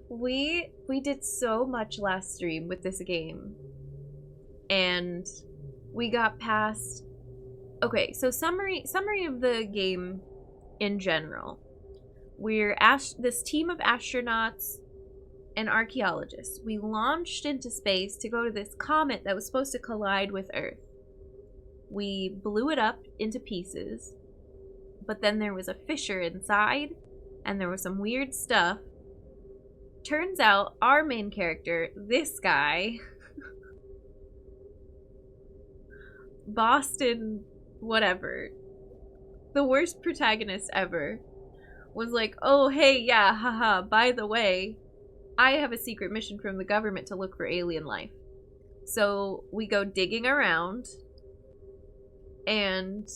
We did so much last stream with this game. And we got past... Okay, so summary of the game in general. We're this team of astronauts and archaeologists. We launched into space to go to this comet that was supposed to collide with Earth. We blew it up into pieces, but then there was a fissure inside, and there was some weird stuff. Turns out our main character, this guy, Boston, whatever, the worst protagonist ever, was like, oh, hey, yeah, haha, by the way, I have a secret mission from the government to look for alien life. So we go digging around and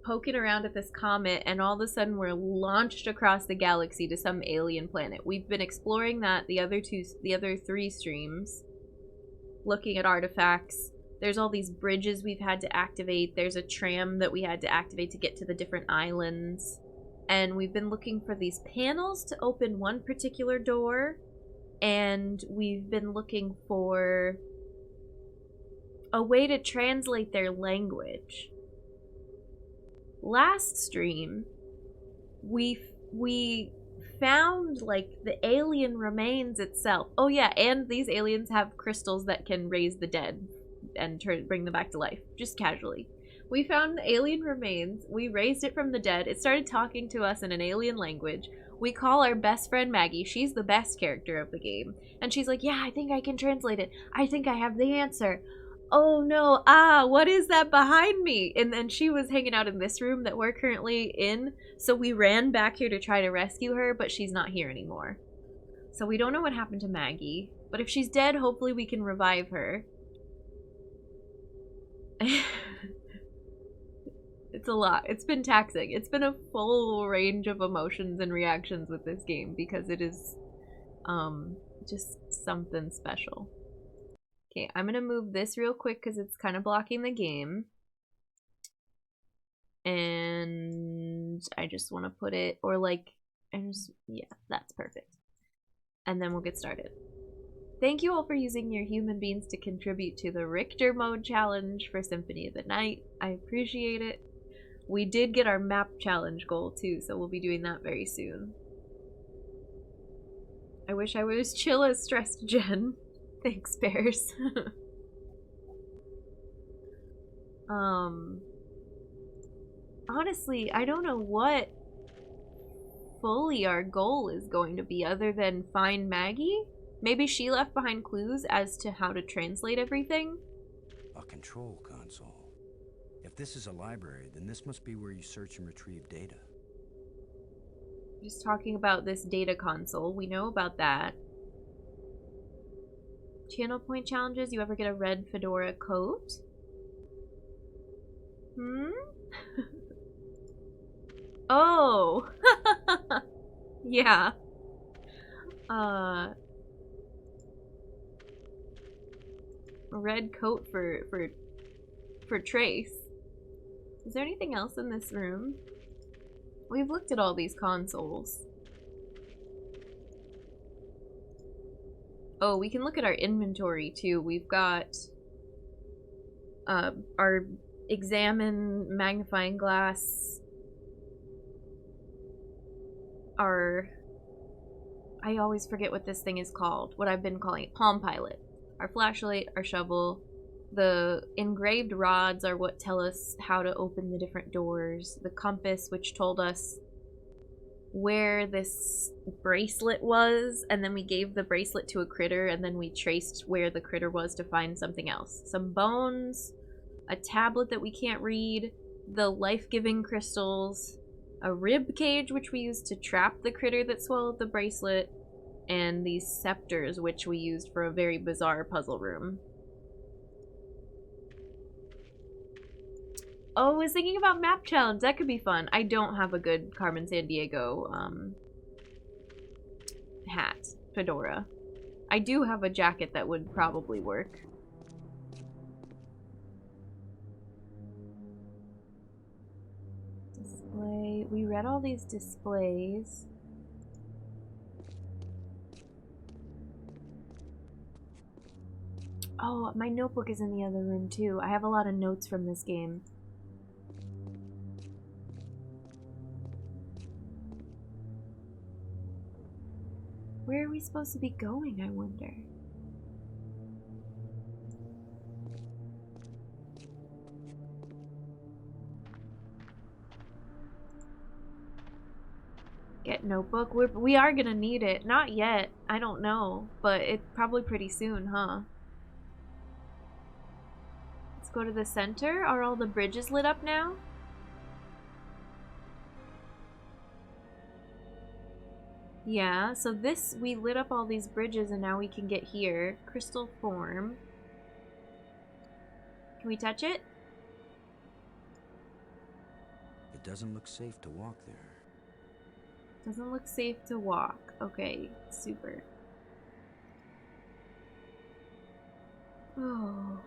poking around at this comet, and all of a sudden we're launched across the galaxy to some alien planet. We've been exploring that the other 3 streams, looking at artifacts. There's all these bridges we've had to activate. There's a tram that we had to activate to get to the different islands. And we've been looking for these panels to open one particular door. And we've been looking for a way to translate their language. Last stream, we found, like, the alien remains itself. Oh yeah, and these aliens have crystals that can raise the dead and bring them back to life, just casually. We found the alien remains, we raised it from the dead, it started talking to us in an alien language. We call our best friend Maggie, she's the best character of the game, and she's like, yeah, I think I can translate it. I think I have the answer. Oh no, what is that behind me? And then she was hanging out in this room that we're currently in, so we ran back here to try to rescue her, but she's not here anymore. So we don't know what happened to Maggie, but if she's dead, hopefully we can revive her. It's a lot. It's been taxing. It's been a full range of emotions and reactions with this game because it is just something special. Okay, I'm gonna move this real quick because it's kind of blocking the game. And I just want to put it, or like, yeah, that's perfect. And then we'll get started. Thank you all for using your human beings to contribute to the Richter mode challenge for Symphony of the Night. I appreciate it. We did get our map challenge goal too, so we'll be doing that very soon. I wish I was chill as stressed Jen. Thanks, Bears. Honestly, I don't know what fully our goal is going to be other than find Maggie. Maybe she left behind clues as to how to translate everything. A control console. If this is a library, then this must be where you search and retrieve data. Just talking about this data console. We know about that. Channel point challenges. You ever get a red fedora coat? Oh. Yeah. A red coat for Trace. Is there anything else in this room? We've looked at all these consoles. Oh, we can look at our inventory too. We've got our examine magnifying glass, our, I always forget what this thing is called, what I've been calling it, Palm Pilot, our flashlight, our shovel. The engraved rods are what tell us how to open the different doors. The compass, which told us where this bracelet was, and then we gave the bracelet to a critter, and then we traced where the critter was to find something else. Some bones, a tablet that we can't read, the life-giving crystals, a rib cage which we used to trap the critter that swallowed the bracelet, and these scepters which we used for a very bizarre puzzle room. Oh, I was thinking about map challenge. That could be fun. I don't have a good Carmen Sandiego hat, fedora. I do have a jacket that would probably work. Display. We read all these displays. Oh, my notebook is in the other room too. I have a lot of notes from this game. Where are we supposed to be going, I wonder? Get notebook. We are gonna need it. Not yet. I don't know. But it's probably pretty soon, huh? Let's go to the center. Are all the bridges lit up now? Yeah, so this, we lit up all these bridges and now we can get here. Crystal form. Can we touch it? It doesn't look safe to walk there. Doesn't look safe to walk. Okay, super. Oh.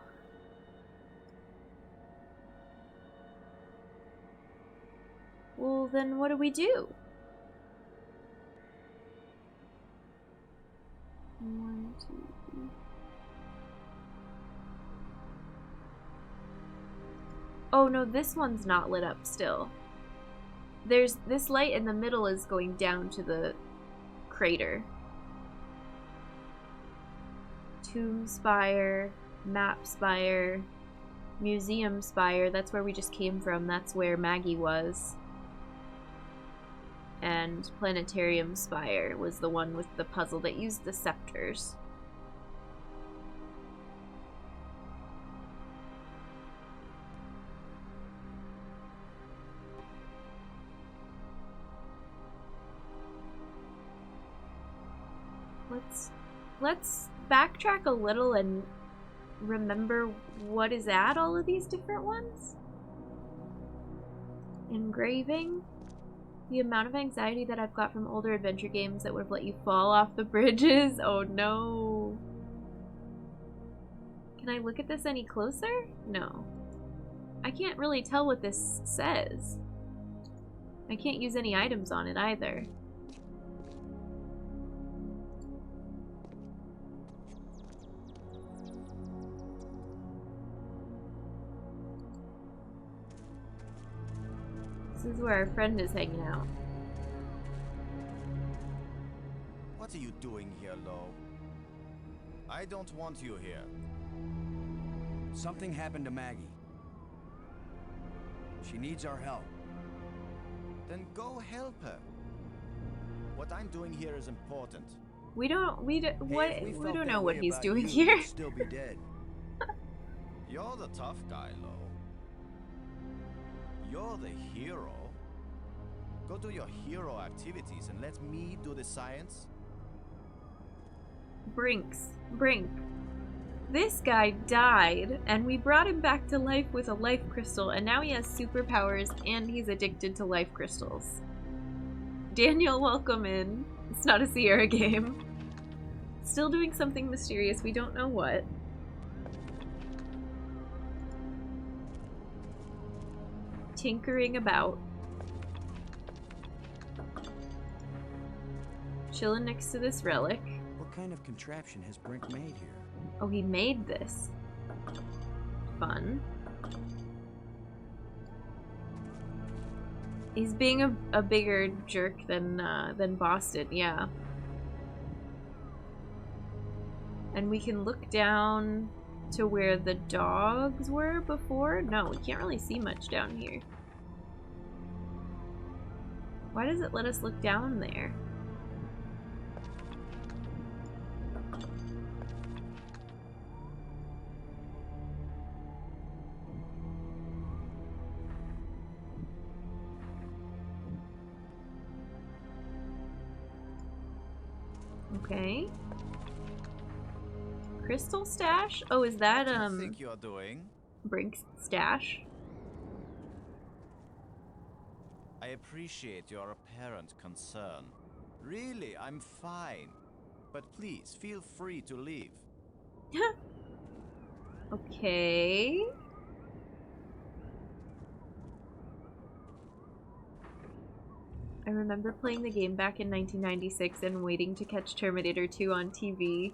Well, then what do we do? 1, 2, 3. Oh no, this one's not lit up still. There's this light in the middle is going down to the crater. Tomb spire, map spire, museum spire. That's where we just came from. That's where Maggie was. And planetarium spire was the one with the puzzle that used the scepters. Let's backtrack a little and remember what is at all of these different ones. Engraving. The amount of anxiety that I've got from older adventure games that would have let you fall off the bridges. Oh no. Can I look at this any closer? No. I can't really tell what this says. I can't use any items on it either. This is where our friend is hanging out. What are you doing here, Lo? I don't want you here. Something happened to Maggie. She needs our help. Then go help her. What I'm doing here is important. We don't know what he's doing you, here. You'd still be dead. You're the tough guy, Lo. You're the hero. Go do your hero activities and let me do the science. Brink. This guy died, and we brought him back to life with a life crystal, and now he has superpowers, and he's addicted to life crystals. Daniel, welcome in. It's not a Sierra game. Still doing something mysterious, we don't know what. Tinkering about. Chilling next to this relic. What kind of contraption has Brink made here? Oh, he made this. Fun. He's being a bigger jerk than Boston, yeah. And we can look down to where the dogs were before. No, we can't really see much down here. Why does it let us look down there? Okay. Crystal stash? Oh, is that What do you think you're doing? Brink's stash? I appreciate your apparent concern. Really, I'm fine. But please, feel free to leave. Okay. I remember playing the game back in 1996 and waiting to catch Terminator 2 on TV.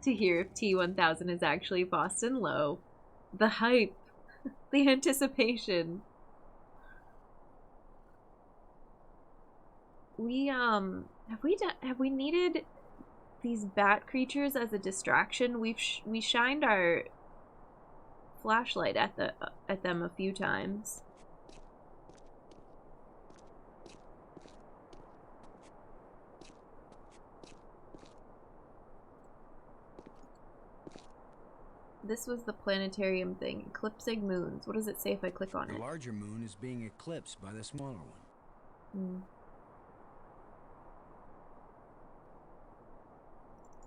to hear if T1000 is actually Boston Low. The hype. The anticipation. We, have we needed these bat creatures as a distraction? We shined our flashlight at them a few times. This was the planetarium thing. Eclipsing moons. What does it say if I click on it? The larger moon is being eclipsed by the smaller one.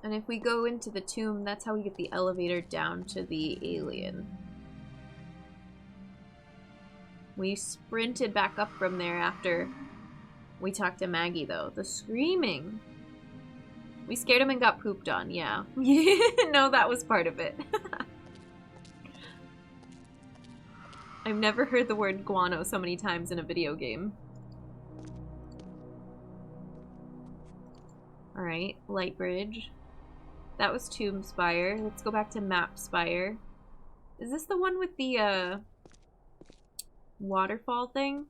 And if we go into the tomb, that's how we get the elevator down to the alien. We sprinted back up from there after we talked to Maggie, though. The screaming. We scared him and got pooped on, yeah. No, that was part of it. I've never heard the word guano so many times in a video game. Alright, light bridge. That was Tomb Spire. Let's go back to Map Spire. Is this the one with the, waterfall thing?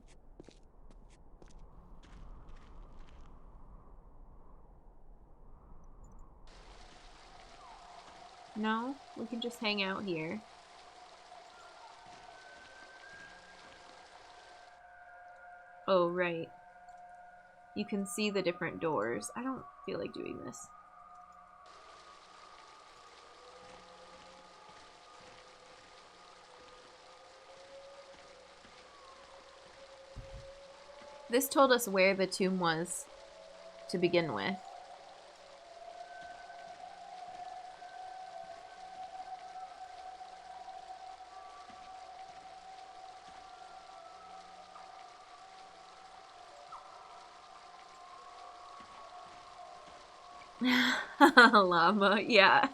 No? We can just hang out here. Oh, right. You can see the different doors. I don't feel like doing this. This told us where the tomb was to begin with. Llama, yeah.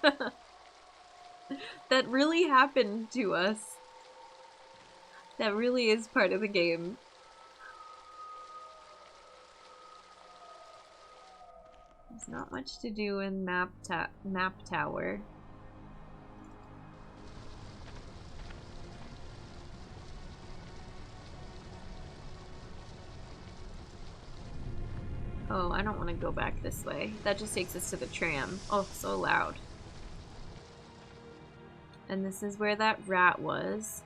That really happened to us. That really is part of the game. There's not much to do in Map Tower. Oh, I don't want to go back this way. That just takes us to the tram. Oh, so loud. And this is where that rat was.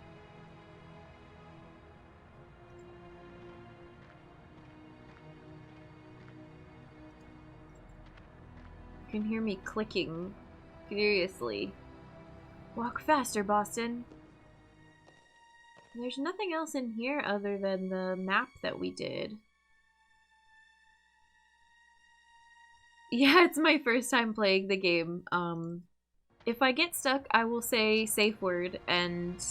You can hear me clicking furiously. Walk faster, Boston. There's nothing else in here other than the map that we did. Yeah, it's my first time playing the game. If I get stuck, I will say safe word and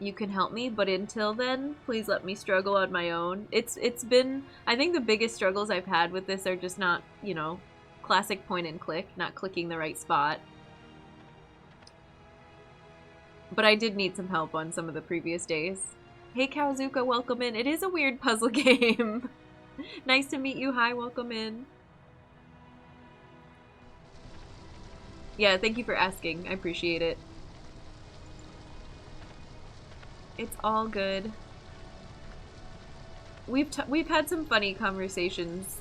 you can help me, but until then, please let me struggle on my own. It's been, I think the biggest struggles I've had with this are just not, you know, classic point and click, not clicking the right spot. But I did need some help on some of the previous days. Hey Kawazuka, welcome in. It is a weird puzzle game. Nice to meet you. Hi, welcome in. Yeah, thank you for asking. I appreciate it. It's all good. We've had some funny conversations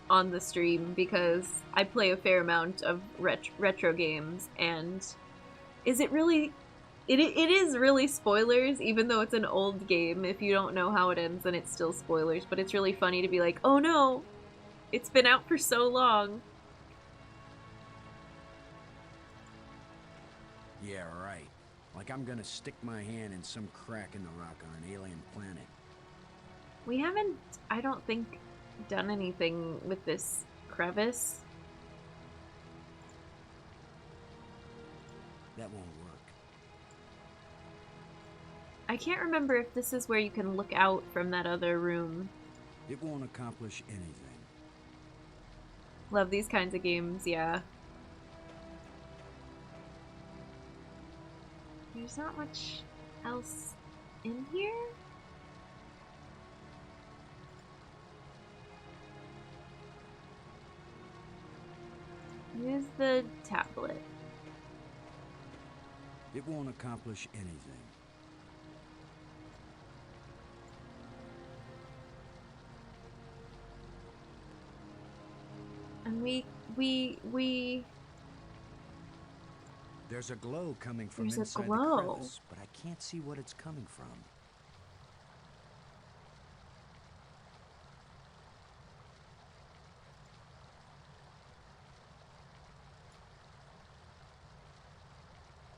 on the stream because I play a fair amount of retro games, and is it really... It is really spoilers, even though it's an old game. If you don't know how it ends, then it's still spoilers, but it's really funny to be like, oh no! It's been out for so long. Yeah, right. Like I'm gonna stick my hand in some crack in the rock on an alien planet. We haven't, I don't think, done anything with this crevice. That won't work. I can't remember if this is where you can look out from that other room. It won't accomplish anything. Love these kinds of games, yeah. There's not much else in here? Use the tablet. It won't accomplish anything. And we... There's a glow coming from There's a inside glow. the crevice, but I can't see what it's coming from.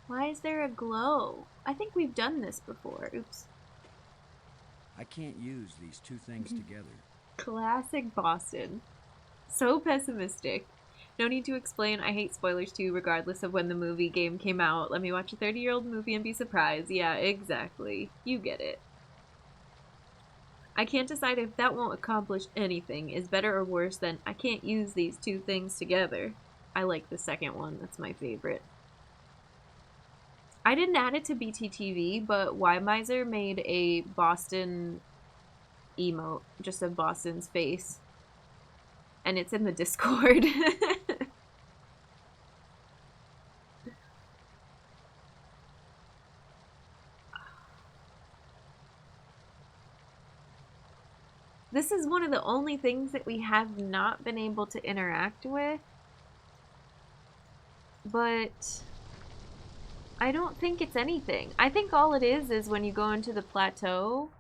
Why is there a glow? I think we've done this before. Oops. I can't use these two things together. Classic Boston. So pessimistic. No need to explain. I hate spoilers too, regardless of when the movie game came out. Let me watch a 30-year-old movie and be surprised. Yeah, exactly. You get it. I can't decide if that won't accomplish anything is better or worse than I can't use these two things together. I like the second one. That's my favorite. I didn't add it to BTTV, but Y-Miser made a Boston emote, just of Boston's face. And it's in the Discord. This is one of the only things that we have not been able to interact with. But I don't think it's anything. I think all it is when you go into the plateau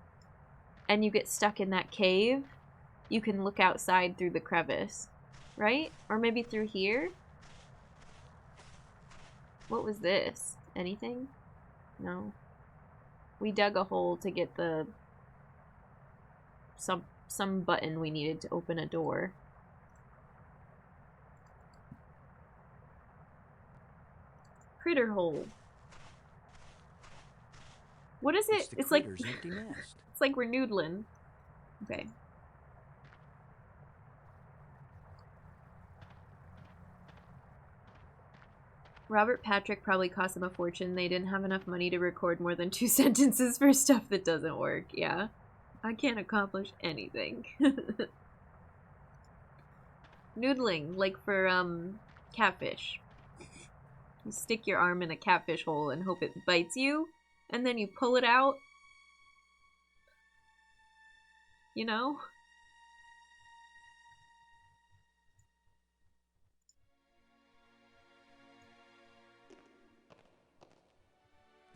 and you get stuck in that cave, you can look outside through the crevice, right? Or maybe through here? What was this? Anything? No. We dug a hole to get the... some button we needed to open a door. Critter hole. What is it? It's like empty nest. It's like we're noodling. Okay. Robert Patrick probably cost them a fortune. They didn't have enough money to record more than 2 sentences for stuff that doesn't work. Yeah. I can't accomplish anything. Noodling, like for catfish. You stick your arm in a catfish hole and hope it bites you, and then you pull it out. You know?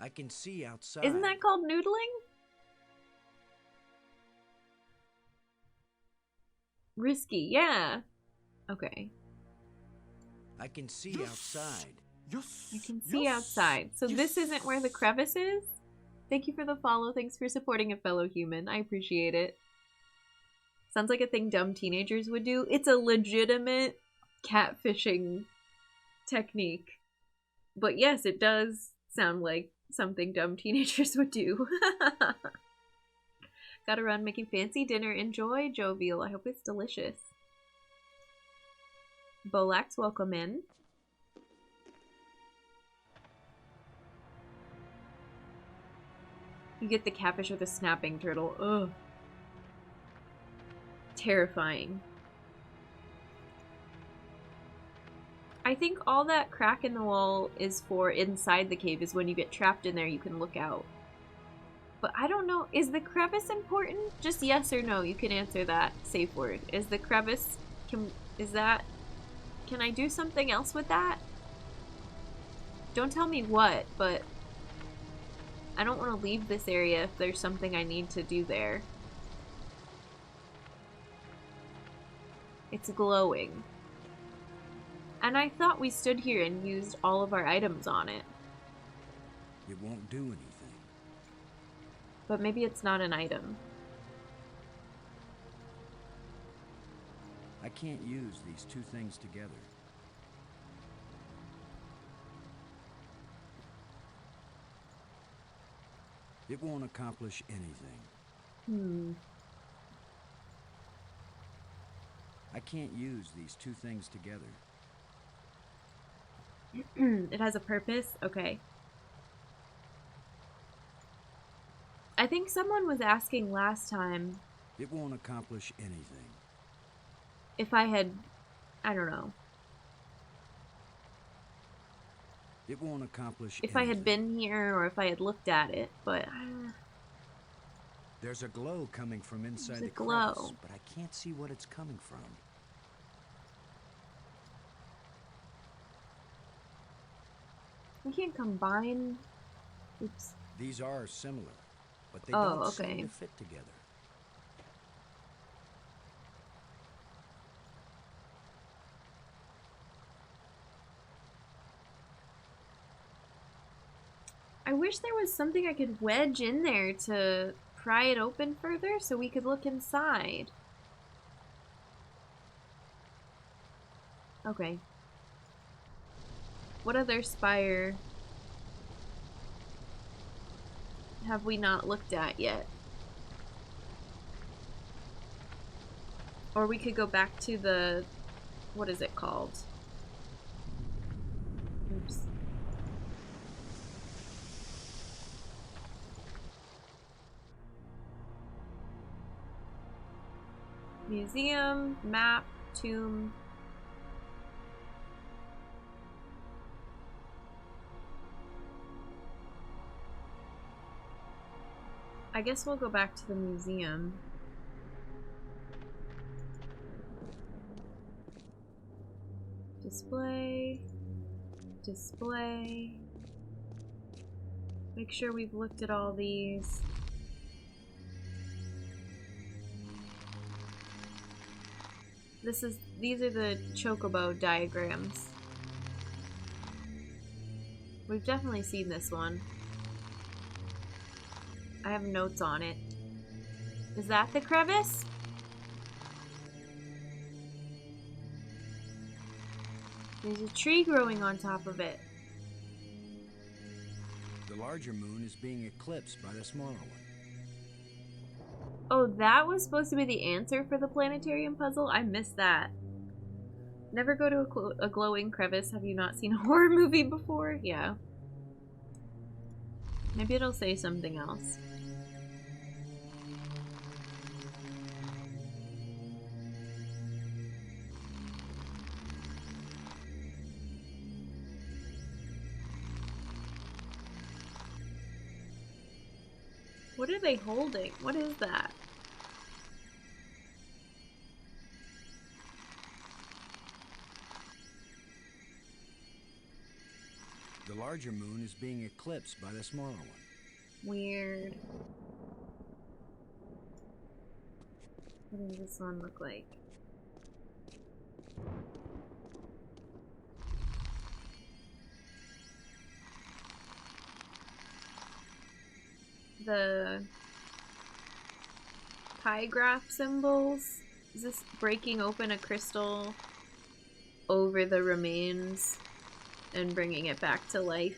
I can see outside. Isn't that called noodling? Risky, yeah. Okay. I can see outside. Yes. You can see outside. So this isn't where the crevice is? Thank you for the follow. Thanks for supporting a fellow human. I appreciate it. Sounds like a thing dumb teenagers would do. It's a legitimate catfishing technique. But yes, it does sound like something dumb teenagers would do. Gotta run making fancy dinner. Enjoy, Jovial. I hope it's delicious. Bolax, welcome in. You get the catfish or the snapping turtle. Ugh. Terrifying. I think all that crack in the wall is for inside the cave, is when you get trapped in there you can look out. But I don't know, is the crevice important? Just yes or no, you can answer that safe word. Is the crevice, can I do something else with that? Don't tell me what, but I don't want to leave this area if there's something I need to do there. It's glowing. And I thought we stood here and used all of our items on it. It won't do anything. But maybe it's not an item. I can't use these two things together. It won't accomplish anything. I can't use these two things together. It has a purpose? Okay. I think someone was asking last time It won't accomplish anything. if I had, I don't know, It won't accomplish if I had anything. been here or if I had looked at it, but There's a glow coming from inside there's the a glow. crevice, but I can't see what it's coming from. We can't combine. Oops. These are similar, but they Oh, don't okay. seem to fit together. I wish there was something I could wedge in there to pry it open further so we could look inside. Okay. What other spire have we not looked at yet? Or we could go back to the... what is it called? Oops. Museum, map, tomb. I guess we'll go back to the museum. Display. Display. Make sure we've looked at all these. These are the chocobo diagrams. We've definitely seen this one. I have notes on it. Is that the crevice? There's a tree growing on top of it. The larger moon is being eclipsed by the smaller one. Oh, that was supposed to be the answer for the planetarium puzzle? I missed that. Never go to a glowing crevice. Have you not seen a horror movie before? Yeah. Maybe it'll say something else. What are they holding? What is that? The larger moon is being eclipsed by the smaller one. Weird. What does this one look like? The pie graph symbols. Is this breaking open a crystal over the remains and bringing it back to life?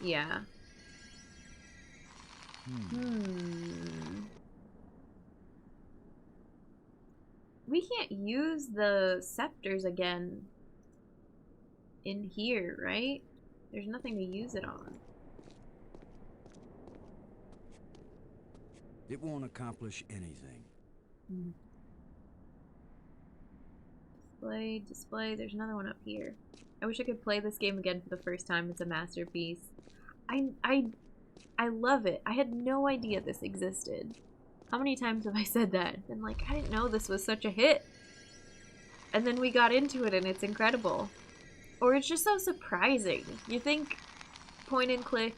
Yeah. We can't use the scepters again in here, right? There's nothing to use it on. It won't accomplish anything. Display, display. There's another one up here. I wish I could play this game again for the first time. It's a masterpiece. I love it. I had no idea this existed. How many times have I said that? Been like, I didn't know this was such a hit. And then we got into it and it's incredible. Or it's just so surprising. You think point and click,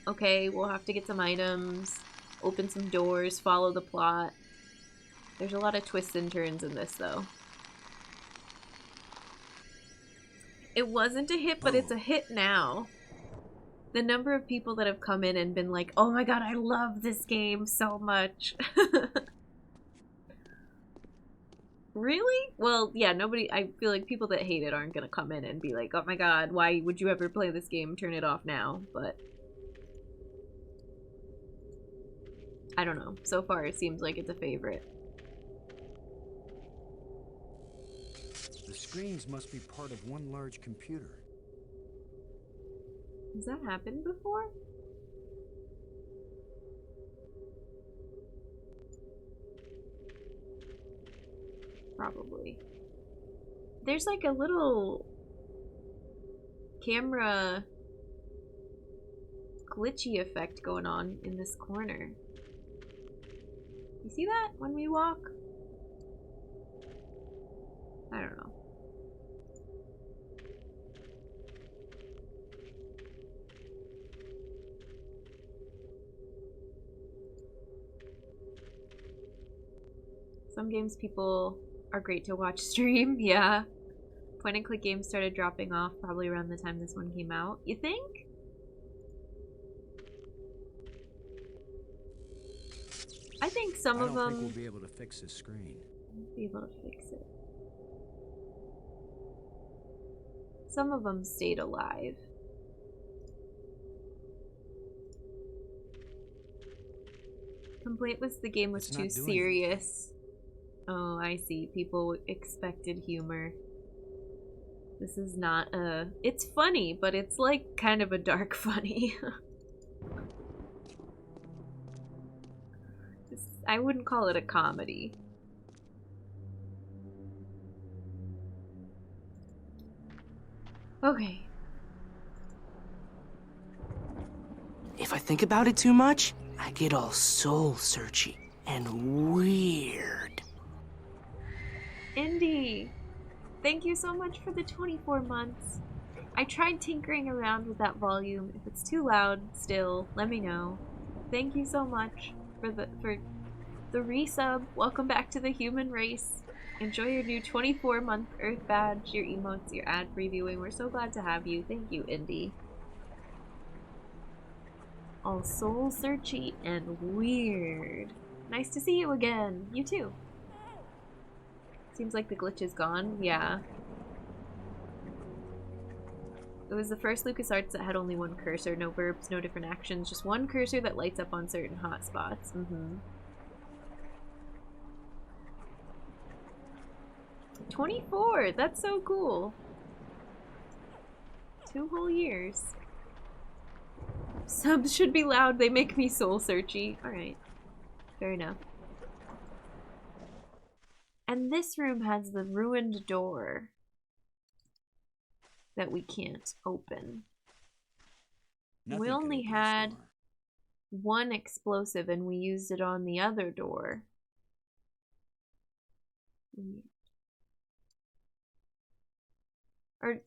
okay, we'll have to get some items, open some doors, follow the plot. There's a lot of twists and turns in this though. It wasn't a hit, but it's a hit now. The number of people that have come in and been like, oh my god, I love this game so much. Really? Well, yeah, nobody, I feel like people that hate it aren't gonna come in and be like, oh my god, why would you ever play this game? Turn it off now. But I don't know. So far, it seems like it's a favorite. The screens must be part of one large computer. Has that happened before? Probably. There's like a little camera glitchy effect going on in this corner. You see that when we walk? I don't know. Some games people are great to watch stream, yeah. Point and click games started dropping off probably around the time this one came out. You think? I think some of them... I don't think we'll be able to fix this screen. Won't be able to fix it. Some of them stayed alive. Complaint was the game was too serious. Oh, I see. People expected humor. This is not a... It's funny, but it's like kind of a dark funny. I wouldn't call it a comedy. Okay. If I think about it too much, I get all soul-searchy and weird. Indy, thank you so much for the 24 months. I tried tinkering around with that volume. If it's too loud still, let me know. Thank you so much for the resub. Welcome back to the human race. Enjoy your new 24-month Earth badge, your emotes, your ad previewing. We're so glad to have you. Thank you, Indy. All soul-searchy and weird. Nice to see you again. You too. Seems like the glitch is gone. Yeah. It was the first LucasArts that had only one cursor, no verbs, no different actions, just one cursor that lights up on certain hotspots. 24! That's so cool. 2 whole years. Subs should be loud, they make me soul-searchy. Alright. Fair enough. And this room has the ruined door that we can't open. We only had one explosive and we used it on the other door. Or,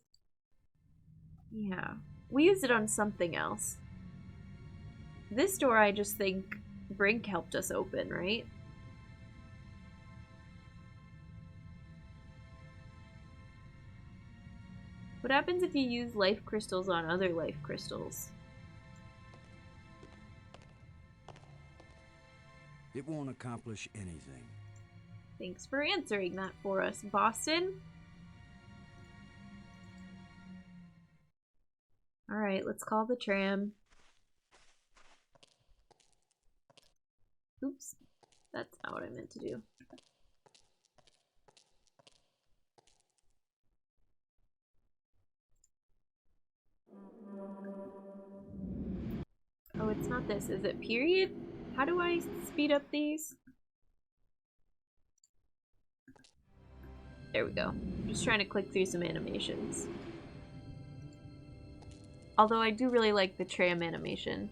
yeah. We used it on something else. This door I just think Brink helped us open, right? What happens if you use life crystals on other life crystals? It won't accomplish anything. Thanks for answering that for us, Boston. Alright, let's call the tram. Oops, that's not what I meant to do. Oh, it's not this. Is it period? How do I speed up these? There we go. I'm just trying to click through some animations. Although I do really like the tram animation.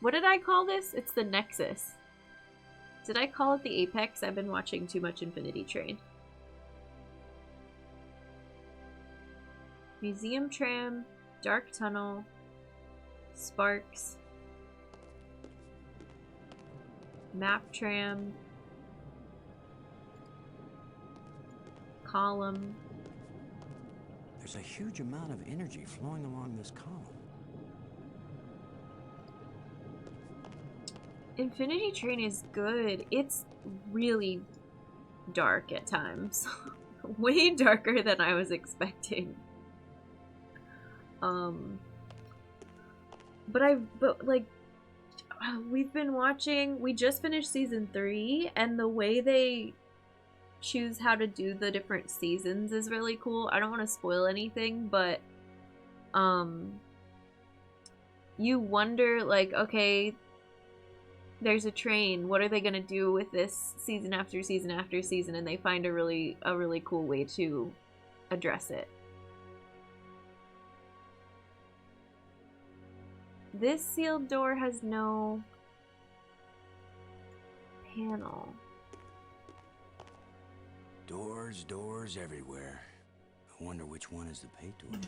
What did I call this? It's the Nexus. Did I call it the Apex? I've been watching too much Infinity Train. Museum Tram, Dark Tunnel, Sparks, Map Tram, Column. There's a huge amount of energy flowing along this column. Infinity Train is good. It's really dark at times. Way darker than I was expecting. But like, we've been watching, we just finished season 3, and the way they choose how to do the different seasons is really cool. I don't want to spoil anything, but you wonder, like, okay, there's a train. What are they gonna do with this season after season after season? And they find a really cool way to address it. This sealed door has no panel. Doors everywhere. I wonder which one is the pay door.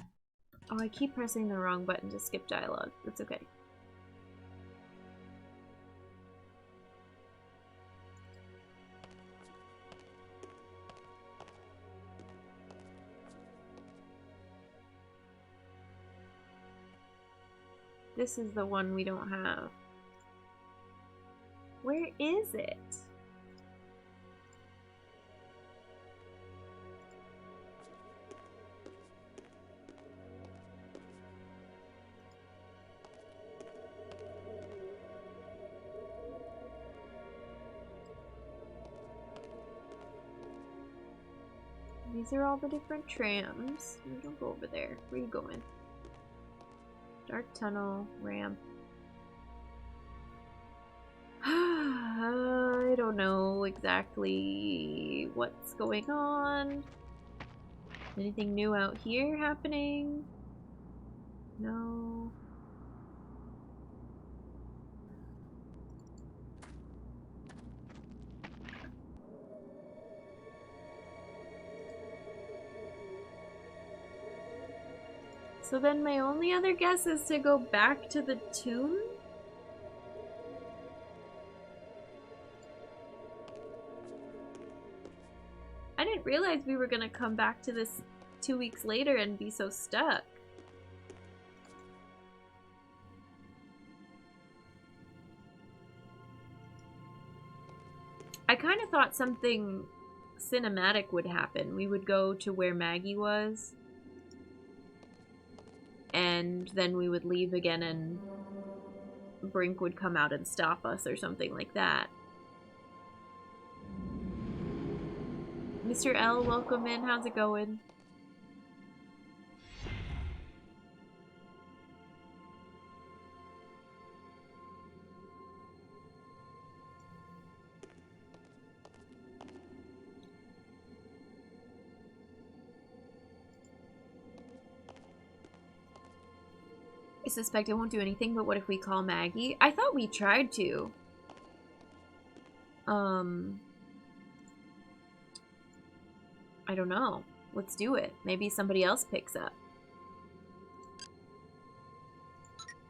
Oh, I keep pressing the wrong button to skip dialogue. That's okay. This is the one we don't have. Where is it? These are all the different trams. Don't go over there. Where are you going? Dark tunnel, ramp. I don't know exactly what's going on. Anything new out here happening? No. So then my only other guess is to go back to the tomb? I didn't realize we were gonna come back to this 2 weeks later and be so stuck. I kind of thought something cinematic would happen. We would go to where Maggie was, and then we would leave again and Brink would come out and stop us or something like that. Mr. L, welcome in. How's it going? I suspect it won't do anything, but what if we call Maggie? I thought we tried to. I don't know. Let's do it. Maybe somebody else picks up.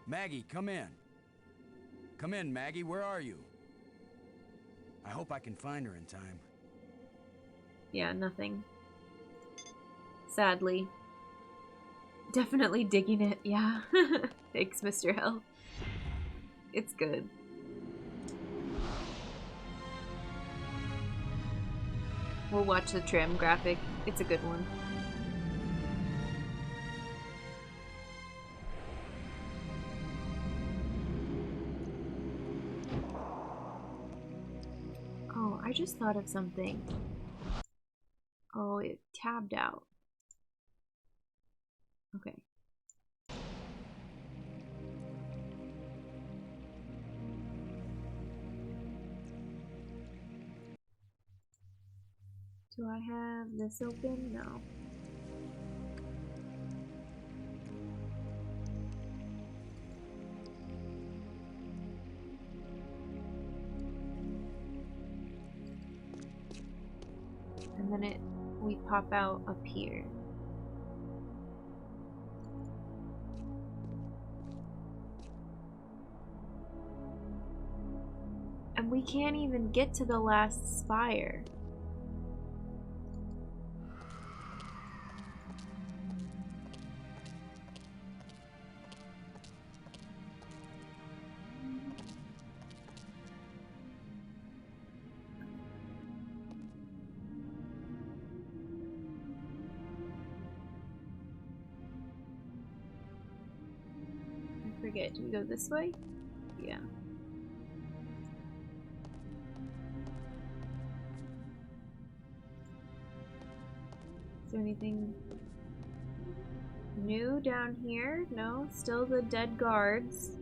Maggie, come in. Come in, Maggie. Where are you? I hope I can find her in time. Yeah, nothing. Sadly. Definitely digging it, yeah. Thanks, Mr. L. It's good. We'll watch the tram graphic. It's a good one. Oh, I just thought of something. Oh, it tabbed out. Okay. Do I have this open? No. And then we pop out up here. And we can't even get to the last spire. I forget, do we go this way? Yeah. Is there anything new down here? No, still the dead guards.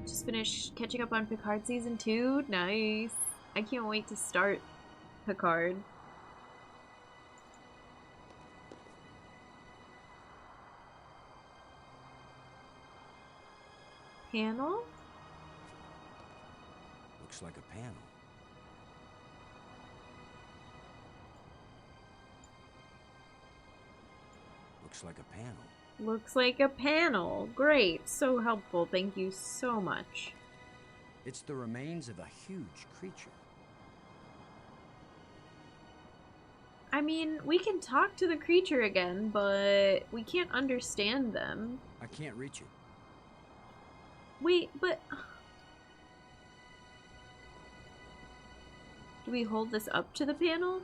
Just finished catching up on Picard Season 2. Nice. I can't wait to start Picard. Panel? Looks like a panel. Looks like a panel. Looks like a panel. Great. So helpful. Thank you so much. It's the remains of a huge creature. I mean, we can talk to the creature again, but we can't understand them. I can't reach it. Wait, but... Do we hold this up to the panel?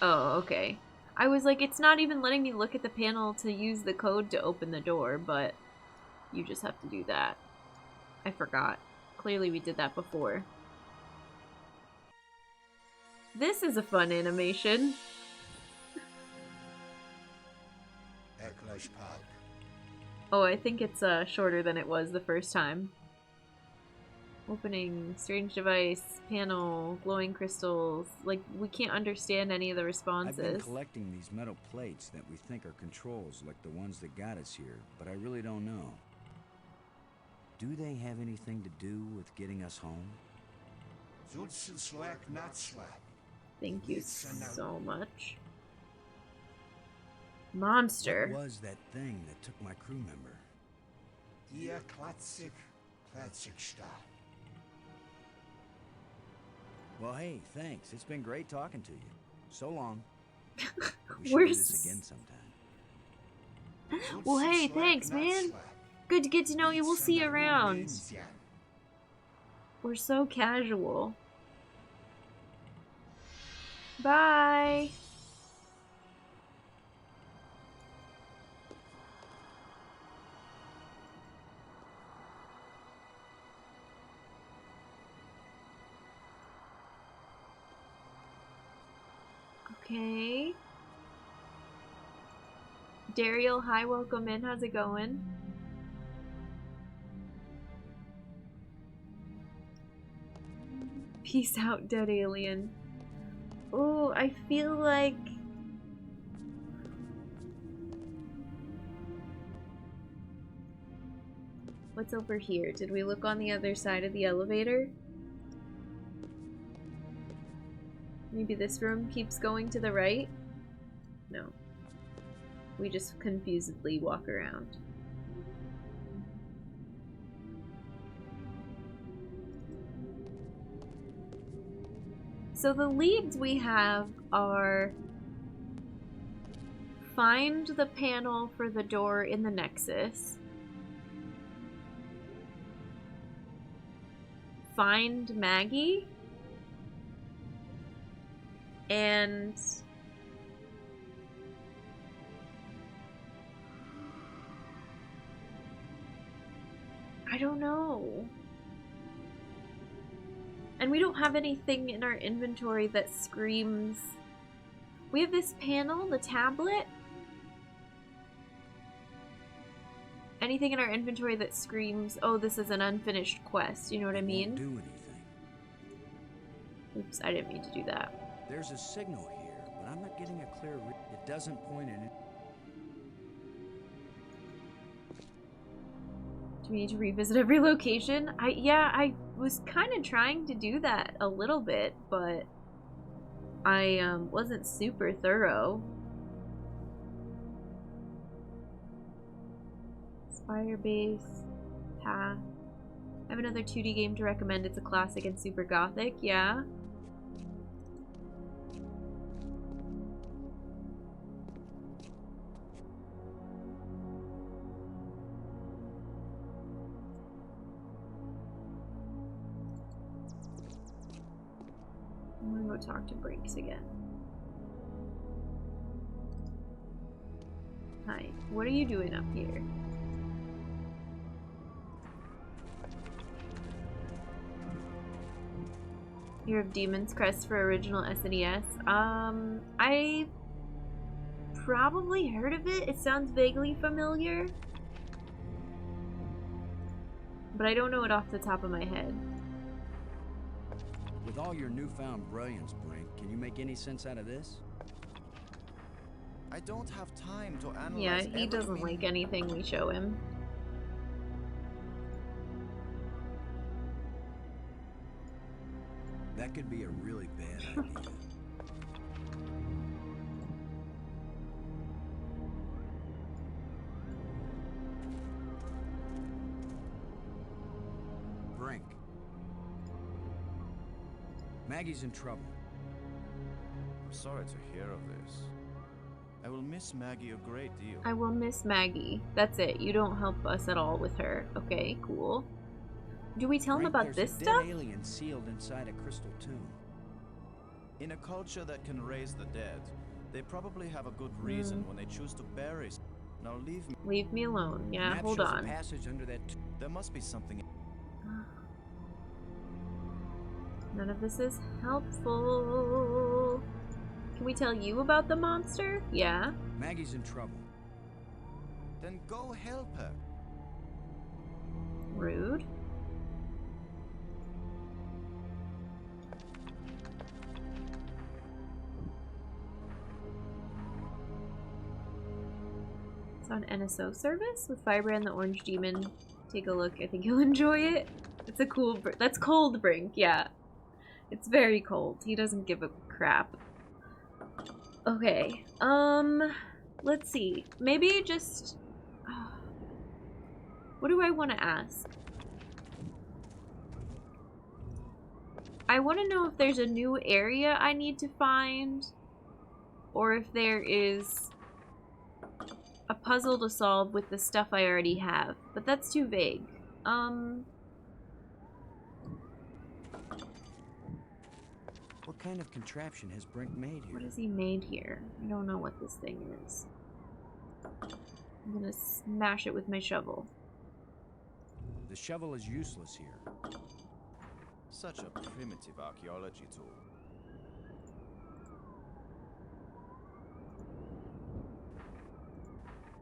Oh, okay. I was like, it's not even letting me look at the panel to use the code to open the door, but you just have to do that. I forgot. Clearly we did that before. This is a fun animation. Oh, I think it's shorter than it was the first time. Opening, strange device, panel, glowing crystals. Like, we can't understand any of the responses. I've been collecting these metal plates that we think are controls, like the ones that got us here, but I really don't know. Do they have anything to do with getting us home? Thank you so much. Monster. What was that thing that took my crew member? Well, hey, thanks. It's been great talking to you. So long. We should do this again sometime. Well, hey, thanks, man. Good to get to know you. We'll see you around. We're so casual. Bye. Okay. Dariel, hi, welcome in. How's it going? Peace out, dead alien. Oh, I feel like... What's over here? Did we look on the other side of the elevator? Maybe this room keeps going to the right? No. We just confusedly walk around. So the leads we have are find the panel for the door in the Nexus, find Maggie, and I don't know. And we don't have anything in our inventory that screams... We have this panel, the tablet. Anything in our inventory that screams, oh, this is an unfinished quest. You know what I mean? Won't do anything. Oops, I didn't mean to do that. There's a signal here, but I'm not getting a clear read. It doesn't point in it. Do we need to revisit every location? I was kind of trying to do that a little bit, but I wasn't super thorough. Spire Base, Path. I have another 2D game to recommend. It's a classic and super gothic, yeah. I'm gonna go talk to Brinks again. Hi, what are you doing up here? Year of Demon's Crest for original SNES. I probably heard of it. It sounds vaguely familiar. But I don't know it off the top of my head. With all your newfound brilliance, Brink, can you make any sense out of this? I don't have time to analyze. Yeah, he doesn't like anything we show him. That could be a really bad idea. Brink. Maggie's in trouble. I'm sorry to hear of this. I will miss Maggie a great deal. I will miss Maggie. That's it. You don't help us at all with her. Okay, cool. Do we tell him Brink, about this there's a stuff? dead alien sealed inside a crystal tomb. In a culture that can raise the dead, they probably have a good reason when they choose to bury. Now leave me. Leave me alone. The Yeah, map hold shows a on. passage under that tomb. There must be something. None of this is helpful. Can we tell you about the monster? Yeah. Maggie's in trouble. Then go help her. Rude. It's on NSO service with Fiber and the Orange Demon. Take a look. I think you'll enjoy it. It's a cool. That's cold, Brink. Yeah. It's very cold. He doesn't give a crap. Okay. Let's see. Maybe just... what do I want to ask? I want to know if there's a new area I need to find, or if there is a puzzle to solve with the stuff I already have. But that's too vague. What kind of contraption has Brink made here? What has he made here? I don't know what this thing is. I'm gonna smash it with my shovel. The shovel is useless here. Such a primitive archaeology tool.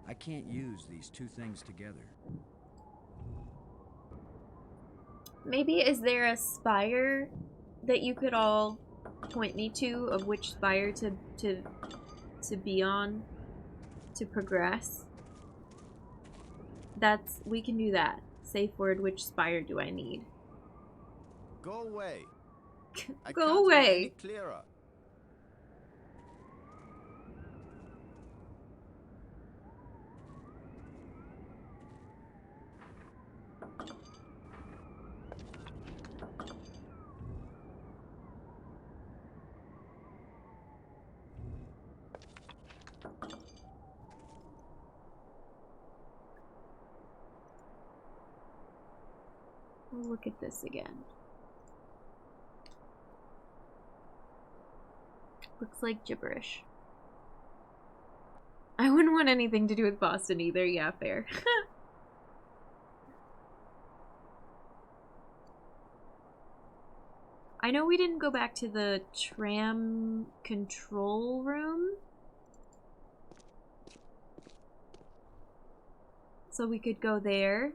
I can't use these two things together. Maybe is there a spire that you could all point me to, of which spire to be on to progress? We can do that. Safe word, which spire do I need? Go away. I Go can't be away. any clearer. We'll look at this again. Looks like gibberish. I wouldn't want anything to do with Boston either. Yeah, fair. I know we didn't go back to the tram control room. So we could go there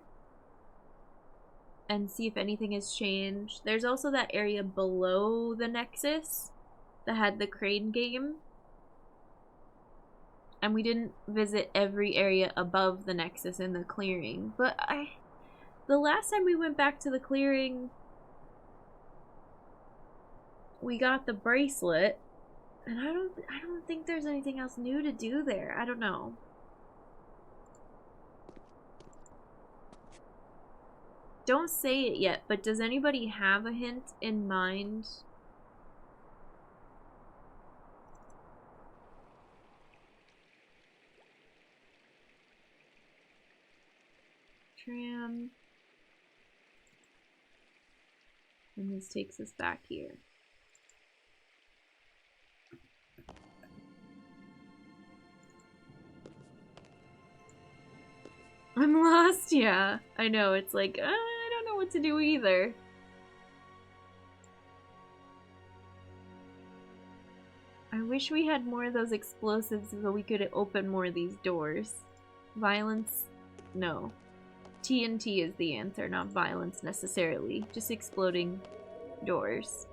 and see if anything has changed. There's also that area below the Nexus that had the crane game. And we didn't visit every area above the Nexus in the clearing. But the last time we went back to the clearing, we got the bracelet. And I don't think there's anything else new to do there. I don't know. Don't say it yet, but does anybody have a hint in mind? Tram. And this takes us back here. I'm lost, yeah. I know, it's like, I don't know what to do either. wish we had more of those explosives so we could open more of these doors. Violence? No. TNT is the answer, not violence necessarily. Just exploding doors.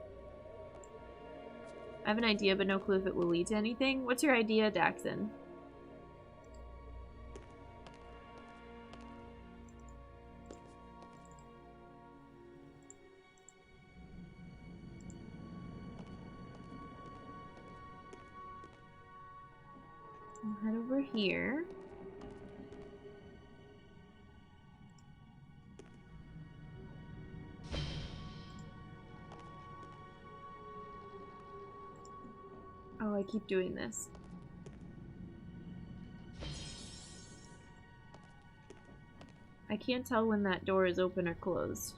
I have an idea, but no clue if it will lead to anything. What's your idea, Daxon? I'll head over here. Oh, I keep doing this. I can't tell when that door is open or closed.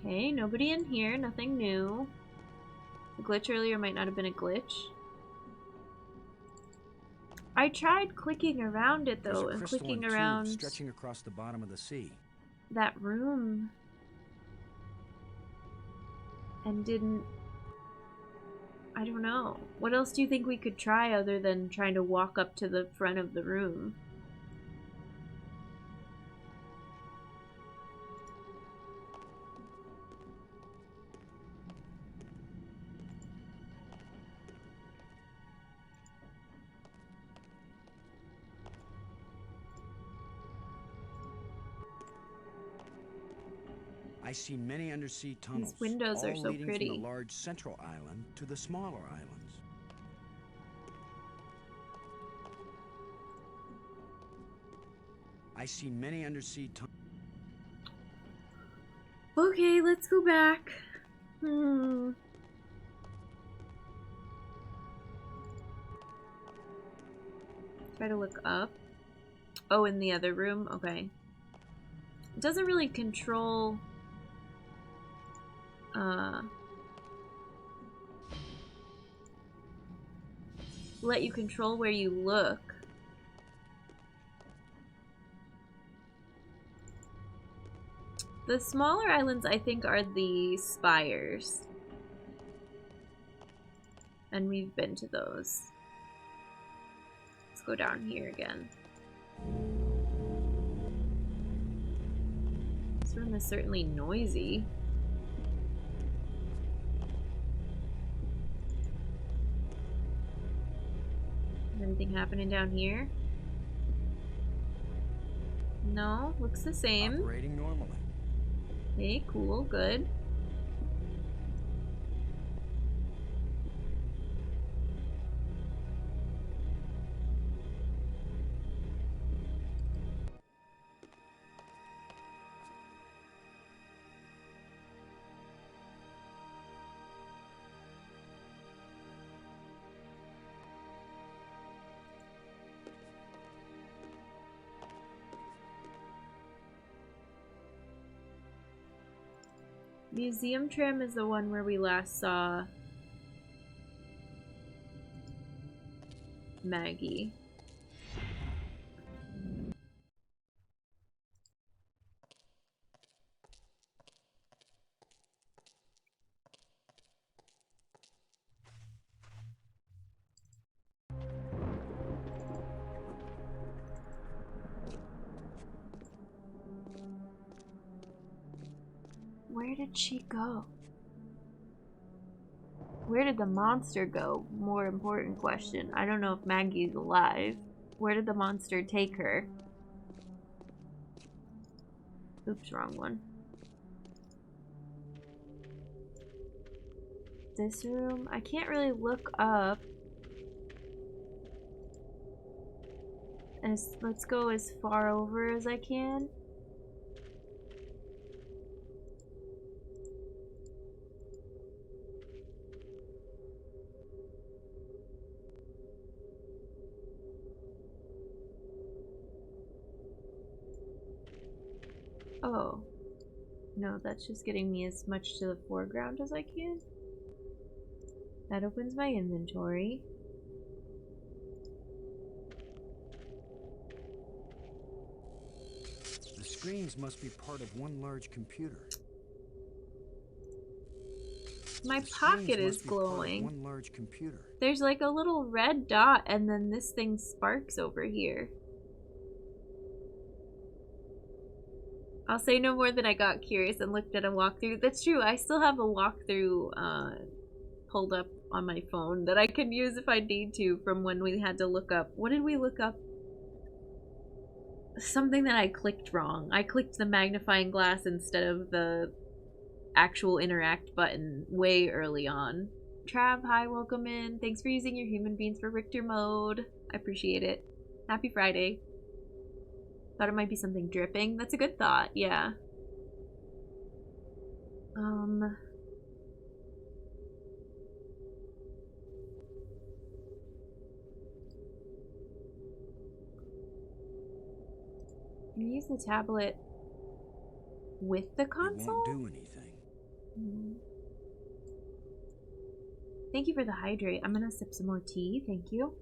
Okay, nobody in here, nothing new. The glitch earlier might not have been a glitch. I tried clicking around it though, and clicking around stretching across the bottom of the sea. That room, and didn't. I don't know. What else do you think we could try other than trying to walk up to the front of the room? I see many undersea tunnels. These windows are so leading pretty. From the large central island to the smaller islands. I see many undersea tunnels. Okay, let's go back. Try to look up. Oh, in the other room? Okay. It doesn't really control... let you control where you look. The smaller islands, I think, are the spires. And we've been to those. Let's go down here again. This room is certainly noisy. Anything happening down here? No, looks the same. Operating normally. Okay, cool, good. Museum tram is the one where we last saw Maggie. Where did she go? Where did the monster go? More important question. I don't know if Maggie's alive. Where did the monster take her? Oops, wrong one. This room? I can't really look up. Let's go as far over as I can. Oh. No, that's just getting me as much to the foreground as I can. That opens my inventory. The screens must be part of one large computer. My The screens pocket is must be part of glowing. one large computer. There's like a little red dot and then this thing sparks over here. I'll say no more than I got curious and looked at a walkthrough. That's true. I still have a walkthrough pulled up on my phone that I can use if I need to from when we had to look up. What did we look up? Something that I clicked wrong. I clicked the magnifying glass instead of the actual interact button way early on. Trav, hi, welcome in. Thanks for using your human beings for Richter mode. I appreciate it. Happy Friday. Thought it might be something dripping. That's a good thought, yeah. Can you use the tablet with the console? It won't do anything. Thank you for the hydrate. I'm gonna sip some more tea. Thank you.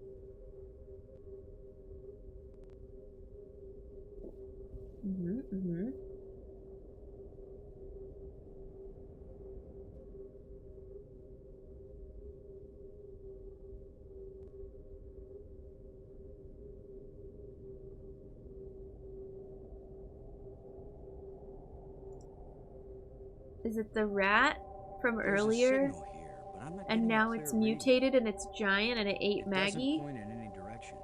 Is it the rat from There's a earlier? signal here, but I'm not And getting a now clear it's reading. mutated and it's giant and it ate It Maggie? doesn't point in any direction.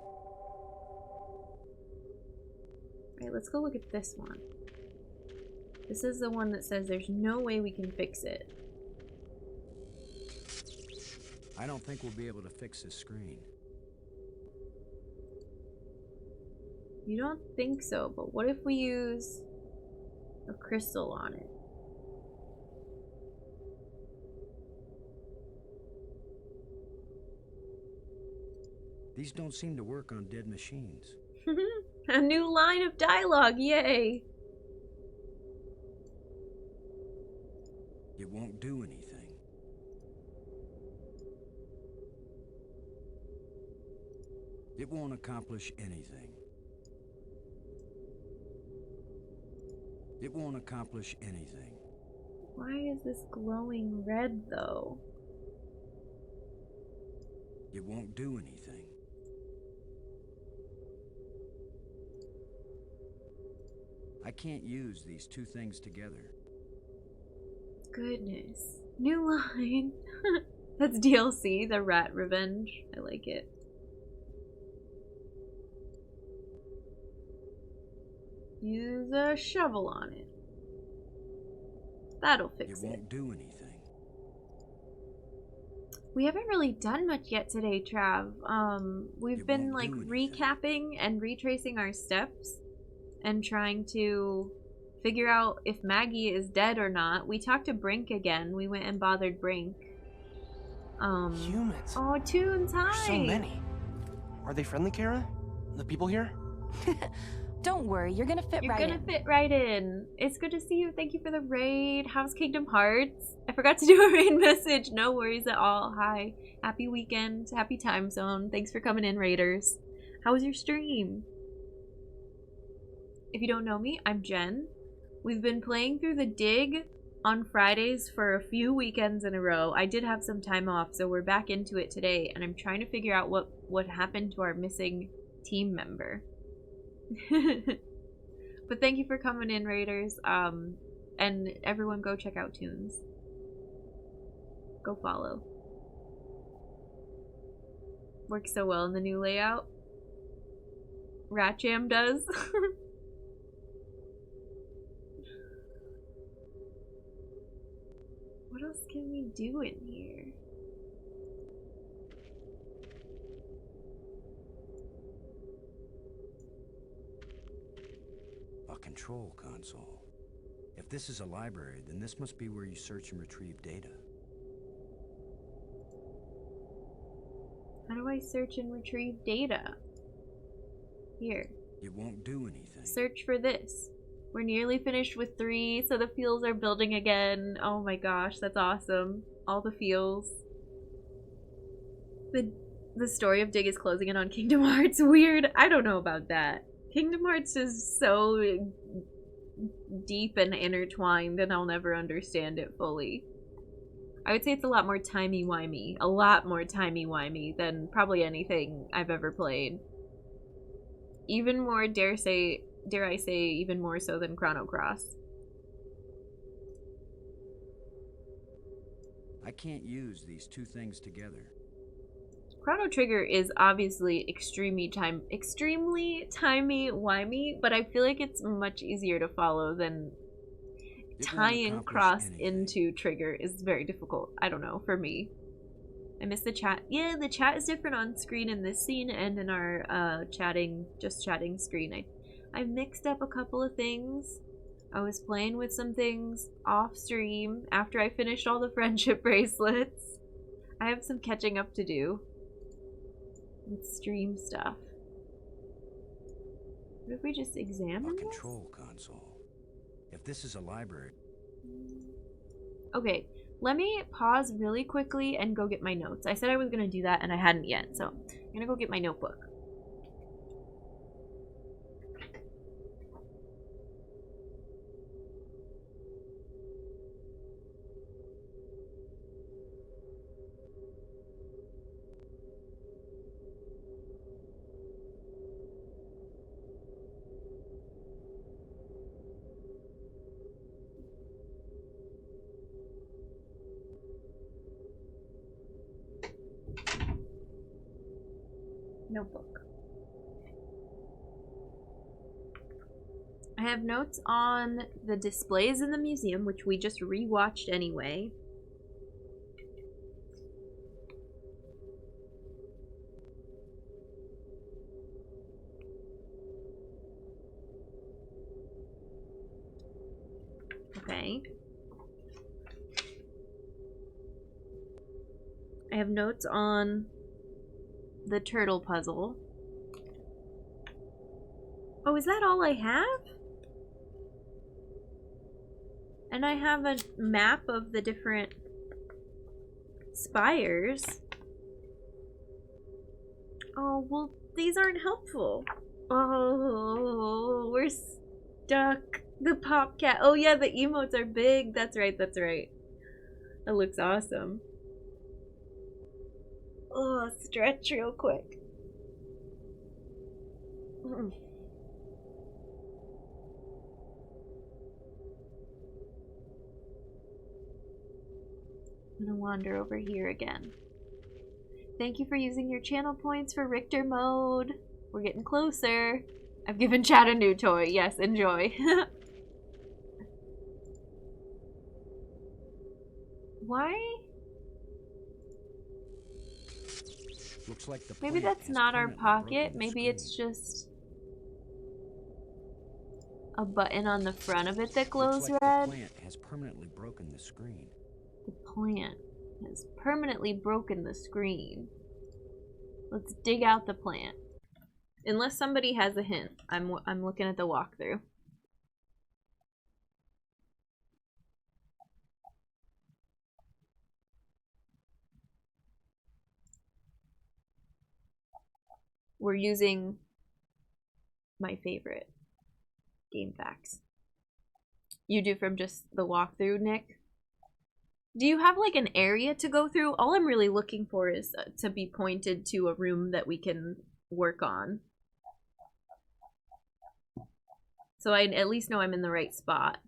Alright, let's go look at this one. This is the one that says there's no way we can fix it. I don't think we'll be able to fix this screen. You don't think so, but what if we use a crystal on it? These don't seem to work on dead machines. A new line of dialogue, yay! It won't do anything. It won't accomplish anything. It won't accomplish anything. Why is this glowing red though? It won't do anything. I can't use these two things together. Goodness. New line. That's DLC, the rat revenge. I like it. Use a shovel on it. That'll fix It it. won't do anything. We haven't really done much yet today, Trav. We've It been won't like do anything. recapping and retracing our steps and trying to figure out if Maggie is dead or not. We talked to Brink again. We went and bothered Brink. Humans. Oh, Tunes, hi! There's so many. Are they friendly, Kara? The people here? Don't worry, you're gonna fit You're right gonna in. fit right in. It's good to see you. Thank you for the raid. How's Kingdom Hearts? I forgot to do a raid message. No worries at all. Hi. Happy weekend. Happy time zone. Thanks for coming in, raiders. How was your stream? If you don't know me, I'm Jen. We've been playing through the dig on Fridays for a few weekends in a row. I did have some time off, so we're back into it today, and I'm trying to figure out what happened to our missing team member. But thank you for coming in, raiders. And everyone go check out Tunes. Go follow. Works so well in the new layout. Rat Jam does. What else can we do in here? A control console. If this is a library, then this must be where you search and retrieve data. How do I search and retrieve data? Here. It won't do anything. Search for this. We're nearly finished with 3, so the feels are building again. Oh my gosh, that's awesome. All the feels. The story of Dig is closing in on Kingdom Hearts. Weird. I don't know about that. Kingdom Hearts is so deep and intertwined and I'll never understand it fully. I would say it's a lot more timey-wimey. A lot more timey-wimey than probably anything I've ever played. Even more, dare I say, even more so than Chrono Cross. I can't use these two things together. Chrono Trigger is obviously extremely timey-wimey, but I feel like it's much easier to follow than tying Cross into Trigger is very difficult. I don't know, for me. I miss the chat. Yeah, the chat is different on screen in this scene and in our just chatting screen. I mixed up a couple of things. I was playing with some things off stream after I finished all the friendship bracelets. I have some catching up to do with stream stuff. What if we just examine this? Control console. If this is a library. Okay, let me pause really quickly and go get my notes. I said I was gonna do that and I hadn't yet, so I'm gonna go get my notebook. Notebook. I have notes on the displays in the museum, which we just rewatched anyway. Okay. I have notes on the turtle puzzle. Oh, is that all I have? And I have a map of the different spires. Oh, well, these aren't helpful. Oh, we're stuck. The pop cat. Oh yeah, the emotes are big. That's right, that's right. That looks awesome. Oh, stretch real quick. I'm gonna wander over here again. Thank you for using your channel points for Richter mode. We're getting closer. I've given Chad a new toy. Yes, enjoy. Why? Looks like the Maybe that's not our pocket. Maybe it's just a button on the front of it that glows red. The plant has permanently broken the screen. The plant has permanently broken the screen. Let's dig out the plant. Unless somebody has a hint. I'm looking at the walkthrough. We're using my favorite game facts. You do from just the walkthrough, Nick? Do you have like an area to go through? All I'm really looking for is to be pointed to a room that we can work on. So I at least know I'm in the right spot.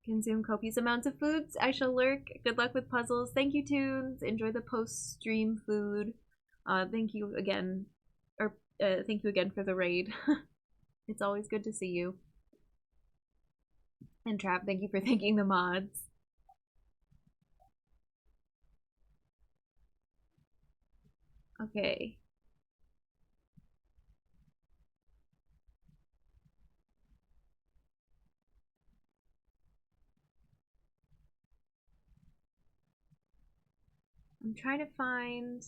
Consume copious amounts of foods. I shall lurk. Good luck with puzzles. Thank you, Tunes. Enjoy the post-stream food. Thank you again. Thank you again for the raid. It's always good to see you. And Trap, thank you for thanking the mods. Okay. I'm trying to find...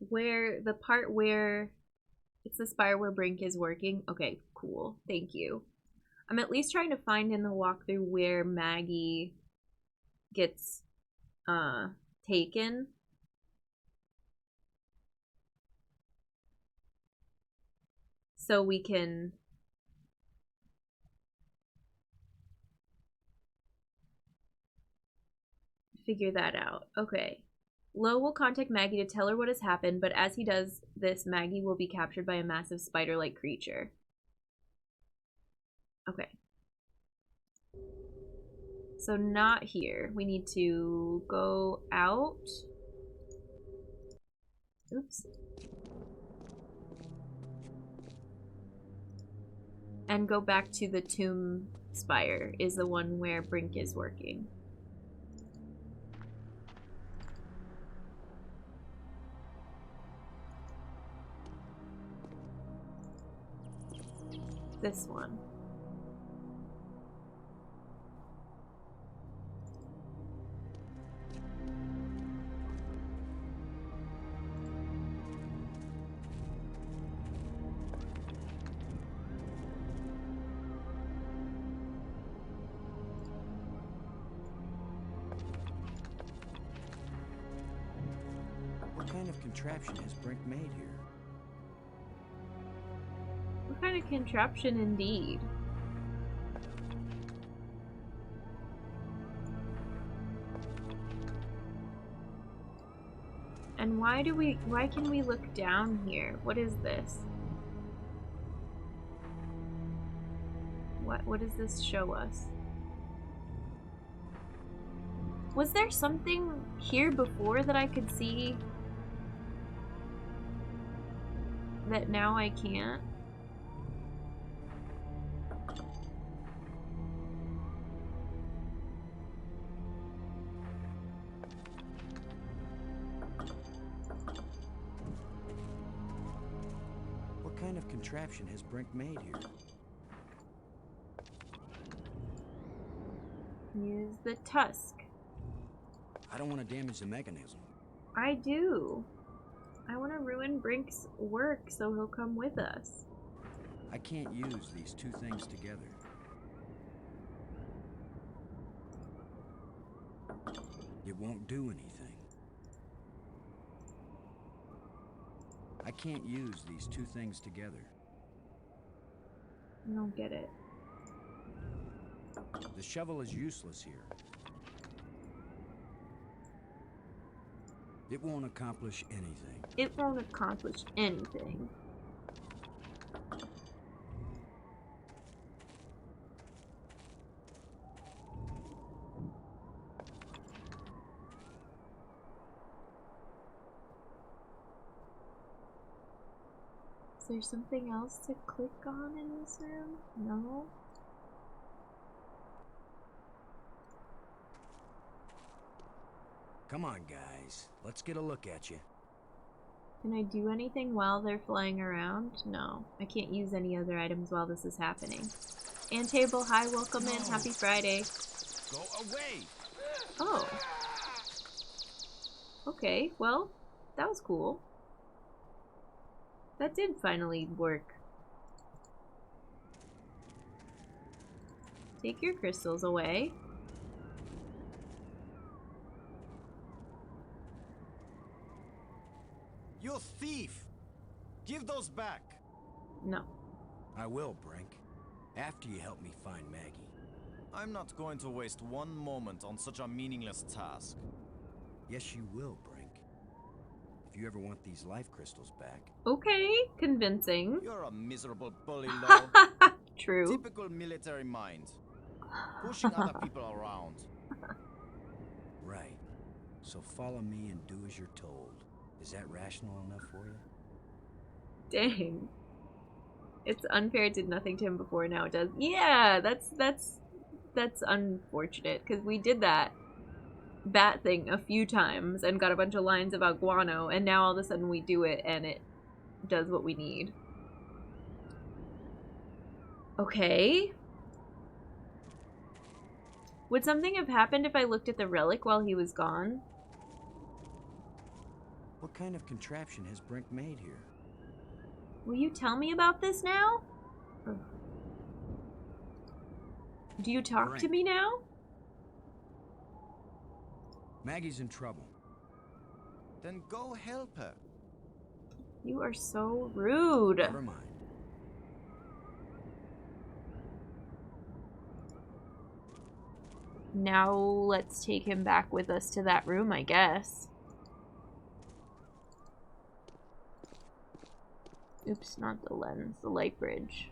where the part where it's the spire where Brink is working. Okay, cool. Thank you. I'm at least trying to find in the walkthrough where Maggie gets taken. So we can figure that out. Okay. Lo will contact Maggie to tell her what has happened, but as he does this, Maggie will be captured by a massive spider-like creature. Okay. So not here. We need to go out. Oops. And go back to the tomb spire is the one where Brink is working. This one. What kind of contraption has Brink made here? What kind of contraption indeed? And why can we look down here? What is this? What does this show us? Was there something here before that I could see that now I can't? What kind of contraption has Brink made here? Use the tusk. I don't want to damage the mechanism. I do. I want to ruin Brink's work so he'll come with us. I can't use these two things together. It won't do anything. I can't use these two things together. I don't get it. The shovel is useless here. It won't accomplish anything. It won't accomplish anything. Is there something else to click on in this room? No? Come on, guys. Let's get a look at you. Can I do anything while they're flying around? No. I can't use any other items while this is happening. And table, hi, welcome in. Happy Friday. Go away! Oh. Okay, well, that was cool. That did finally work. Take your crystals away. You thief! Give those back! No. I will, Brink. After you help me find Maggie. I'm not going to waste one moment on such a meaningless task. Yes, you will, Brink. If you ever want these life crystals back. Okay, convincing. You're a miserable bully, Lo. True. Typical military mind. Pushing other people around. Right. So follow me and do as you're told. Is that rational enough for you? Dang. It's unfair. It did nothing to him before, now it does. Yeah, that's unfortunate, because we did that bat thing a few times and got a bunch of lines about guano, and now all of a sudden we do it and it does what we need. Okay. Would something have happened if I looked at the relic while he was gone? What kind of contraption has Brink made here? Will you tell me about this now? Ugh. Do you talk to Brink. me now? Maggie's in trouble. Then go help her. You are so rude. Never mind. Now let's take him back with us to that room, I guess. Oops, not the lens, the light bridge.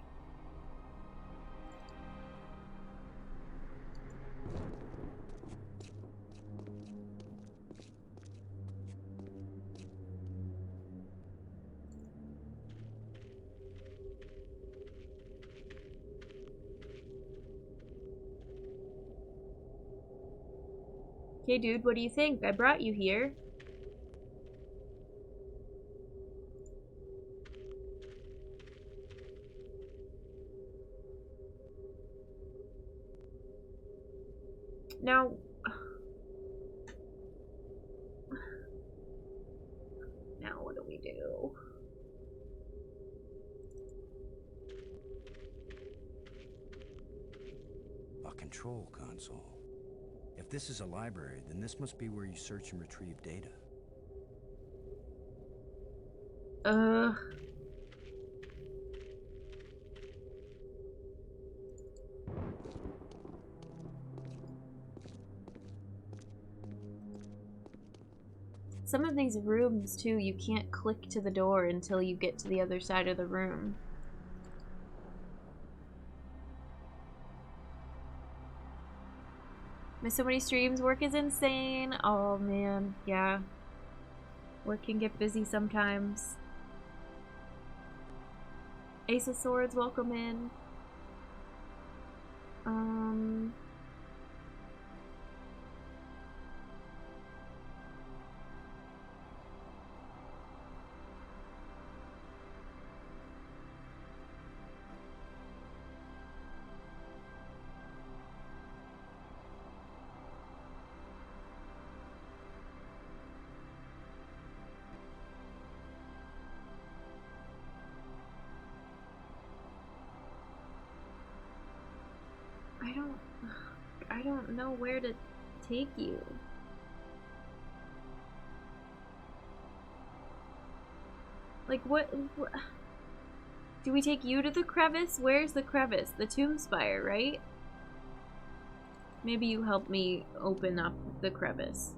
Okay, dude, what do you think? I brought you here. Now... Now what do we do? A control console. If this is a library, then this must be where you search and retrieve data. Some of these rooms, too, you can't click to the door until you get to the other side of the room. Miss so many streams. Work is insane. Oh, man. Yeah. Work can get busy sometimes. Ace of Swords, welcome in. I don't know where to take you. Like, what do we take you to the crevice? Where's the crevice? The tomb spire, right? Maybe you help me open up the crevice.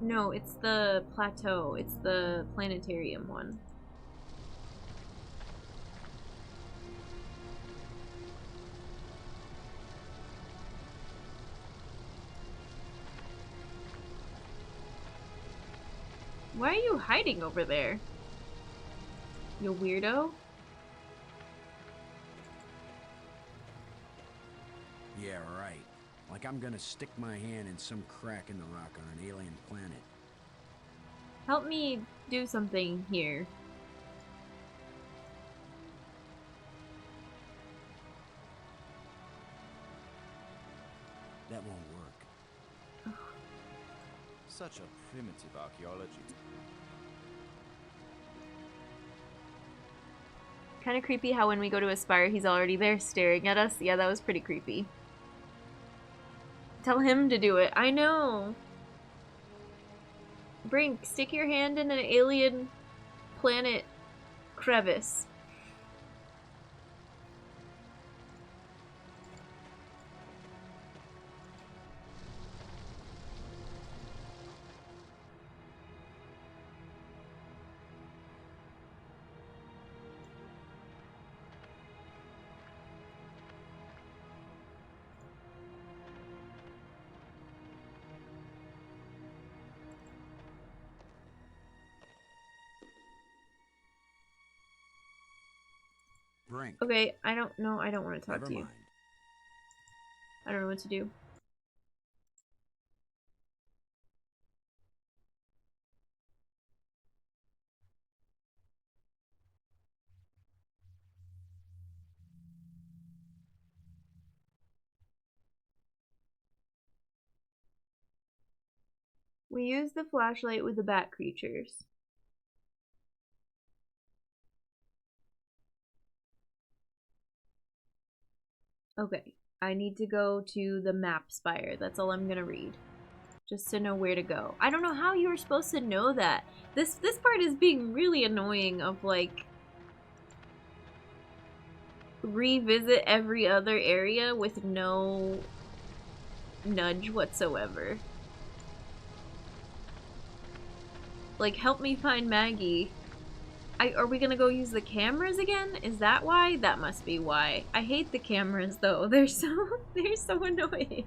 No, it's the plateau. It's the planetarium one. Why are you hiding over there? You weirdo? Yeah, right. Like I'm gonna stick my hand in some crack in the rock on an alien planet. Help me do something here. That won't work. Such a primitive archaeology. Kind of creepy how when we go to Aspire, he's already there staring at us. Yeah, that was pretty creepy. Tell him to do it. I know. Brink, stick your hand in an alien planet crevice. Brink. Okay, I don't know. I don't want to talk Never to you. mind. I don't know what to do. We use the flashlight with the bat creatures. Okay, I need to go to the map spire. That's all I'm gonna read. Just to know where to go. I don't know how you were supposed to know that. This part is being really annoying of like revisit every other area with no nudge whatsoever. Like, help me find Maggie. Are we gonna go use the cameras again? Is that why? That must be why. I hate the cameras though. They're so annoying.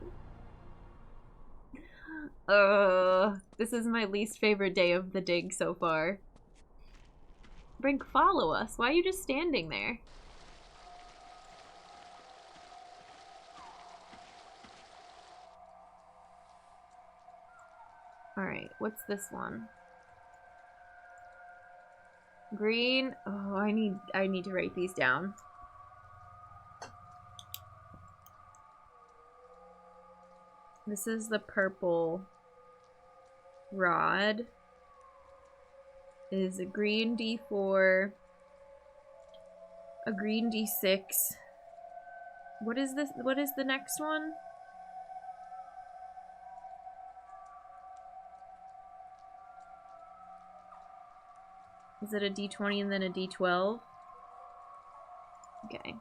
This is my least favorite day of the dig so far. Brink, follow us. Why are you just standing there? Alright, what's this one? Green. Oh, I need to write these down. This is the purple rod. Is a green D4, a green D6. What is this? What is the next one? Is it a D20 and then a D12? Okay.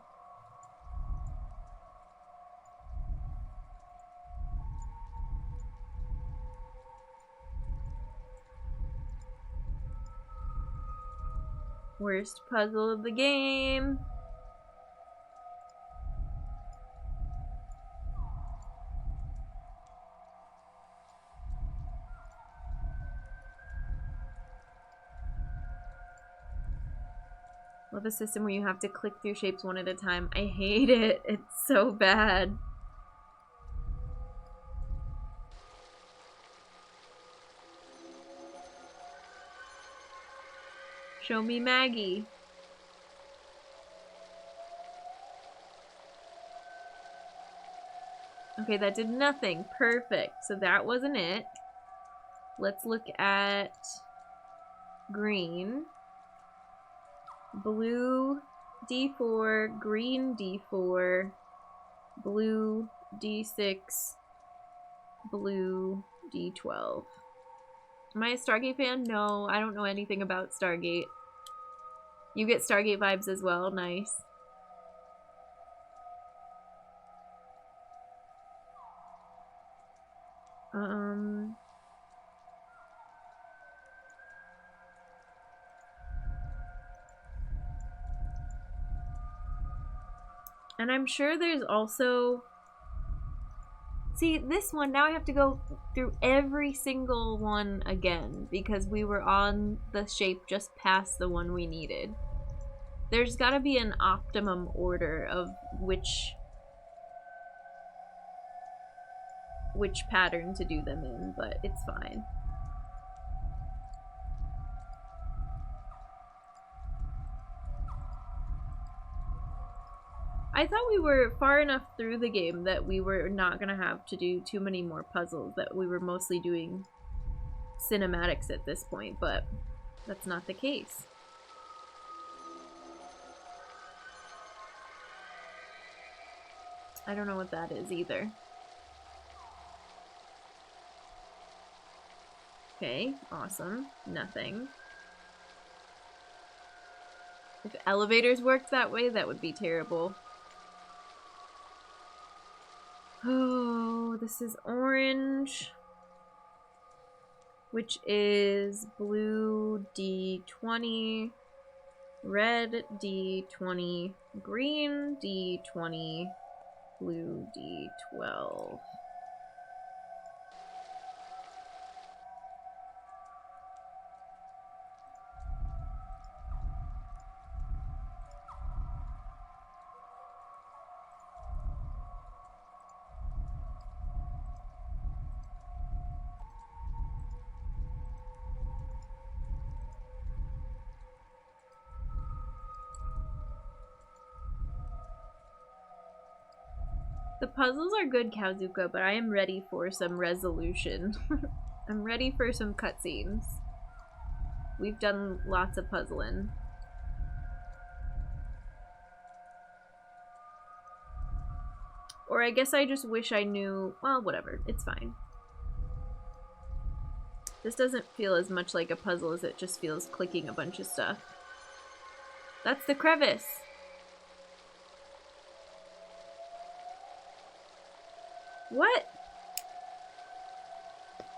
Worst puzzle of the game. Love a system where you have to click through shapes one at a time. I hate it. It's so bad. Show me Maggie. Okay, that did nothing. Perfect. So that wasn't it. Let's look at green. Blue D4, green D4, blue D6, blue D12. Am I a Stargate fan? No, I don't know anything about Stargate. You get Stargate vibes as well. Nice. And I'm sure there's also... See, this one, now I have to go through every single one again because we were on the shape just past the one we needed. There's gotta be an optimum order of which pattern to do them in, but it's fine. I thought we were far enough through the game that we were not gonna have to do too many more puzzles, that we were mostly doing cinematics at this point, but that's not the case. I don't know what that is either. Okay, awesome. Nothing. If elevators worked that way, that would be terrible. Oh, this is orange, which is blue D20, red D20, green D20, blue D12. The puzzles are good, Kazuka, but I am ready for some resolution. I'm ready for some cutscenes. We've done lots of puzzling. Or I guess I just wish I knew... Well, whatever. It's fine. This doesn't feel as much like a puzzle as it just feels clicking a bunch of stuff. That's the crevice! What?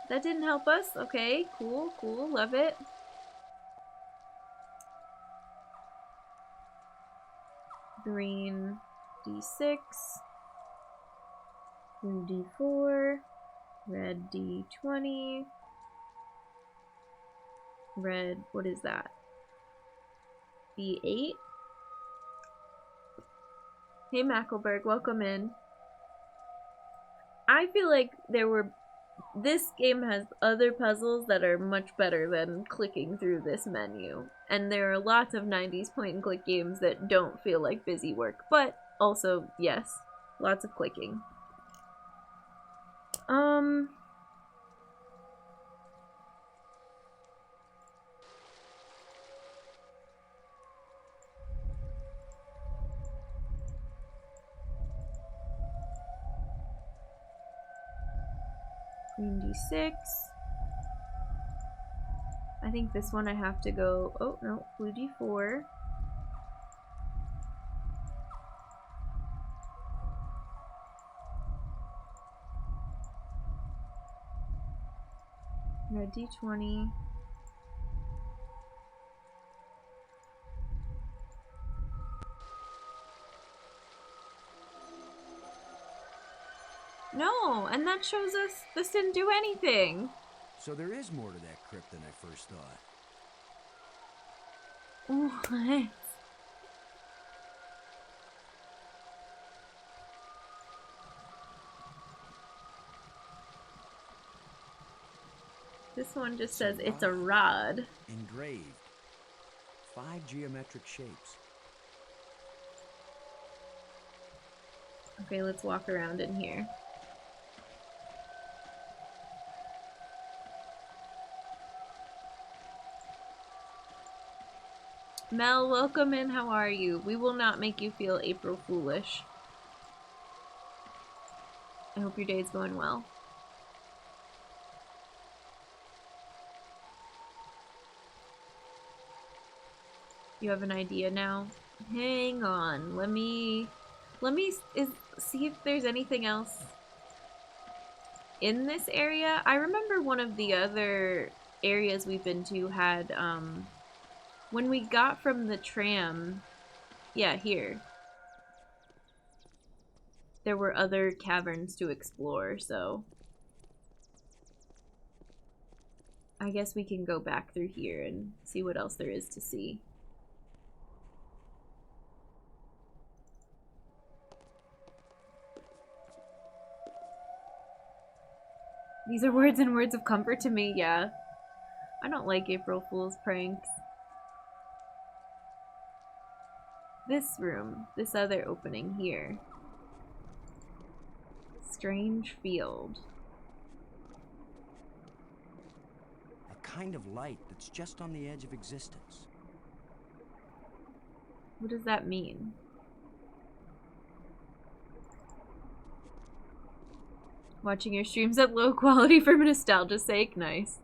That didn't help us? Okay, cool, cool, love it. Green D6. Blue D4. Red D20. Red, what is that? D8. Hey Mackelberg, welcome in. I feel like this game has other puzzles that are much better than clicking through this menu. And there are lots of 90s point and click games that don't feel like busy work, but also, yes, lots of clicking. Green D6. I think this one I have to go... Oh, no. Blue D4. Red D20. No, and that shows us this didn't do anything. So there is more to that crypt than I first thought. What? This one just says it's a rod. Engraved. 5 geometric shapes. Okay, let's walk around in here. Mel, welcome in. How are you? We will not make you feel April Foolish. I hope your day's going well. You have an idea now? Hang on. Let me see if there's anything else in this area. I remember one of the other areas we've been to had, when we got from the tram, yeah, here. There were other caverns to explore, so I guess we can go back through here and see what else there is to see. These are words and words of comfort to me, yeah. I don't like April Fool's pranks. This room, this other opening here. Strange field. A kind of light that's just on the edge of existence. What does that mean? Watching your streams at low quality for nostalgia's sake, nice.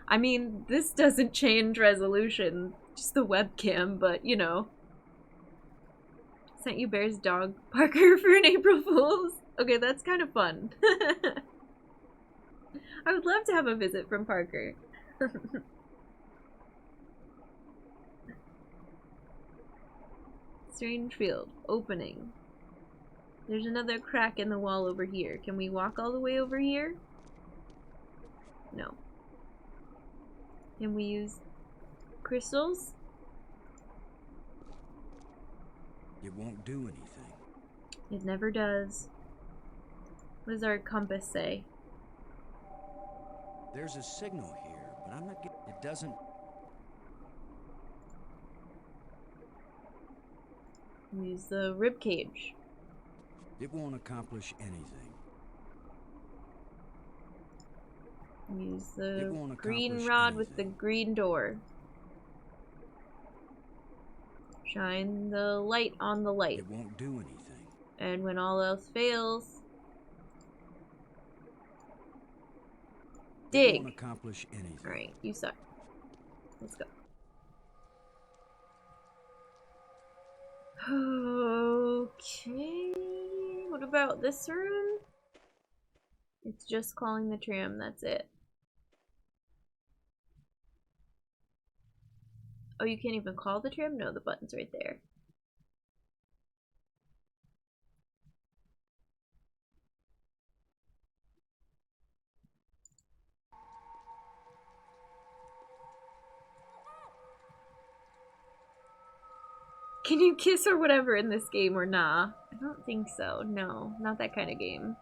I mean, this doesn't change resolution, just the webcam, but you know. Sent you Bear's dog, Parker, for an April Fool's. Okay, that's kind of fun. I would love to have a visit from Parker. Strange field. Opening. There's another crack in the wall over here. Can we walk all the way over here? No. Can we use crystals? It won't do anything. It never does. What does our compass say? There's a signal here, but I'm not getting... It doesn't... Use the rib cage. It won't accomplish anything. Use the green rod with the green door. Shine the light on the light. It won't do anything. And when all else fails, dig. Won't accomplish anything. Alright, you suck. Let's go. Okay. What about this room? It's just calling the tram, that's it. Oh, you can't even call the tram? No, the button's right there. Can you kiss or whatever in this game or nah? I don't think so. No, not that kind of game.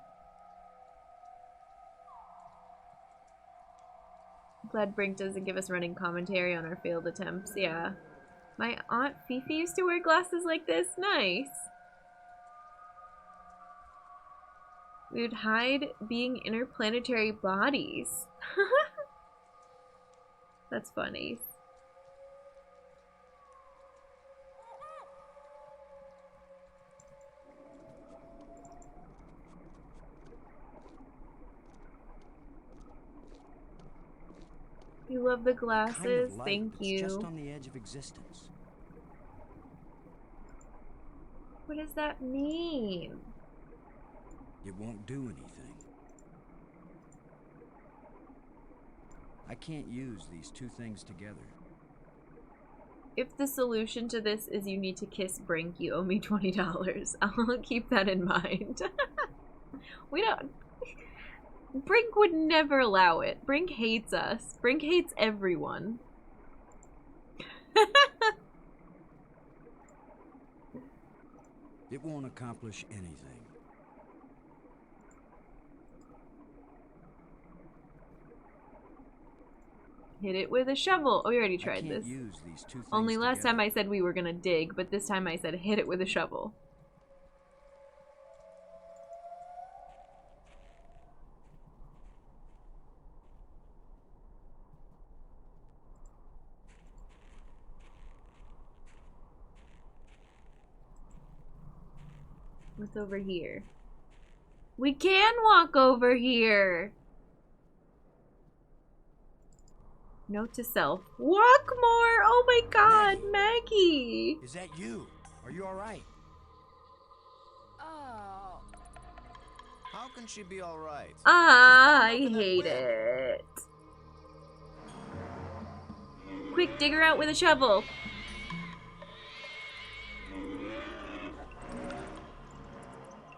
I'm glad Brink doesn't give us running commentary on our failed attempts. Yeah. My Aunt Fifi used to wear glasses like this. Nice. We would hide being interplanetary bodies. That's funny. You love the glasses. Kind of Thank you. It's just on the edge of existence. What does that mean? It won't do anything. I can't use these two things together. If the solution to this is you need to kiss Brink, you owe me $20. I'll keep that in mind. We don't... Brink would never allow it. Brink hates us. Brink hates everyone. It won't accomplish anything. Hit it with a shovel. Oh, we already tried I can't this. Use these two things Only last together. time I said we were gonna dig, but this time I said hit it with a shovel. What's over here? We can walk over here! Note to self. Walk more! Oh my god, Maggie! Is that you? Are you alright? Oh. How can she be alright? I She's bound up in that hate web. it. Quick, dig her out with a shovel.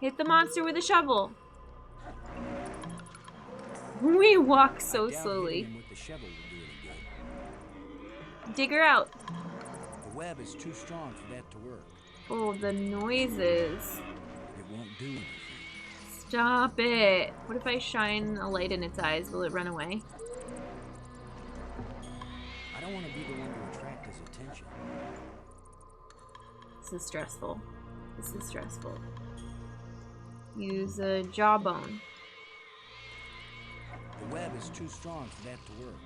Hit the monster with a shovel. We walk so I doubt slowly. hitting him with the shovel will do any good. Dig her out. The web is too strong for that to work. Oh, the noises. It won't do anything. Stop it. What if I shine a light in its eyes? Will it run away? I don't want to be the one to attract his attention. This is stressful. This is stressful. Use a jawbone. The web is too strong for that to work.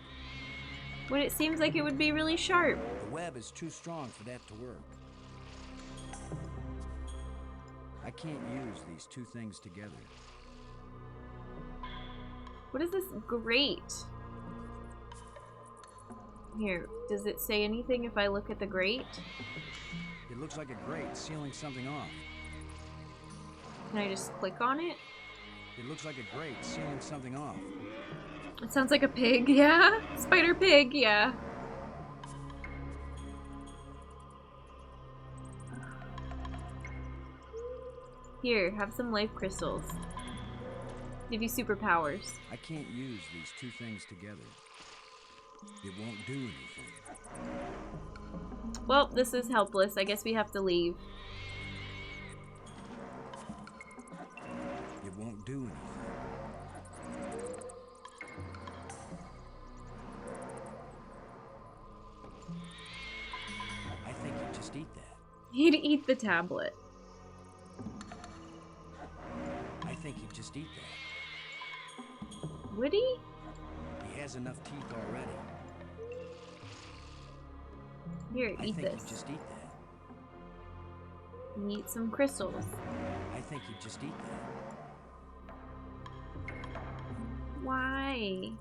But it seems like it would be really sharp. The web is too strong for that to work. I can't use these two things together. What is this grate? Here, does it say anything if I look at the grate? It looks like a grate sealing something off. Can I just click on it? It looks like a grate sealing something off. It sounds like a pig, yeah? Spider pig, yeah. Here, have some life crystals. Give you superpowers. I can't use these two things together. It won't do anything. Well, this is helpless. I guess we have to leave. It won't do anything. I think you just eat that. He'd eat the tablet. I think he'd just eat that. Would he? He has enough teeth already. Here, I eat think this. he'd just eat that. And eat some crystals. I think he'd just eat that. Why?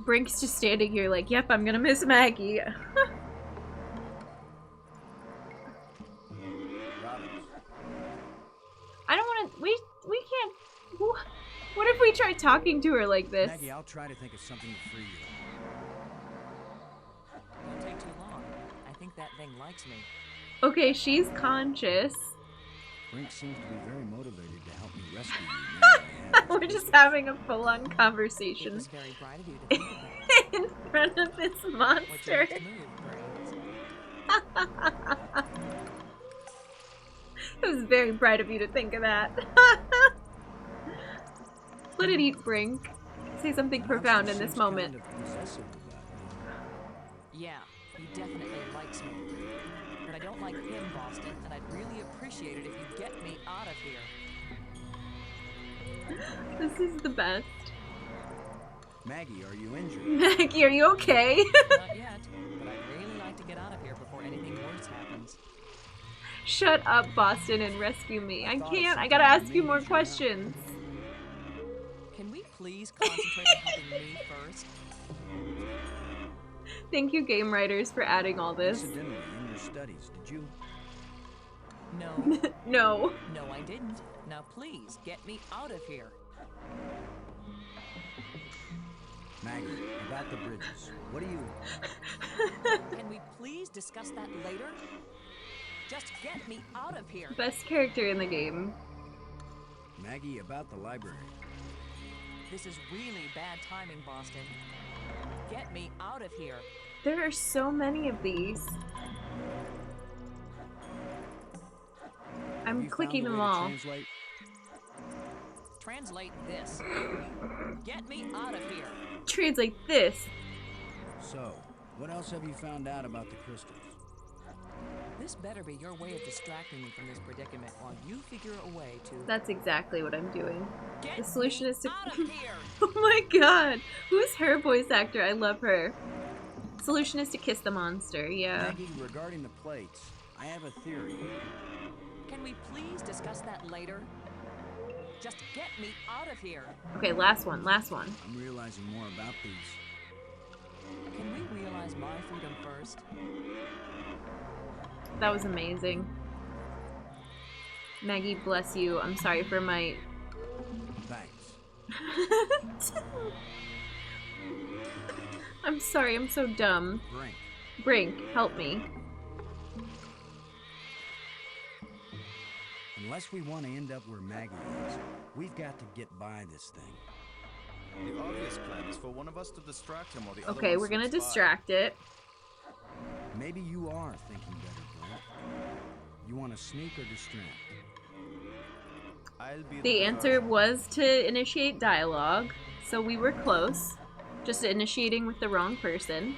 Brink's just standing here like, yep, I'm gonna miss Maggie. I don't want to. We can't. What if we try talking to her like this? Maggie, I'll try to think of something to free you. Don't take too long. I think that thing likes me. Okay, she's conscious. Brink seems to be very motivated to help me rescue you. Now that I have We're just having a full-on It conversation was very bright of you to think of that. in front of this What's your monster. next move, Brains? It was very bright of you to think of that. Let it eat, Brink. Say something profound in this moment. Kind of possessive about you. Yeah, he definitely likes me. But I don't like him, Boston, and I'd really appreciate it if you get me out of here. This is the best. Maggie, are you injured? Maggie, are you okay? Not yet, but I'd really like to get out of here before anything worse happens. Shut up, Boston, and rescue me. I can't. I gotta ask you more questions. Can we please concentrate on helping me first? Thank you, game writers, for adding all this. Incidentally, in your studies, did you? No. No. No, I didn't. Now please, get me out of here. Maggie, about the bridges. What do you... Can we please discuss that later? Just get me out of here. Best character in the game. Maggie, about the library. This is really bad timing, Boston. Get me out of here. There are so many of these. Have I'm you clicking found a them way to all. translate? Translate this. Get me out of here. Translate this. So, what else have you found out about the crystals? This better be your way of distracting me from this predicament while you figure a way to... That's exactly what I'm doing. Get The solution me is to... out of here. Oh my god! Who's her voice actor? I love her. Solution is to kiss the monster, yeah. Maggie, regarding the plates, I have a theory. Can we please discuss that later? Just get me out of here. Okay, last one, last one. I'm realizing more about these. Can we realize my freedom first? That was amazing. Maggie, bless you. I'm sorry for my... Thanks. I'm sorry, I'm so dumb. Brink. Brink, help me. Unless we want to end up where Maggie is, we've got to get by this thing. The obvious plan is for one of us to distract him or the other Okay, one we're gonna switch by. distract it. Maybe you are thinking better, Brink. You want to sneak or distract? I'll be The answer was to initiate dialogue, so we were close. Just initiating with the wrong person.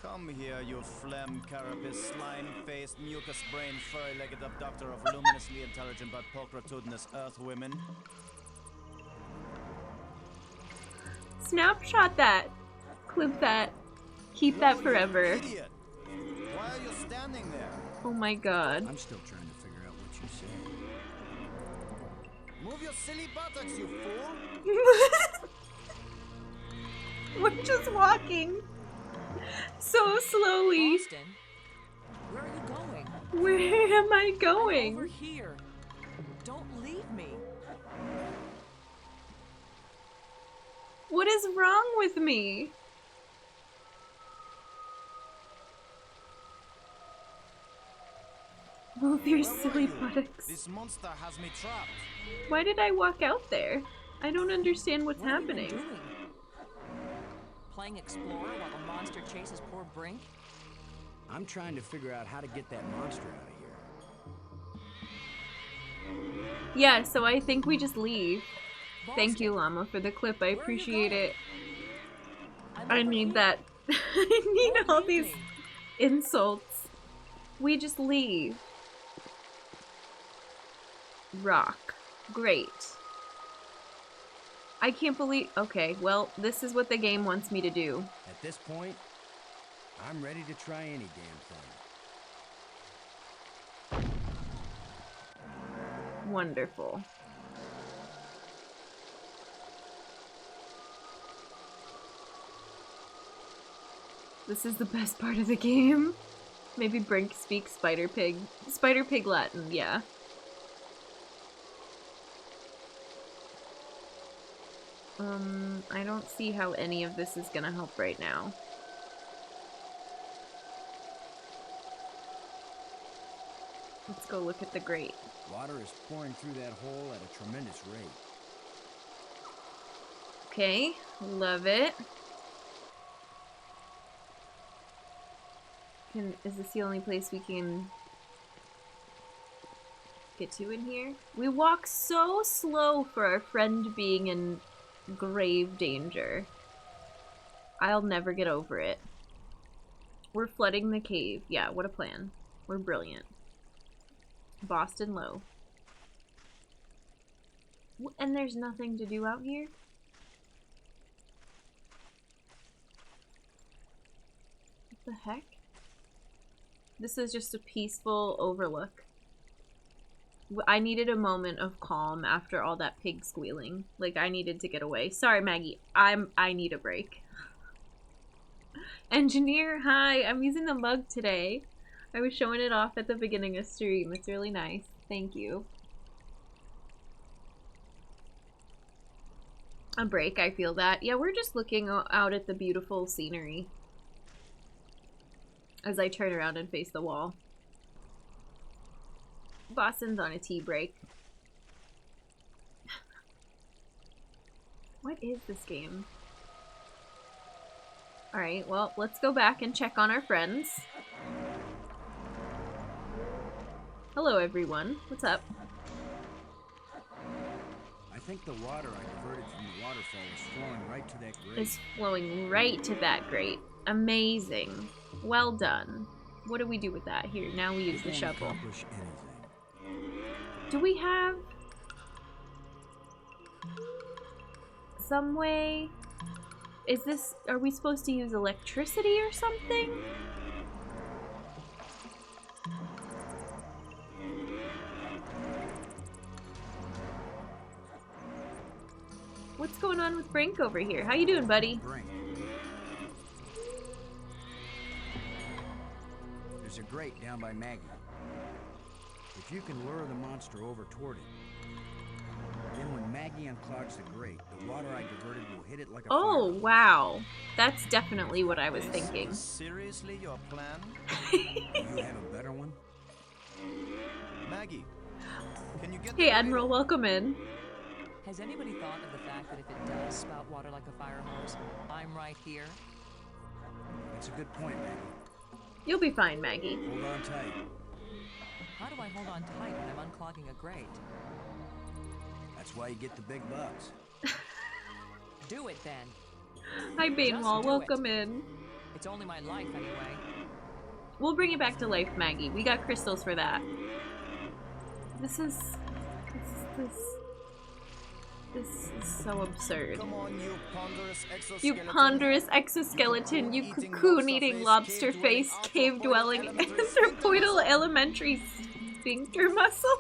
Come here, you phlegm carapace, slime-faced, mucus-brained, furry-legged abductor of luminously intelligent but pulchritudinous earth women. Snapshot that. Clip that. Keep that You forever. idiot! Why are you standing there? Oh my god. I'm still trying to figure out what you said. Move your silly buttocks, you fool! We're just walking. So slowly. Boston, where are you going? Where am I I'm going? over here. Don't leave me. What is wrong with me? Move your Where were silly you? buttocks. This monster has me trapped. Why did I walk out there? I don't understand what's What have you been happening. doing? Playing explorer while the monster chases poor Brink? I'm trying to figure out how to get that monster out of here. Yeah, so I think we just leave. Thank Boston, you, Llama, for the clip. I where are you appreciate going? it. I'm I over need here. that. I need Don't all leave these me. insults. We just leave. Rock. Great. I can't believe... Okay, well, this is what the game wants me to do. At this point, I'm ready to try any damn thing. Wonderful. This is the best part of the game. Maybe Brink speaks Spider Pig Latin, yeah. I don't see how any of this is gonna help right now. Let's go look at the grate. Water is pouring through that hole at a tremendous rate. Okay, love it. Is this the only place we can get to in here? We walk so slow for our friend being in grave danger. I'll never get over it. We're flooding the cave. Yeah, what a plan. We're brilliant. Boston Low. And there's nothing to do out here? What the heck? This is just a peaceful overlook. I needed a moment of calm after all that pig squealing. Like, I needed to get away. Sorry, Maggie. I need a break. Engineer, hi. I'm using the mug today. I was showing it off at the beginning of stream. It's really nice. Thank you. A break, I feel that. Yeah, we're just looking out at the beautiful scenery. As I turn around and face the wall. Boston's on a tea break. What is this game? Alright, well, let's go back and check on our friends. Hello, everyone. What's up? I think the water I diverted from the waterfall is flowing right to that grate. It's flowing right to that grate. Amazing. Well done. What do we do with that? Here, now we use the shovel. Accomplish anything. Do we have some way? Is this... Are we supposed to use electricity or something? What's going on with Brink over here? How you doing, buddy? Brink. There's a grate down by Maggie. If you can lure the monster over toward it, then when Maggie unclogs the grate, the water I diverted will hit it like a Oh, fire. wow. That's definitely what I was thinking. Is seriously your plan? Do you have a better one? Maggie, can you get Hey, Admiral, welcome in. Has anybody thought of the fact that if it does spout water like a fire hose, I'm right here? That's a good point, Maggie. You'll be fine, Maggie. Hold on tight. How do I hold on tight when I'm unclogging a grate? That's why you get the big bucks. Do it then. Hi, Bainwall. do Welcome in. It's only my life anyway. We'll bring it back to life, Maggie. We got crystals for that. This is so absurd. Come on, you ponderous exoskeleton. You ponderous exoskeleton, you cocoon-eating, lobster-face, cave-dwelling, anthropoidal elementary sphincter muscle.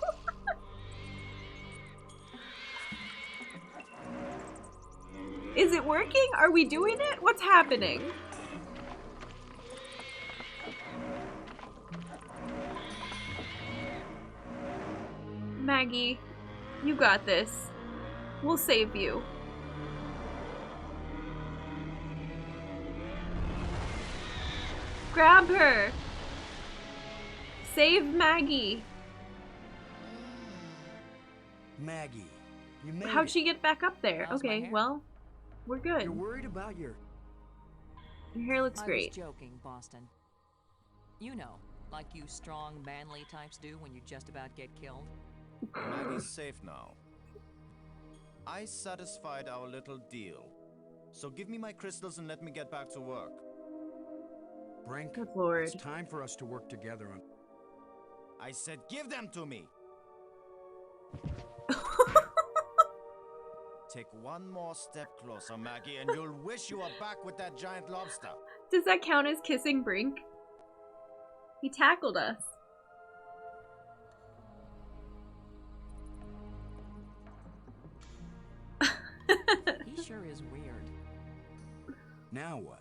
Is it working? Are we doing it? What's happening? Maggie, you got this. We'll save you. Grab her! Save Maggie! Maggie, you made How'd it. she get back up there? How's my Okay, hair? well, we're good. You're worried about your... Your hair looks I great. was joking, Boston. You know, like you strong, manly types do when you just about get killed. Maggie's safe now. I satisfied our little deal. So give me my crystals and let me get back to work. Brink, Good lord. it's time for us to work together on... I said give them to me! Take one more step closer, Maggie, and you'll wish you were back with that giant lobster. Does that count as kissing Brink? He tackled us. He sure is weird. Now what?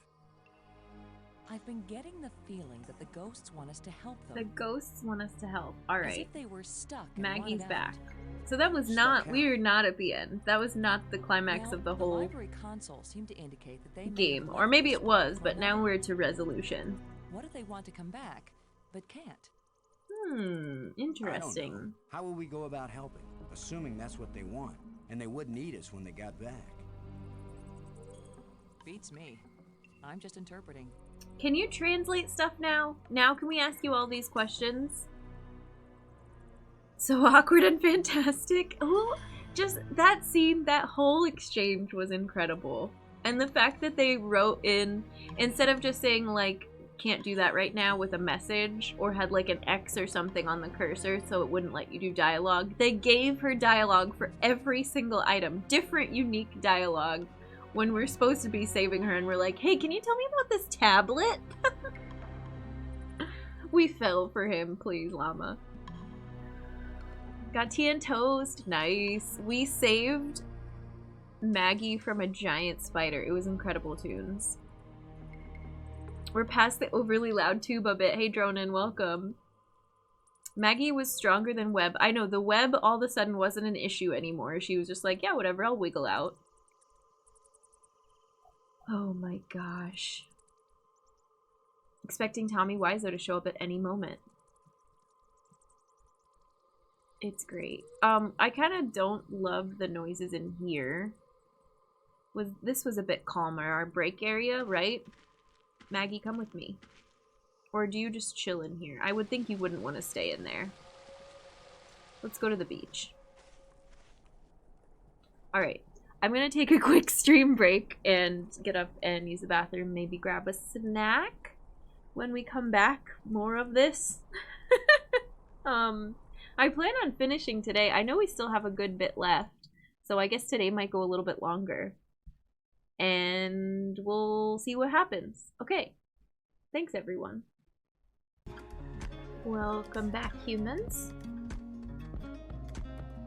I've been getting the feeling that the ghosts want us to help them. The ghosts want us to help. All As right. if they were stuck. And Maggie's wanted back. out. So that was Stuck not, out. we were not at the end. That was not the climax Well, of the whole library console seemed to indicate that they may game. have Or left maybe this it was, world for but now another. we're to resolution. What if they want to come back, but can't? I don't Interesting. know. How will we go about helping? Assuming that's what they want, and they wouldn't eat us when they got back. Beats me. I'm just interpreting. Can you translate stuff now? Now can we ask you all these questions? So awkward and fantastic. Oh, just that scene, that whole exchange was incredible. And the fact that they wrote in, instead of just saying like, can't do that right now with a message, or had like an X or something on the cursor so it wouldn't let you do dialogue, they gave her dialogue for every single item. Different, unique dialogue. When we're supposed to be saving her and we're like, hey, can you tell me about this tablet? We fell for him, please, llama. Got tea and toast. Nice. We saved Maggie from a giant spider. It was incredible tunes. We're past the overly loud tuba bit. Hey, Dronin, welcome. Maggie was stronger than Webb. I know, the web all of a sudden wasn't an issue anymore. She was just like, yeah, whatever, I'll wiggle out. Oh my gosh. Expecting Tommy Wiseau to show up at any moment. It's great. I kind of don't love the noises in here. This was a bit calmer. Our break area, right? Maggie, come with me. Or do you just chill in here? I would think you wouldn't want to stay in there. Let's go to the beach. Alright. I'm gonna take a quick stream break and get up and use the bathroom, maybe grab a snack. When we come back, more of this. I plan on finishing today. I know we still have a good bit left, so I guess today might go a little bit longer. And we'll see what happens. Okay. Thanks, everyone. Welcome back, humans.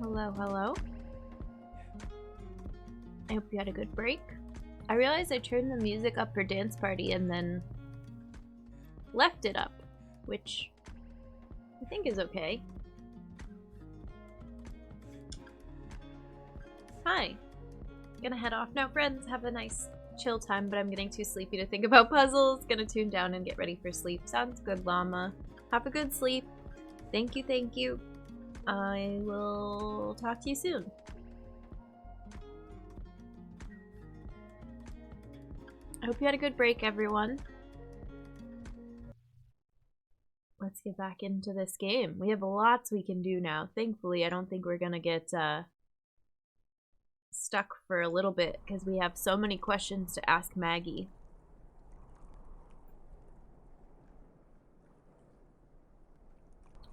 Hello, hello. I hope you had a good break. I realized I turned the music up for Dance Party and then left it up, which I think is okay. Hi. Gonna head off now, friends. Have a nice chill time, but I'm getting too sleepy to think about puzzles. Gonna tune down and get ready for sleep. Sounds good, llama. Have a good sleep. Thank you, thank you. I will talk to you soon. I hope you had a good break, everyone. Let's get back into this game. We have lots we can do now. Thankfully, I don't think we're gonna get stuck for a little bit because we have so many questions to ask Maggie.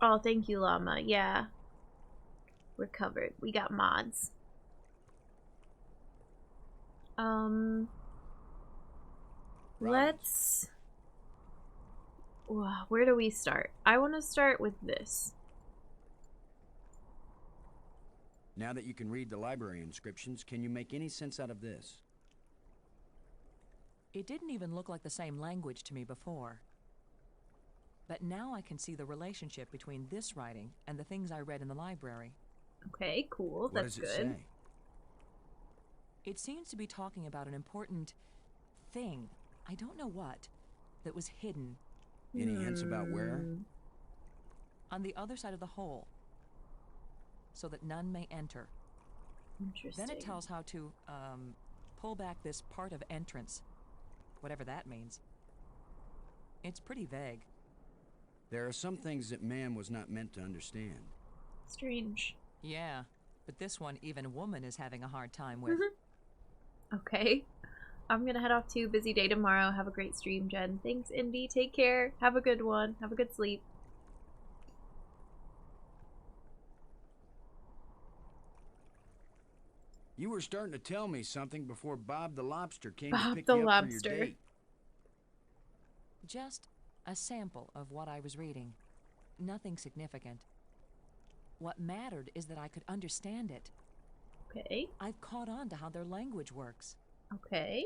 Oh, thank you, llama. Yeah. We're covered. We got mods. Let's... Where do we start? I want to start with this. Now that you can read the library inscriptions, can you make any sense out of this? It didn't even look like the same language to me before. But now I can see the relationship between this writing and the things I read in the library. Okay, cool. What That's does it good. say? It seems to be talking about an important thing, I don't know what, that was hidden. Any hints about where? On the other side of the hole, so that none may enter. Interesting. Then it tells how to, pull back this part of entrance, whatever that means. It's pretty vague. There are some things that man was not meant to understand. Strange. Yeah, but this one even woman is having a hard time with. Okay. I'm gonna head off to busy day tomorrow. Have a great stream, Jen. Thanks, Indy. Take care. Have a good one. Have a good sleep. You were starting to tell me something before Bob the Lobster came Bob to pick the you up for your Lobster. date. Just a sample of what I was reading. Nothing significant. What mattered is that I could understand it. Okay. I've caught on to how their language works. Okay.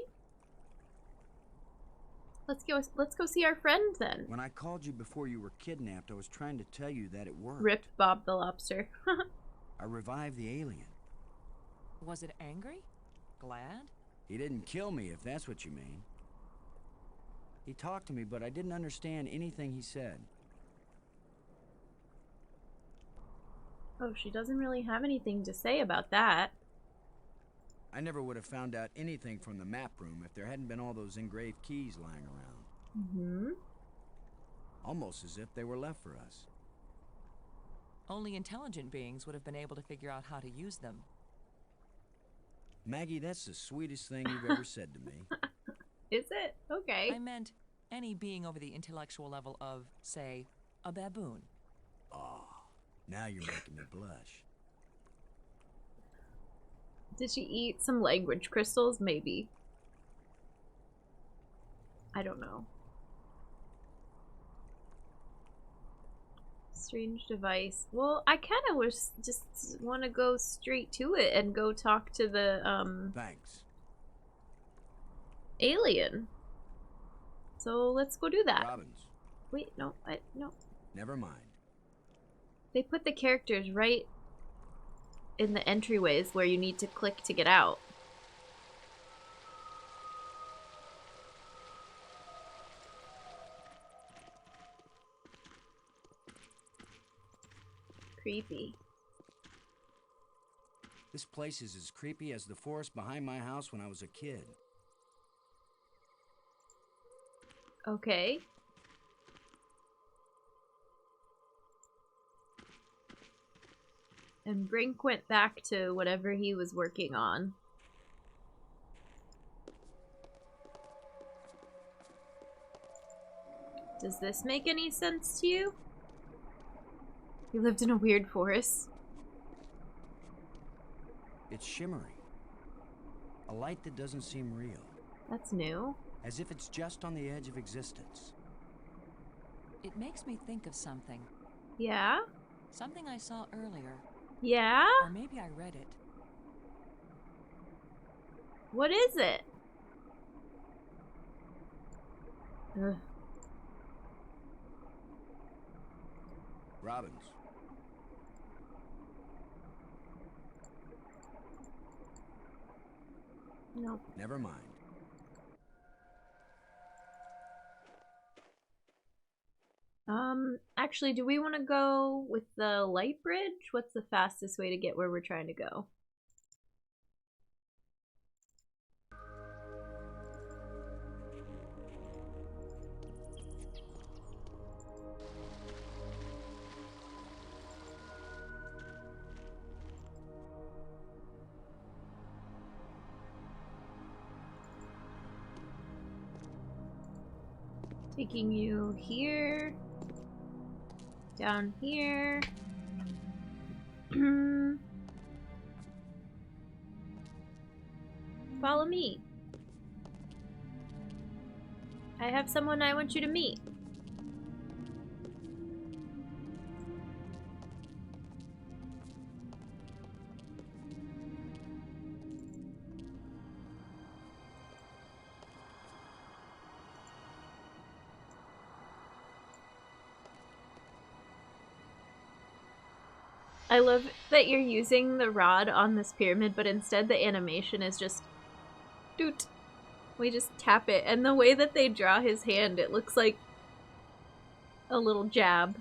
Let's go see our friend then. When I called you before you were kidnapped, I was trying to tell you that it worked. Ripped Bob the Lobster. I revived the alien. Was it angry? Glad? He didn't kill me, if that's what you mean. He talked to me, but I didn't understand anything he said. Oh, she doesn't really have anything to say about that. I never would have found out anything from the map room if there hadn't been all those engraved keys lying around. Mm-hmm. Almost as if they were left for us. Only intelligent beings would have been able to figure out how to use them. Maggie, that's the sweetest thing you've ever said to me. Is it? Okay. I meant any being over the intellectual level of, say, a baboon. Oh, now you're making me blush. Did she eat some language crystals? Maybe. I don't know. Strange device. Well, I kind of was just want to go straight to it and go talk to the Thanks. alien. So let's go do that. Robbins. Wait, no, no. Never mind. They put the characters right in the entryways where you need to click to get out. Creepy. This place is as creepy as the forest behind my house when I was a kid. Okay. And Brink went back to whatever he was working on. Does this make any sense to you? You lived in a weird forest. It's shimmery. A light that doesn't seem real. That's new. As if it's just on the edge of existence. It makes me think of something. Yeah? Something I saw earlier. Yeah? Or maybe I read it. What is it? Ugh. Robbins. No. Never mind. Actually, do we want to go with the light bridge? What's the fastest way to get where we're trying to go? Taking you here. Down here. Follow me. I have someone I want you to meet. I love that you're using the rod on this pyramid, but instead the animation is just doot. We just tap it, and the way that they draw his hand, it looks like a little jab.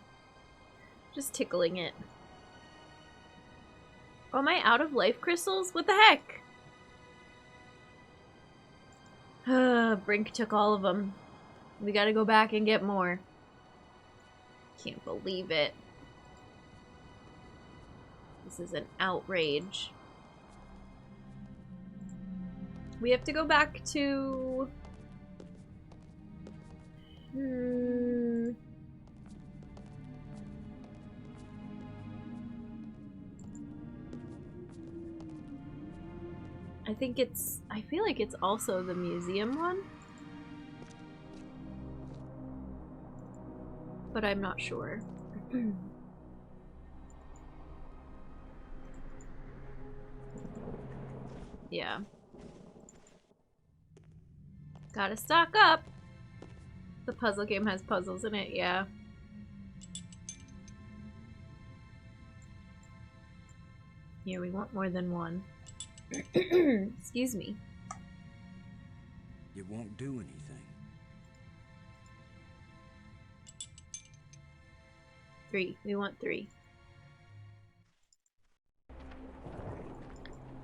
Just tickling it. Oh, am I out of life crystals? What the heck? Brink took all of them. We gotta go back and get more. Can't believe it. This is an outrage. We have to go back to... I think it's... I feel like it's also the museum one. But I'm not sure. Yeah. Gotta stock up! The puzzle game has puzzles in it, yeah. Yeah, we want more than one. Excuse me. It won't do anything. 3. We want 3.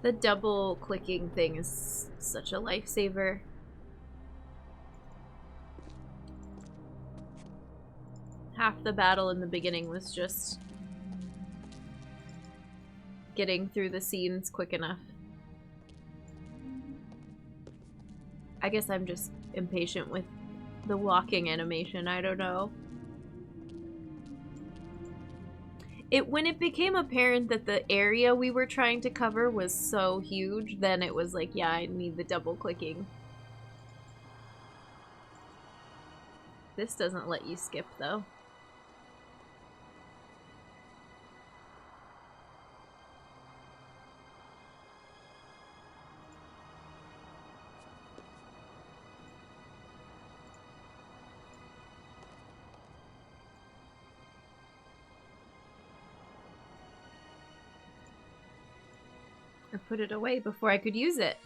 The double clicking thing is such a lifesaver. Half the battle in the beginning was just getting through the scenes quick enough. I guess I'm just impatient with the walking animation, I don't know. When it became apparent that the area we were trying to cover was so huge, then it was like, yeah, I need the double clicking. This doesn't let you skip, though. I put it away before I could use it.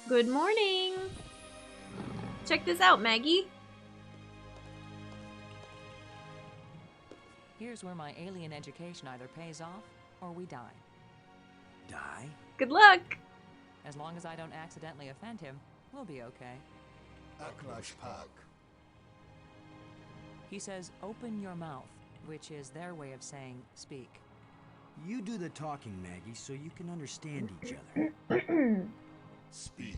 Good morning! Check this out, Maggie! Here's where my alien education either pays off or we die. Die? Good luck! As long as I don't accidentally offend him, we'll be okay. Aklash Park. He says, open your mouth, which is their way of saying speak. You do the talking, Maggie, so you can understand each other. Speak.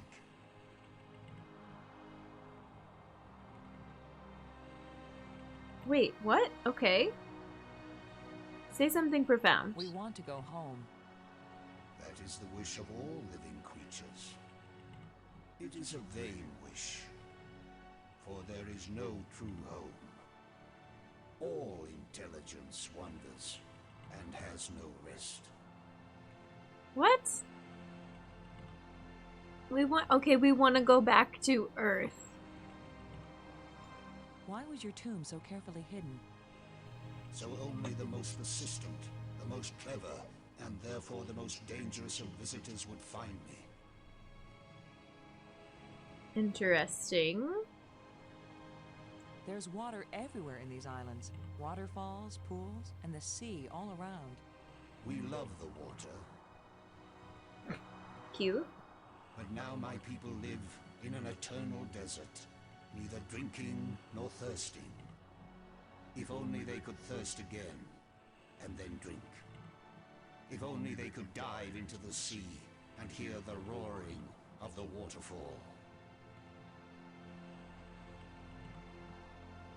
Wait, what? Okay. Say something profound. We want to go home. That is the wish of all living creatures. It is a vain wish, for there is no true home. All intelligence wanders and has no rest. What? We want to go back to Earth. Why was your tomb so carefully hidden? So only the most persistent, the most clever, and therefore the most dangerous of visitors would find me. Interesting. There's water everywhere in these islands. Waterfalls, pools, and the sea all around. We love the water, Cute. but now my people live in an eternal desert, neither drinking nor thirsting. If only they could thirst again, and then drink. If only they could dive into the sea and hear the roaring of the waterfall.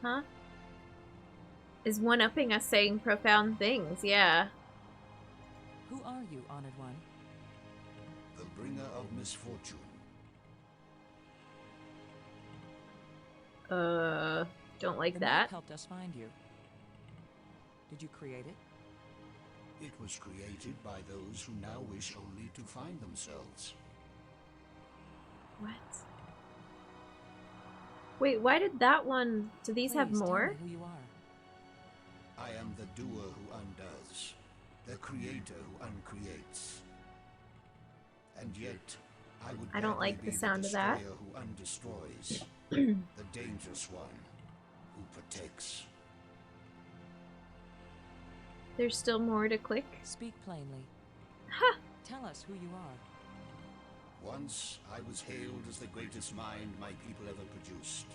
Huh? Is one-upping us saying profound things, yeah. Who are you, Honored One? The bringer of misfortune. Don't like The that. map helped us find you. Did you create it? It was created by those who now wish only to find themselves. What? Wait, why did that one... Do these have Please tell more? me who you are. I am the doer who undoes, the creator who uncreates. And yet, I would I don't gladly like the be sound of that. destroyer who undestroys, the dangerous one who protects. There's still more to click? Speak plainly. Ha! Tell us who you are. Once I was hailed as the greatest mind my people ever produced.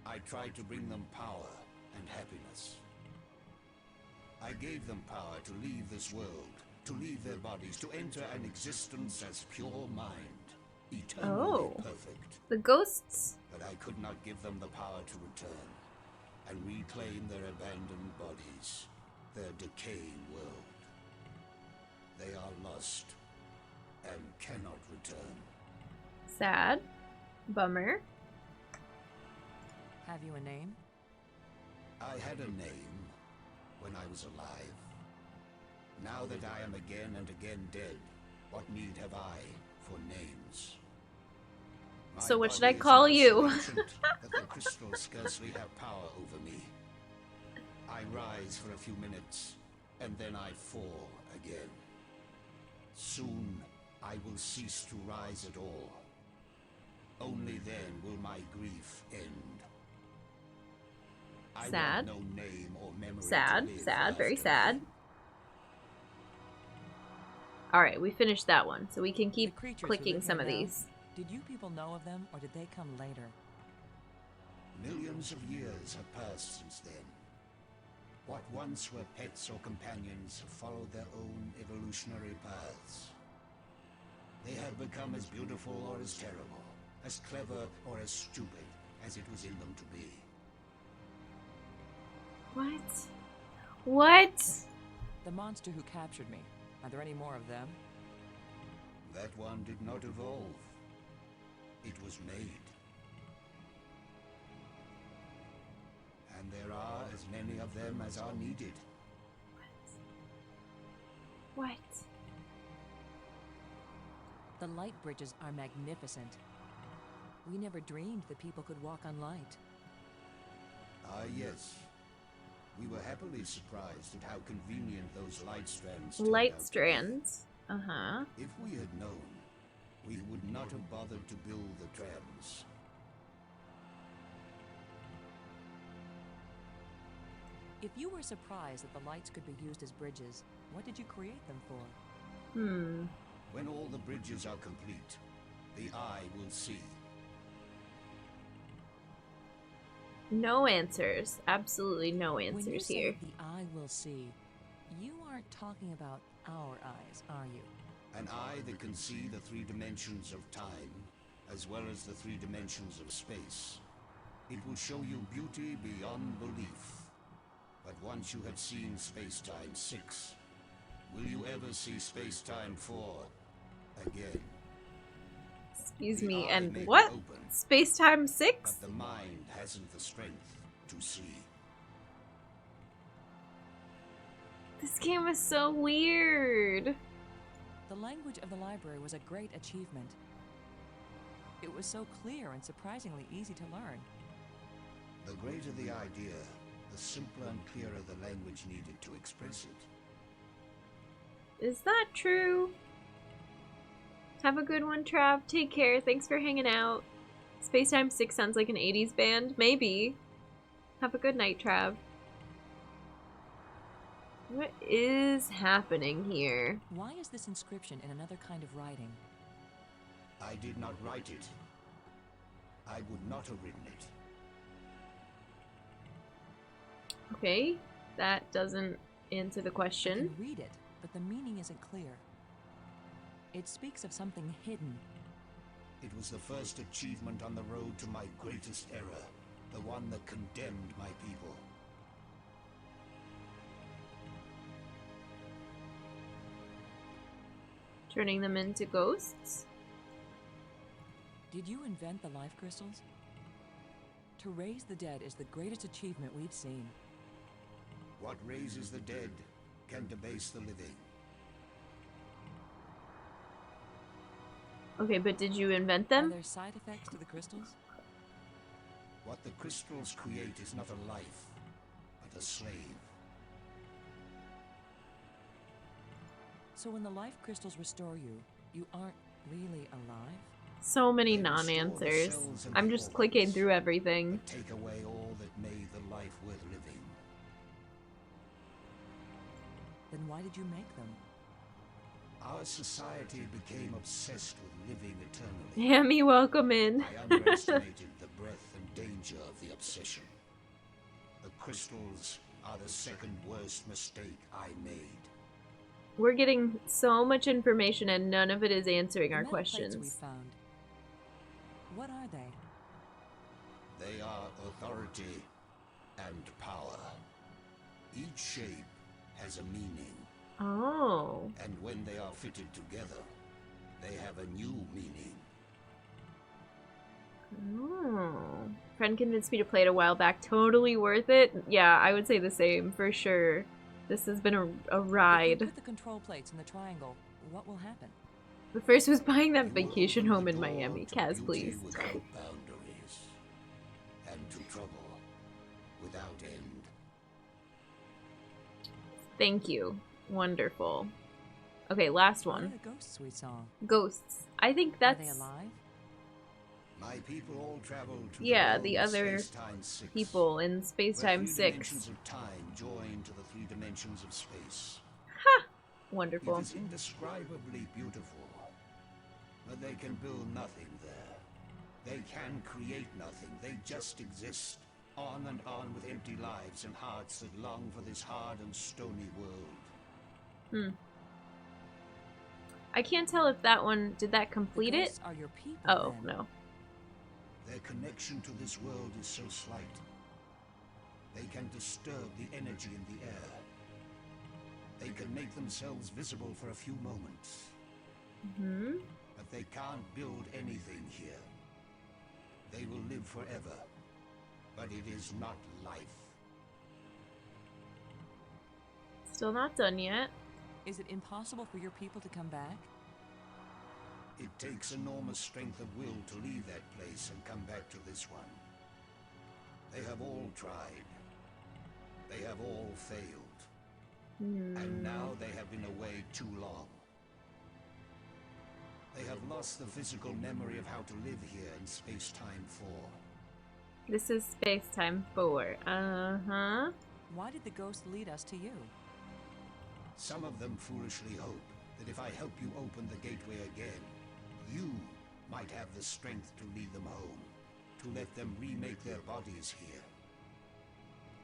I tried to bring them power and happiness. I gave them power to leave this world, to leave their bodies, to enter an existence as pure mind, eternally perfect. The ghosts? But I could not give them the power to return and reclaim their abandoned bodies, their decaying world. They are lost and cannot return. Sad. Bummer. Have you a name? I had a name when I was alive. Now that I am again and again dead, what need have I for names? So what should I body is call now you? so ancient that the crystals scarcely have power over me. I rise for a few minutes, and then I fall again. Soon, I will cease to rise at all. Only then will my grief end. I Sad. want no name or memory to Sad, live sad, very after sad. me. Alright, we finished that one, so we can The keep creatures who clicking live some here of now, these. Did you people know of them, or did they come later? Millions of years have passed since then. What once were pets or companions have followed their own evolutionary paths. They have become as beautiful or as terrible, as clever or as stupid as it was in them to be. What? What? The monster who captured me. Are there any more of them? That one did not evolve. It was made. And there are as many of them as are needed. What? The light bridges are magnificent. We never dreamed that people could walk on light. Ah, yes. We were happily surprised at how convenient those light strands turned out Light to be. strands. Uh-huh. If we had known, we would not have bothered to build the trams. If you were surprised that the lights could be used as bridges, what did you create them for? When all the bridges are complete, the eye will see. No answers. Absolutely no When you answers say here. the eye will see, you aren't talking about our eyes, are you? An eye that can see the 3 dimensions of time, as well as the 3 dimensions of space. It will show you beauty beyond belief. But once you have seen Space-Time 6, will you ever see Space-Time 4 again? Excuse The me, eye and may be what? open, Space-Time 6? but the mind hasn't the strength to see. This game is so weird. The language of the library was a great achievement. It was so clear and surprisingly easy to learn. The greater the idea, the simpler and clearer the language needed to express it. Is that true? Have a good one, Trav. Take care. Thanks for hanging out. Spacetime 6 sounds like an 80s band. Maybe. Have a good night, Trav. What is happening here? Why is this inscription in another kind of writing? I did not write it. I would not have written it. Okay, that doesn't answer the I question. can read it, but the meaning isn't clear. It speaks of something hidden. It was the first achievement on the road to my greatest error, the one that condemned my people. Turning them into ghosts? Did you invent the life crystals? To raise the dead is the greatest achievement we've seen. What raises the dead can debase the living. Okay, but did you invent Are them? there side effects to the crystals? What the crystals create is not a life, but a slave. So when the life crystals restore you, you aren't really alive? So many They restore the non-answers. cells and I'm the just organs, clicking through everything. but take away all that made the life worth living. Then why did you make them? Our society became obsessed with living eternally. Hammy, welcome in. I underestimated the breadth and danger of the obsession. The crystals are the second worst mistake I made. We're getting so much information and none of it is answering The our metal plates we questions. found. What are they? They are authority and power. Each shape has a meaning, Oh. and when they are fitted together, they have have a new meaning. Oh. Friend convinced me to play it a while back. Totally worth it. Yeah, I would say the same, for sure. This has been a If ride. we put the control plates in the triangle, what will happen? The first was buying that You will vacation open home the in door Miami. to Kaz, beauty please. without boundaries, and to trouble without end. Thank you. Wonderful. Okay, last What are one. the ghosts we saw? Ghosts. I think Are that's... they alive? My people all traveled to Yeah, the the realm other Space-Time 6, people in where Space-Time 3 6. dimensions of time join to the 3 dimensions of space. Wonderful. It is indescribably beautiful, but they can build nothing there. They can create nothing. They just exist, on and on with empty lives and hearts that long for this hard and stony world. I can't tell if that one... Did that complete The it? ghosts are your people, Oh, then. no. Their connection to this world is so slight. They can disturb the energy in the air. They can make themselves visible for a few moments. But they can't build anything here. They will live forever, but it is not life. Still not done yet. Is it impossible for your people to come back? It takes enormous strength of will to leave that place and come back to this one. They have all tried. They have all failed. And now they have been away too long. They have lost the physical memory of how to live here in Space-Time 4. This is Space-Time 4. Uh-huh. Why did the ghosts lead us to you? Some of them foolishly hope that if I help you open the gateway again, you might have the strength to lead them home, to let them remake their bodies here.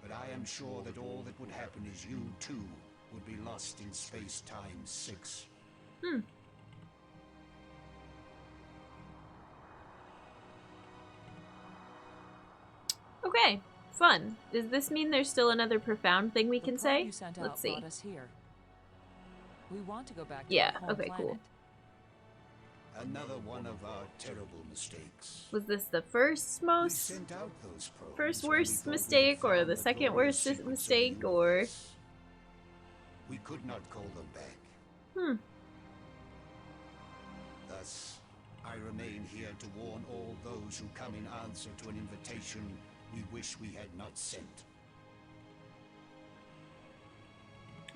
But I am sure that all that would happen is you, too, would be lost in Space-Time 6. Okay, fun. Does this mean there's still another profound thing we The can plan say? you sent out Let's see. brought us here. We want to go back to Yeah, our home okay, planet. cool. Another one of our terrible mistakes. Was this the first We most... sent out those probes first when we worst thought we had mistake, or found the second glorious worst secrets of the mistake, or... universe. We could not call them back. Thus, I remain here to warn all those who come in answer to an invitation we wish we had not sent.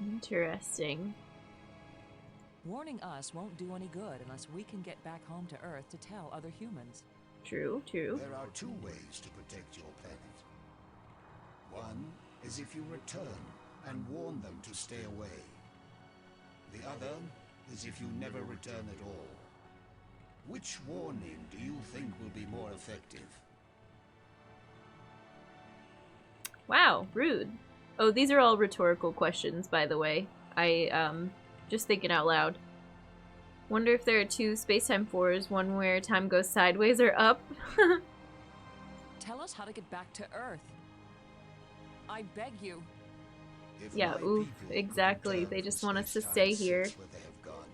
Interesting. Warning us won't do any good unless we can get back home to Earth to tell other humans. True, true. There are two ways to protect your planet. One is if you return and warn them to stay away. The other is if you never return at all. Which warning do you think will be more effective? Wow, rude. Oh, these are all rhetorical questions, by the way. Just thinking out loud. Wonder if there are two Space-Time 4s, one where time goes sideways or up? Tell us how to get back to Earth. I beg you. If Yeah, my oof, people could exactly. return They from just want us to Space-Time stay 6 here. where they have gone,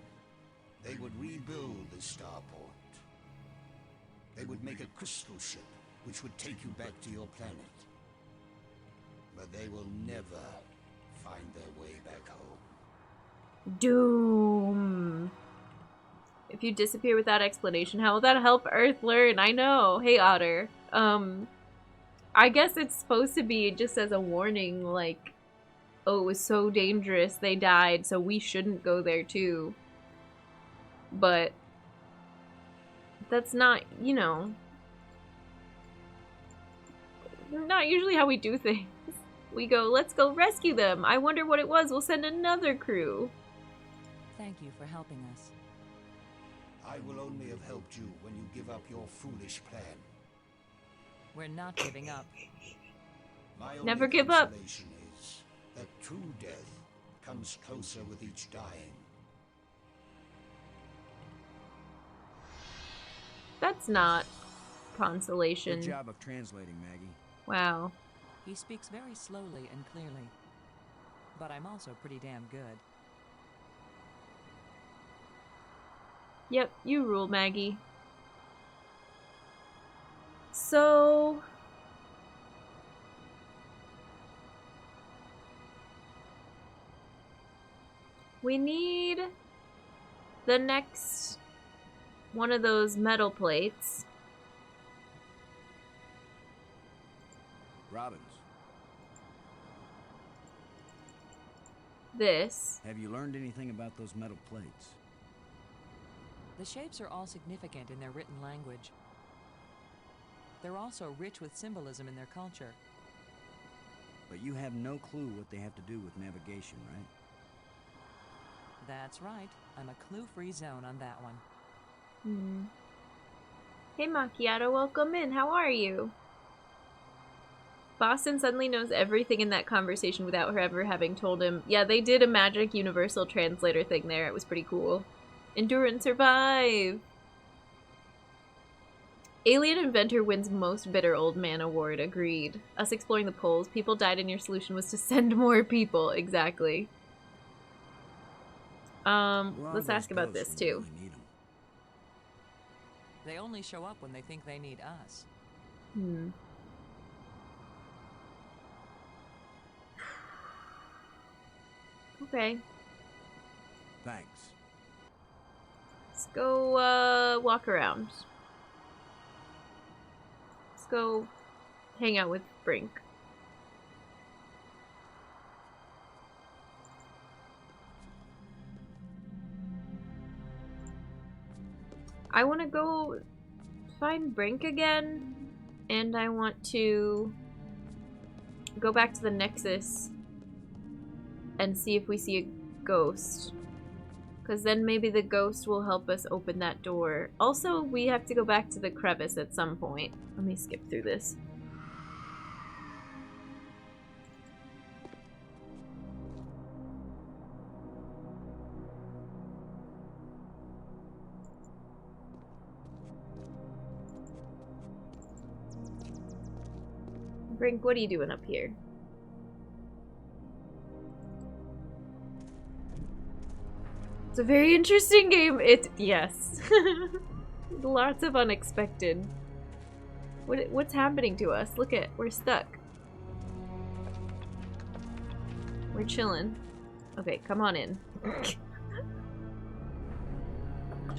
they would rebuild the starport. They would make a crystal ship which would take you back to your planet. But they will never find their way back home. Doom. If you disappear without explanation, how will that help Earth learn? I know. Hey, Otter. I guess it's supposed to be just as a warning, like, oh, it was so dangerous, they died, so we shouldn't go there too. But that's not, you know, not usually how we do things. We go, let's go rescue them. I wonder what it was. We'll send another crew. Thank you for helping us. I will only have helped you when you give up your foolish plan. We're not giving up. My Never only give up. consolation is that true death comes closer with each dying. That's not consolation. Good job of translating, Maggie. Wow. He speaks very slowly and clearly. But I'm also pretty damn good. Yep, you rule, Maggie. So... we need the next one of those metal plates. Robbins, This. have you learned anything about those metal plates? The shapes are all significant in their written language. They're also rich with symbolism in their culture. But you have no clue what they have to do with navigation, right? That's right. I'm a clue-free zone on that one. Hey Macchiato, welcome in. How are you? Boston suddenly knows everything in that conversation without her ever having told him. Yeah, they did a magic universal translator thing there. It was pretty cool. Endure and survive! Alien Inventor wins Most Bitter Old Man Award. Agreed. Us exploring the poles. People died and your solution was to send more people. Exactly. Let's ask about this too. Really need 'em. They only show up when they think they need us. Okay. Thanks. Let's go, walk around. Let's go hang out with Brink. I want to go find Brink again, and I want to go back to the Nexus and see if we see a ghost. Because then maybe the ghost will help us open that door. Also, we have to go back to the crevice at some point. Let me skip through this. Brink, what are you doing up here? It's a very interesting game. Yes. Lots of unexpected. What's happening to us? Look at, we're stuck. We're chilling. Okay, come on in.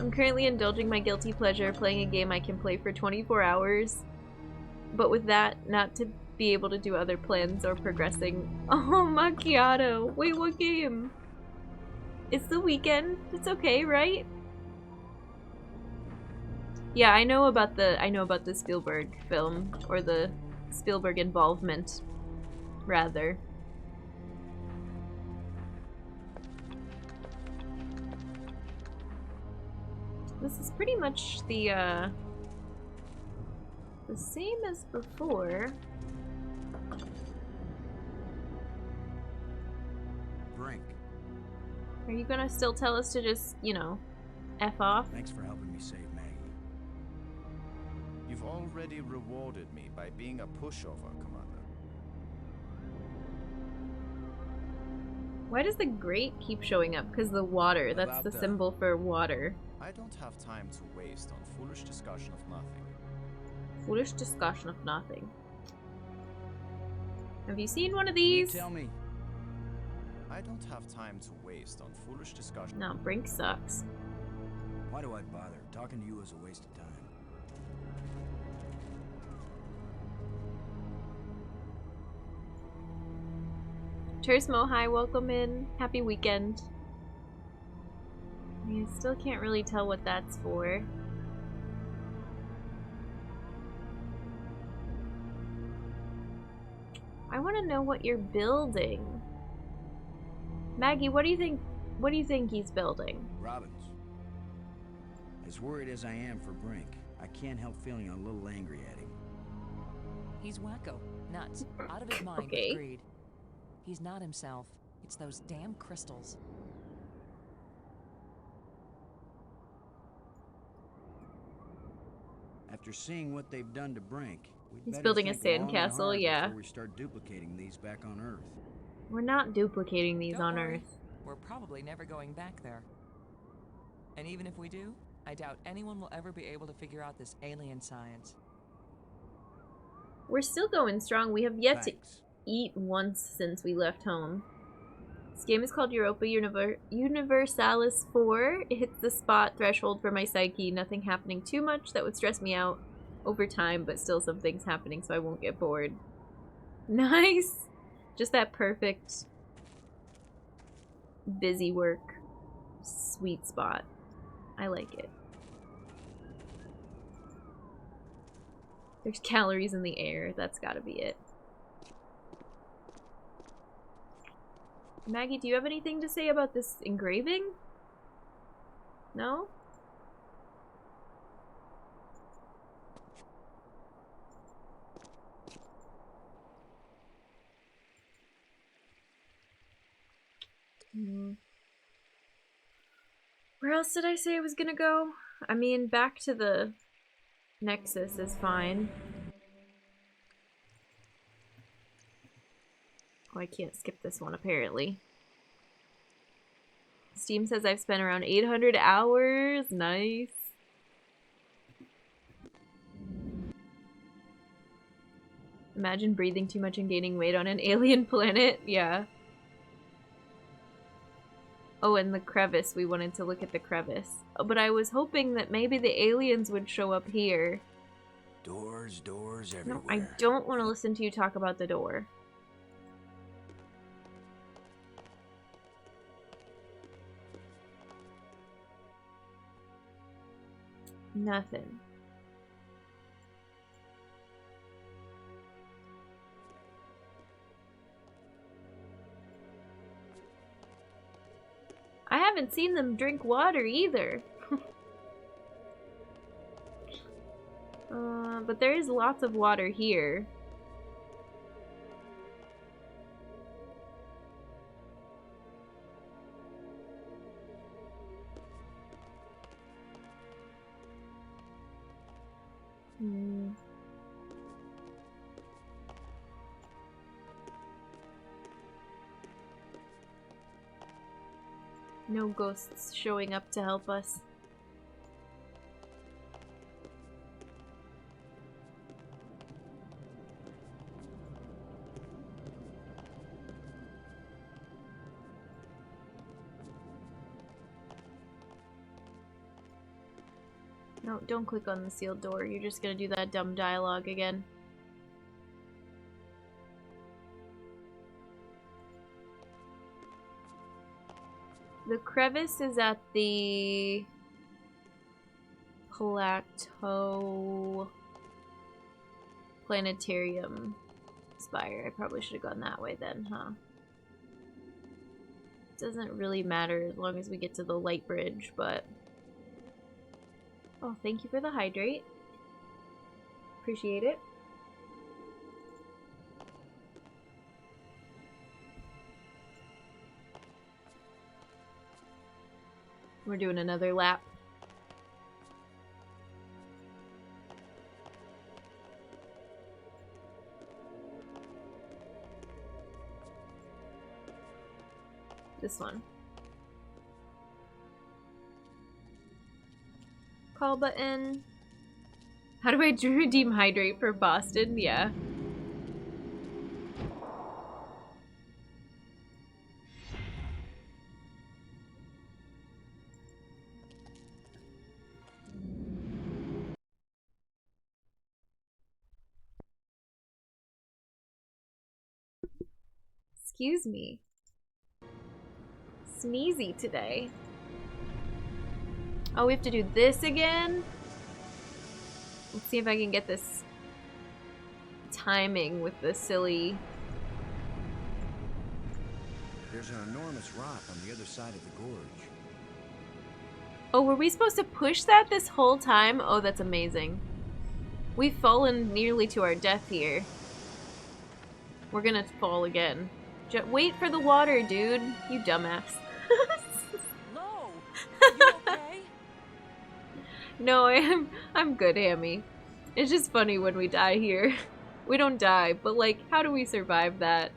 I'm currently indulging my guilty pleasure, playing a game I can play for 24 hours. But with that, not to be able to do other plans or progressing. Oh, Macchiato! Wait, what game? It's the weekend. It's okay, right? Yeah, I know about the Spielberg film, or the Spielberg involvement, rather. This is pretty much the same as before. Brink, Are you gonna still tell us to just, you know, F off? thanks for helping me save Maggie. You've already rewarded me by being a pushover, Commander. Why does the grate keep showing up? Because the water. That's About the that. symbol for water. I don't have time to waste on foolish discussion of nothing. Foolish discussion of nothing. Have you seen one of Can you these? tell me? I don't have time to waste on foolish discussion. No, Brink sucks. Why do I bother? Talking to you is a waste of time. Tersmo, hi, welcome in. Happy weekend. I still can't really tell what that's for. I want to know what you're building. Maggie, what do you think? What do you think he's building? Robbins, as worried as I am for Brink, I can't help feeling a little angry at him. He's wacko, nuts, out of his mind Okay. with greed. He's not himself. It's those damn crystals. After seeing what they've done to Brink, we'd He's better building a think long and sandcastle, hard yeah. before we start duplicating these back on Earth. We're not duplicating these Don't on worry. Earth. We're probably never going back there. And even if we do, I doubt anyone will ever be able to figure out this alien science. We're still going strong. We have yet Thanks. to eat once since we left home. This game is called Europa Universalis 4. It hits the spot threshold for my psyche. Nothing happening too much that would stress me out over time, but still some things happening so I won't get bored. Nice! Just that perfect busy work sweet spot. I like it. There's calories in the air. That's gotta be it. Maggie, do you have anything to say about this engraving? No? Where else did I say I was gonna go? I mean, back to the Nexus is fine. Oh, I can't skip this one, apparently. Steam says I've spent around 800 hours. Nice. Imagine breathing too much and gaining weight on an alien planet. Yeah. Oh, and the crevice. We wanted to look at the crevice. Oh, but I was hoping that maybe the aliens would show up here. Doors, doors everywhere. No, I don't want to listen to you talk about the door. Nothing. I haven't seen them drink water either. But there is lots of water here. No ghosts showing up to help us. No, don't click on the sealed door. You're just gonna do that dumb dialogue again. The crevice is at the plateau planetarium spire. I probably should have gone that way then, huh? Doesn't really matter as long as we get to the light bridge, but... Oh, thank you for the hydrate. Appreciate it. We're doing another lap. This one. Call button. How do I redeem hydrate for Boston? Yeah. Excuse me. Sneezy today. Oh, we have to do this again? Let's see if I can get this timing with the silly... There's an enormous rock on the other side of the gorge. Oh, were we supposed to push that this whole time? Oh, that's amazing. We've fallen nearly to our death here. We're gonna fall again. Wait for the water, dude. You dumbass. No! Are you okay? No, I'm good, Hammy. It's just funny when we die here. We don't die, but like, how do we survive that?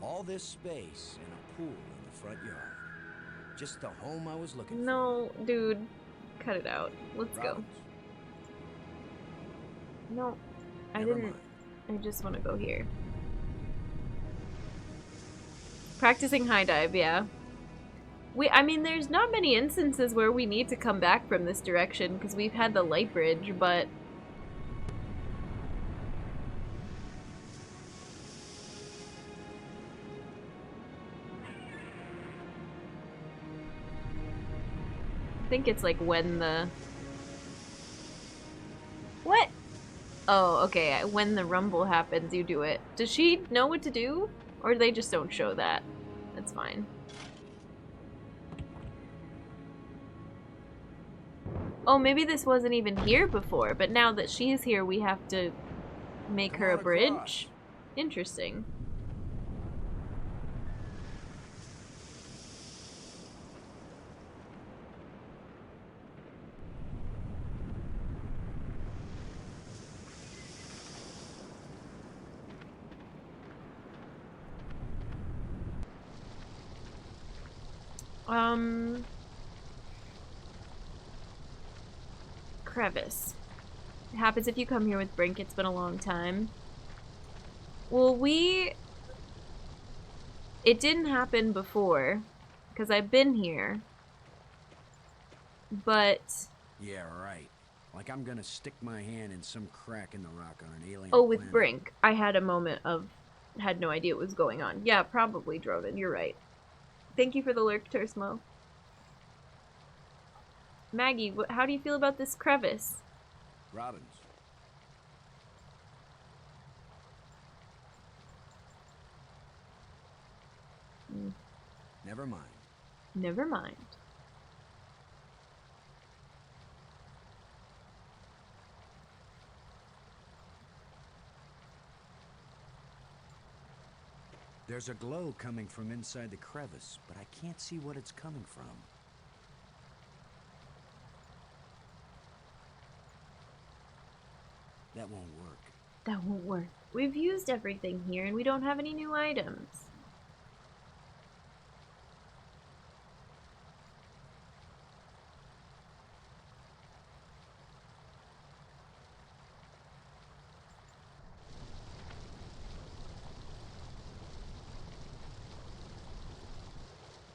All this space and a pool in the front yard. Just the home I was looking for. No, dude. Cut it out. Let's go. Robbins. No, I Never didn't. mind. I just want to go here. Practicing high dive, yeah. I mean, there's not many instances where we need to come back from this direction because we've had the light bridge, but... I think it's like when the... What? Oh, okay. When the rumble happens, you do it. Does she know what to do? Or they just don't show that? That's fine. Oh, maybe this wasn't even here before, but now that she's here, we have to make her a bridge? Interesting. Crevice. It happens if you come here with Brink. It's been a long time. Well, it didn't happen before, because I've been here. But... Yeah, right. Like I'm gonna stick my hand in some crack in the rock on an alien Oh, with planet. Brink. I had a moment of... had no idea what was going on. Yeah, probably Droven. You're right. Thank you for the lurk, Tersmo. Maggie, how do you feel about this crevice? Robbins. Never mind. Never mind. There's a glow coming from inside the crevice, but I can't see what it's coming from. That won't work. That won't work. We've used everything here and we don't have any new items.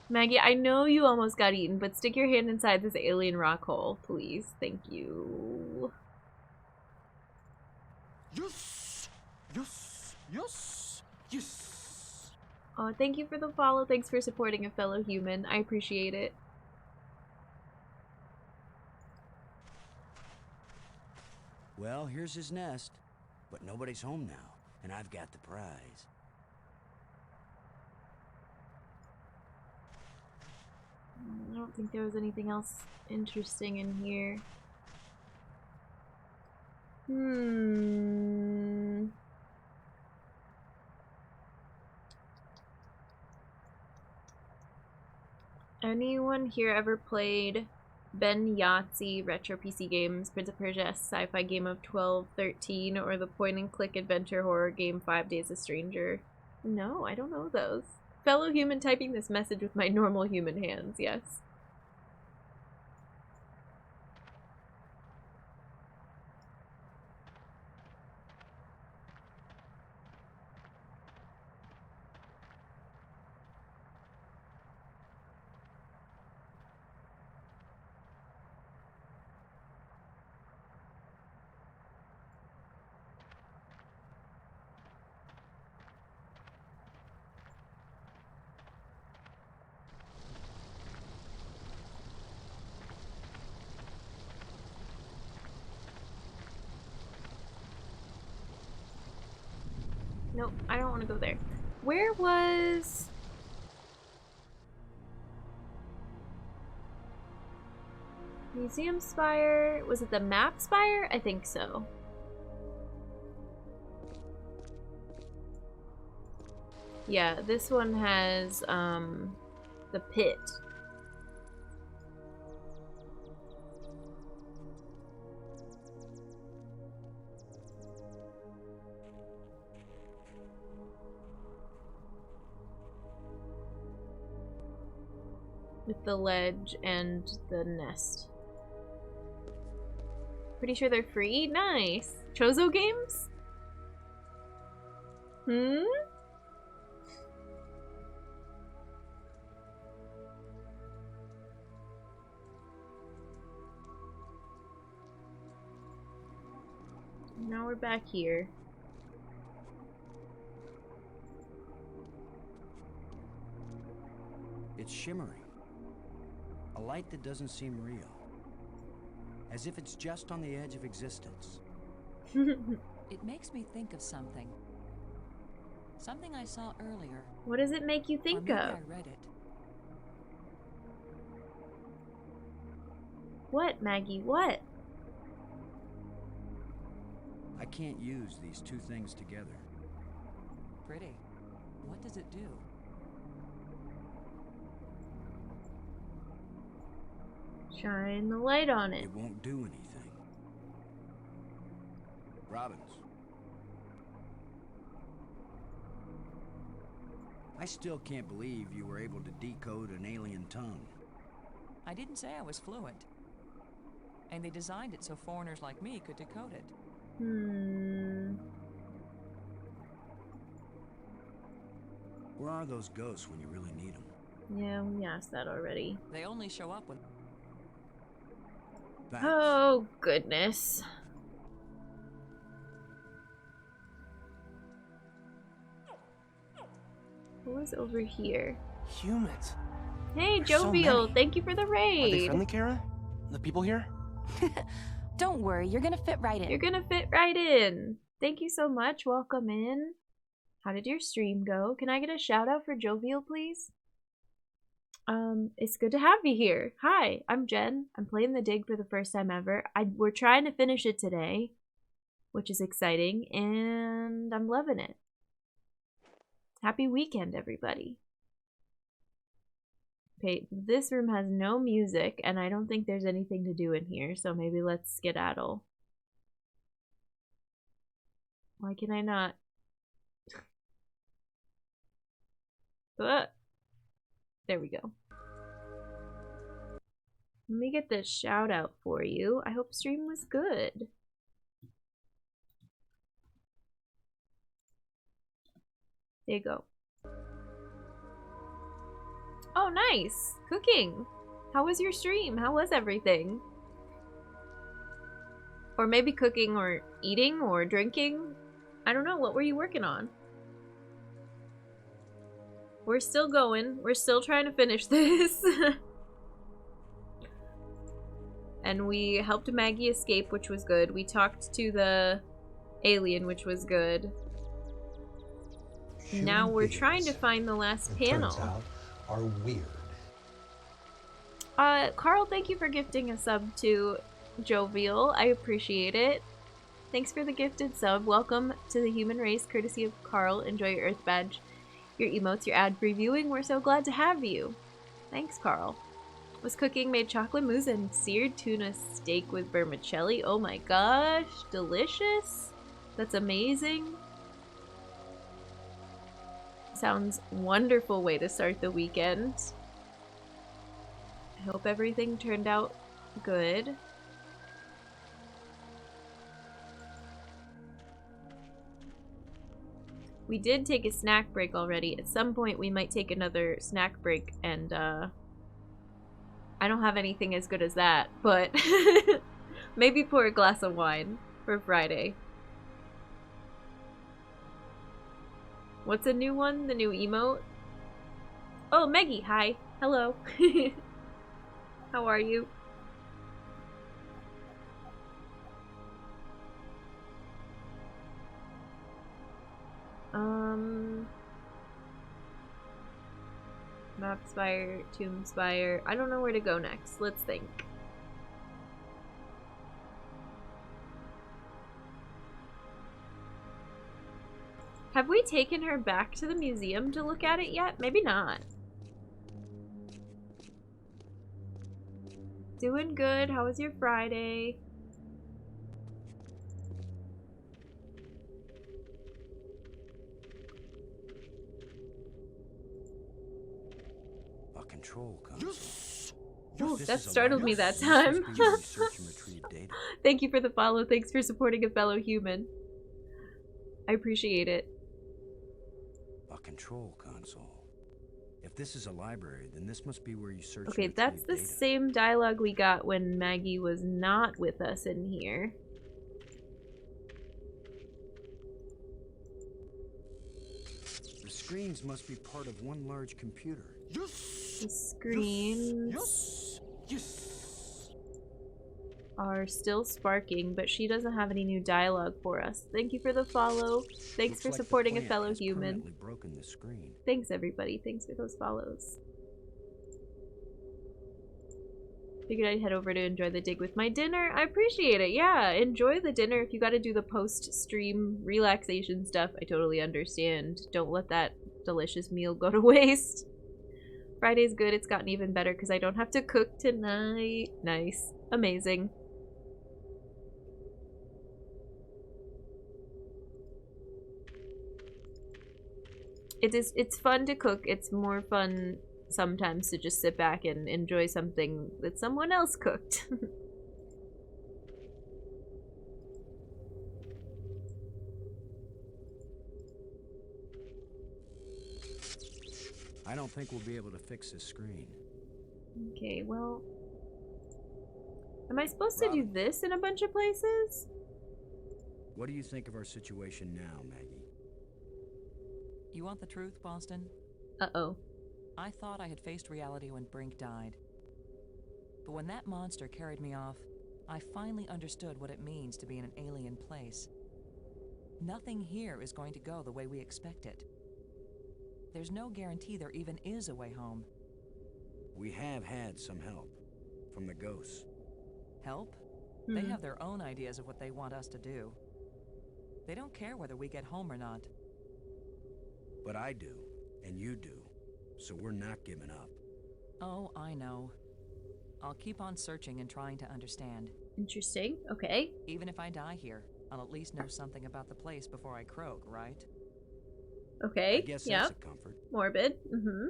Maggie, I know you almost got eaten, but stick your hand inside this alien rock hole, please. Thank you. Yes! Yes! Yes! Yes! Oh, thank you for the follow. Thanks for supporting a fellow human. I appreciate it. Well, here's his nest, but nobody's home now, and I've got the prize. I don't think there was anything else interesting in here. Anyone here ever played Ben Yahtzee retro PC games, Prince of Persia sci-fi game of 1213, or the point-and-click adventure horror game 5 Days a Stranger? No, I don't know those. Fellow human typing this message with my normal human hands, yes. Nope, I don't want to go there. Where was... Museum Spire? Was it the Map Spire? I think so. Yeah, this one has, the pit. with the ledge and the nest. Pretty sure they're free? Nice! Chozo games? Hmm? Now we're back here. It's shimmering. A light that doesn't seem real. As if it's just on the edge of existence. It makes me think of something. Something I saw earlier. What does it make you Or think maybe of? I read it. What, Maggie? What? I can't use these two things together. Pretty. What does it do? Shine the light on it. It won't do anything. Robbins. I still can't believe you were able to decode an alien tongue. I didn't say I was fluent. And they designed it so foreigners like me could decode it. Where are those ghosts when you really need them? Yeah, we asked that already. They only show up when... Thanks. Oh, goodness. Who was over here? Humans. Hey, There's so Jovial, many. thank you for the Are they raid. friendly, Kara? The people here? Don't worry, you're gonna fit right in. You're gonna fit right in. Thank you so much. Welcome in. How did your stream go? Can I get a shout out for Jovial, please? It's good to have you here. Hi, I'm Jen. I'm playing the dig for the first time ever. We're trying to finish it today, which is exciting, and I'm loving it. Happy weekend, everybody. Okay, this room has no music, and I don't think there's anything to do in here, so maybe let's skedaddle. Why can I not? There we go. Let me get this shout out for you. I hope stream was good. There you go. Oh, nice! Cooking! How was your stream? How was everything? Or maybe cooking or eating or drinking? I don't know. What were you working on? We're still going. We're still trying to finish this. And we helped Maggie escape, which was good. We talked to the alien, which was good. Now we're trying to find the last panel. Turns out, are weird. Carl, thank you for gifting a sub to Jovial. I appreciate it. Thanks for the gifted sub. Welcome to the human race, courtesy of Carl. Enjoy your Earth badge, your emotes, your ad previewing. We're so glad to have you. Thanks, Carl. Was cooking, made chocolate mousse and seared tuna steak with vermicelli. Oh my gosh, delicious. That's amazing. Sounds wonderful way to start the weekend. I hope everything turned out good. We did take a snack break already. At some point we might take another snack break, and I don't have anything as good as that, but maybe pour a glass of wine for Friday. What's a new one? The new emote? Oh, Maggie, hi. Hello. How are you? Map Spire, Tomb Spire. I don't know where to go next. Let's think. Have we taken her back to the museum to look at it yet? Maybe not. Doing good. How was your Friday? Fucking troll comes. Ooh, This that is a startled me library. that This time. must be where we search and retrieve data. Thank you for the follow. Thanks for supporting a fellow human. I appreciate it. A control console. If this is a library, then this must be where you search Okay, and that's retrieve the data. same dialogue we got when Maggie was not with us in here. The screens must be part of one large computer. The screens are still sparking, but she doesn't have any new dialogue for us. Thank you for the follow. Thanks for Looks like the supporting a plant fellow has human. permanently broken the screen. Thanks, everybody. Thanks for those follows. Figured I'd head over to enjoy the dig with my dinner. I appreciate it. Yeah, enjoy the dinner. If you gotta do the post-stream relaxation stuff, I totally understand. Don't let that delicious meal go to waste. Friday's good. It's gotten even better because I don't have to cook tonight. Nice. Amazing. It's fun to cook. It's more fun sometimes to just sit back and enjoy something that someone else cooked. I don't think we'll be able to fix this screen. Okay, well... Am I supposed to do this in a bunch of places? What do you think of our situation now, Maggie? You want the truth, Boston? Uh-oh. I thought I had faced reality when Brink died. But when that monster carried me off, I finally understood what it means to be in an alien place. Nothing here is going to go the way we expect it. There's no guarantee there even is a way home. We have had some help from the ghosts. Help? They have their own ideas of what they want us to do. They don't care whether we get home or not. But I do, and you do, so we're not giving up. Oh, I know. I'll keep on searching and trying to understand. Interesting. Okay. Even if I die here, I'll at least know something about the place before I croak, right? Okay. I guess yeah. that's a comfort. Morbid. Mm-hmm.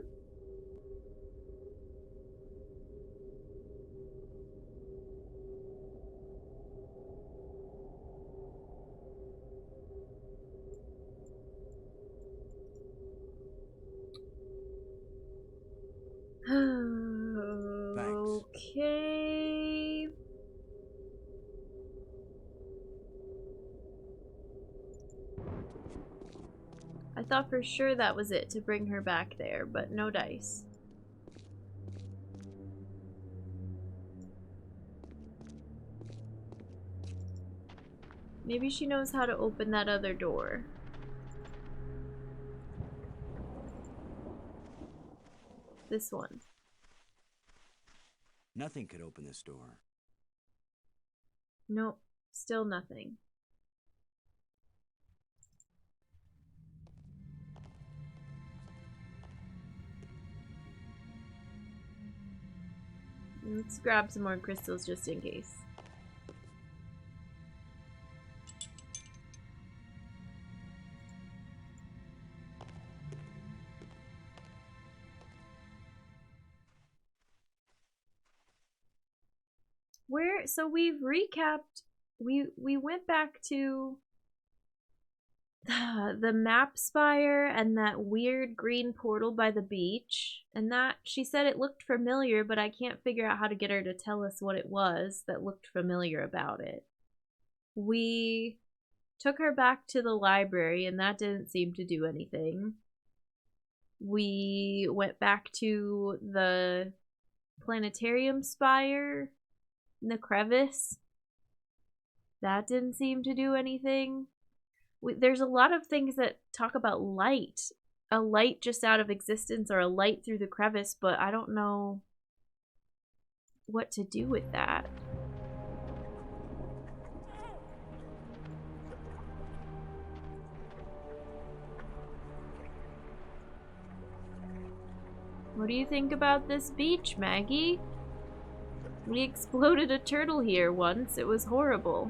Okay. I thought for sure that was it to bring her back there, but no dice. Maybe she knows how to open that other door. This one. Nothing could open this door. Nope. Still nothing. Let's grab some more crystals just in case. So we've recapped, we went back to the map spire and that weird green portal by the beach, and that she said it looked familiar, but I can't figure out how to get her to tell us what it was that looked familiar about it. We took her back to the library and that didn't seem to do anything. We went back to the planetarium spire in the crevice. That didn't seem to do anything. There's a lot of things that talk about light. A light just out of existence or a light through the crevice, but I don't know what to do with that. What do you think about this beach, Maggie? We exploded a turtle here once. It was horrible.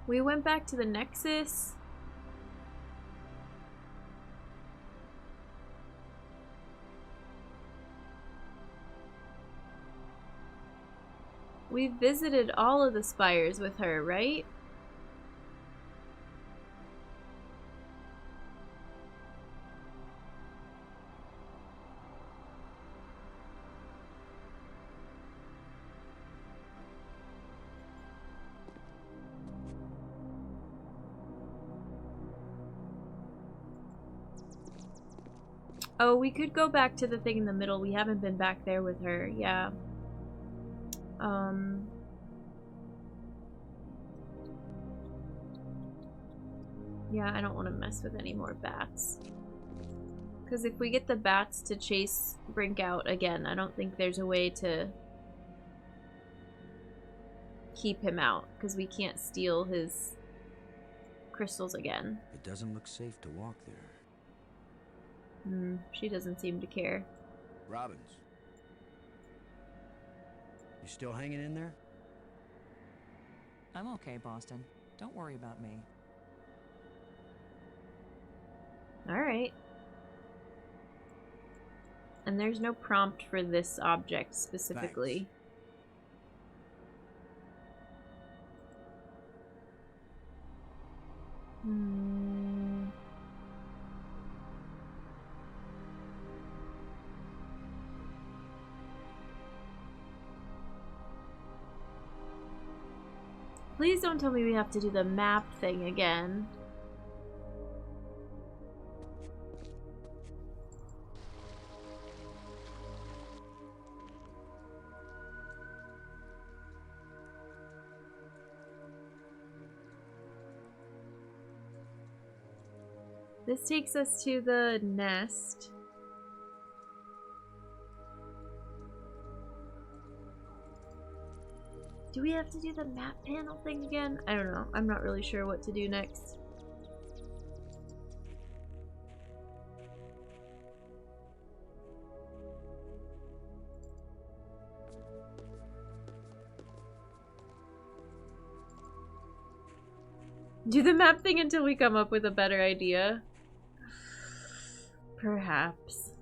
We went back to the Nexus. We visited all of the spires with her, right? Oh, we could go back to the thing in the middle. We haven't been back there with her. Yeah. Yeah, I don't want to mess with any more bats. Because if we get the bats to chase Brink out again, I don't think there's a way to keep him out. Because we can't steal his crystals again. It doesn't look safe to walk there. She doesn't seem to care. Robbins. You still hanging in there? I'm okay, Boston. Don't worry about me. Alright. And there's no prompt for this object specifically. Please don't tell me we have to do the map thing again. This takes us to the nest. Do we have to do the map panel thing again? I don't know. I'm not really sure what to do next. Do the map thing until we come up with a better idea. Perhaps.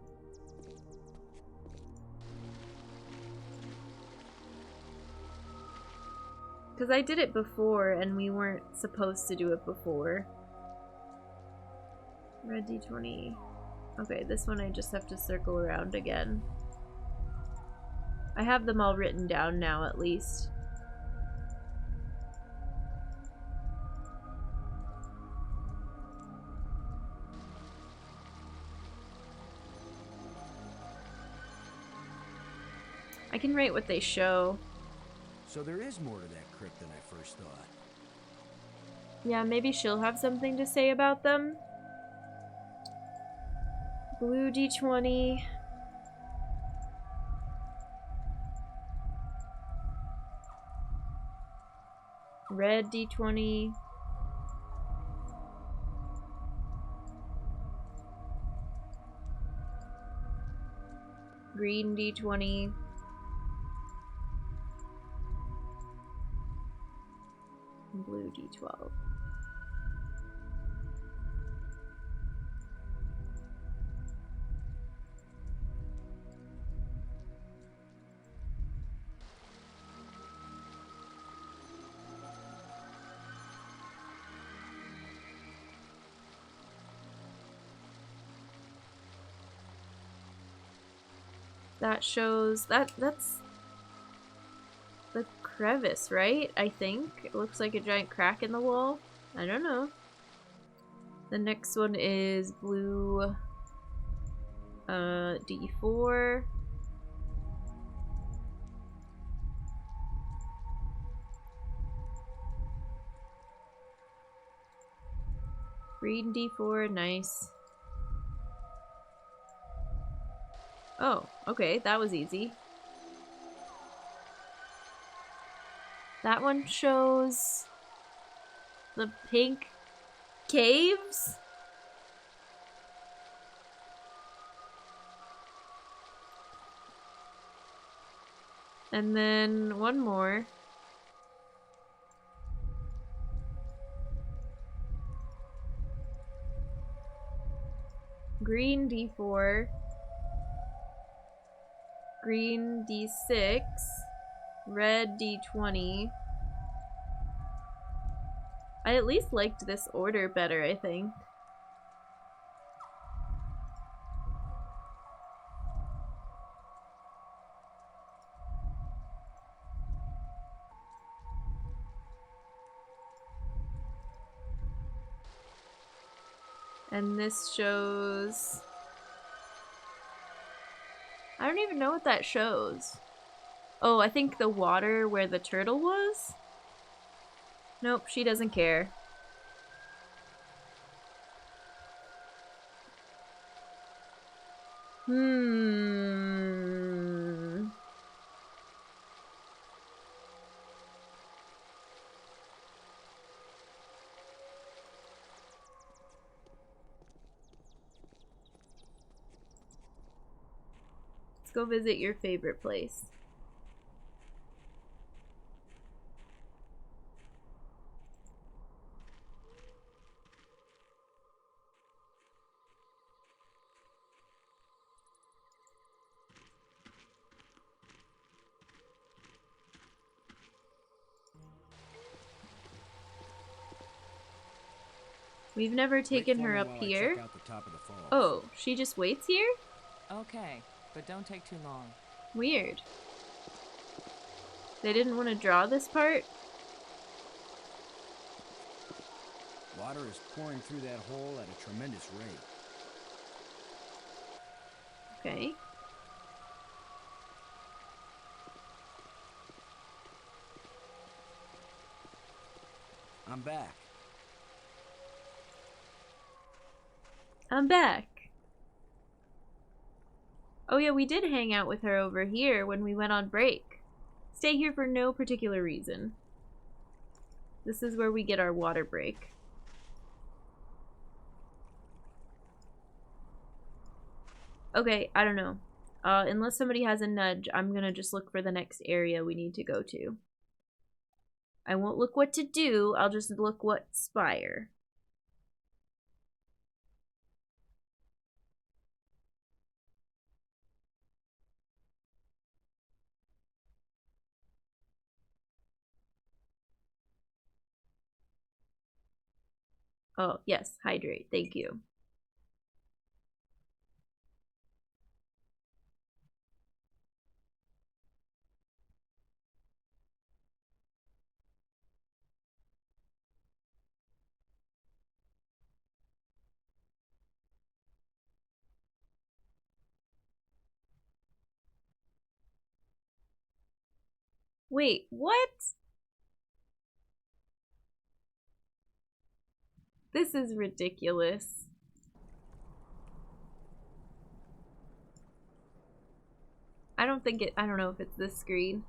Because I did it before and we weren't supposed to do it before. Red D20. Okay, this one I just have to circle around again. I have them all written down now at least. I can rate what they show. So there is more to that crypt than I first thought. Yeah, maybe she'll have something to say about them. Blue D20. Red D20. Green D20. And blue D12. That shows that's the crevice, right? I think. It looks like a giant crack in the wall. I don't know. The next one is blue D4. Green D4, nice. Oh, okay, that was easy. That one shows the pink caves? And then one more. green D4, green D6, red D20. I at least liked this order better, I think. And this shows... I don't even know what that shows. Oh, I think the water where the turtle was? Nope, she doesn't care. Let's go visit your favorite place. We've never taken her up here. Oh, she just waits here? Okay, but don't take too long. Weird. They didn't want to draw this part? Water is pouring through that hole at a tremendous rate. Okay. I'm back. I'm back. Oh yeah, we did hang out with her over here when we went on break. Stay here for no particular reason. This is where we get our water break. Okay, I don't know. Unless somebody has a nudge, I'm gonna just look for the next area we need to go to. I won't look what to do, I'll just look what spire. Oh, yes, hydrate, thank you. Wait, what? This is ridiculous. I don't know if it's this screen.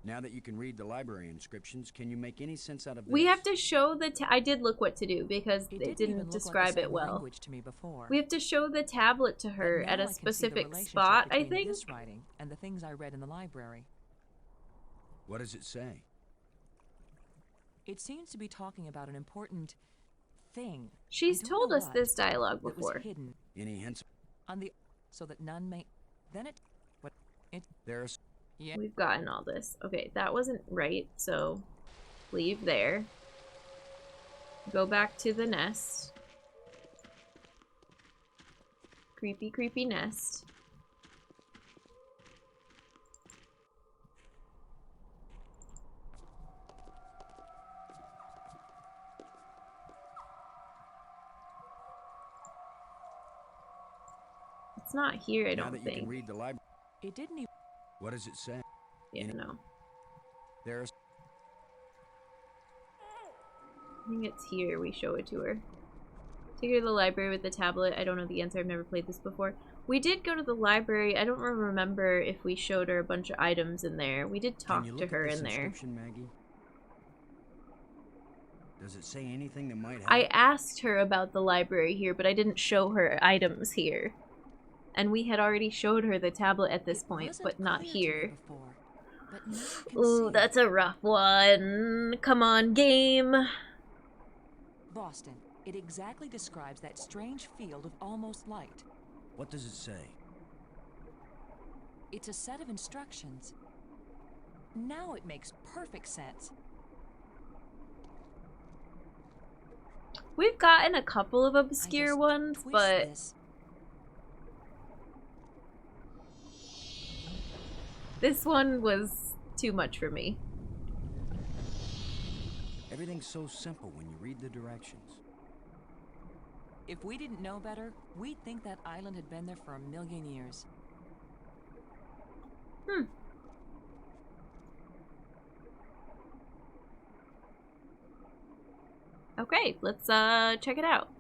Now that you can read the library inscriptions, can you make any sense out of this? We have to show the I did look what to do because it didn't describe it well. To me before. We have to show the tablet to her at a specific spot, I think. This writing and the things I read in the library. What does it say? It seems to be talking about an important thing. She's told us this dialogue before. Was hidden Any hints? on the so that none may. Then it. What it? There's. Yeah. We've gotten all this. Okay, that wasn't right, so leave there. Go back to the nest. Creepy, creepy nest. It's not here, I don't Now that think. you can read the library. It didn't even. What does it say? Yeah, no. There's. I think it's here we show it to her. Take her to the library with the tablet. I don't know the answer. I've never played this before. We did go to the library. I don't remember if we showed her a bunch of items in there. We did talk to her in there. Maggie? Does it say anything that might help? I asked her about the library here, but I didn't show her items here. And we had already showed her the tablet at this point, but not here. Ooh, that's a rough one. Come on, game. Boston. It exactly describes that strange field of almost light. What does it say? It's a set of instructions. Now it makes perfect sense. We've gotten a couple of I obscure just ones, twist but this. this one was too much for me. Everything's so simple when you read the directions. If we didn't know better, we'd think that island had been there for 1,000,000 years. Okay, let's check it out.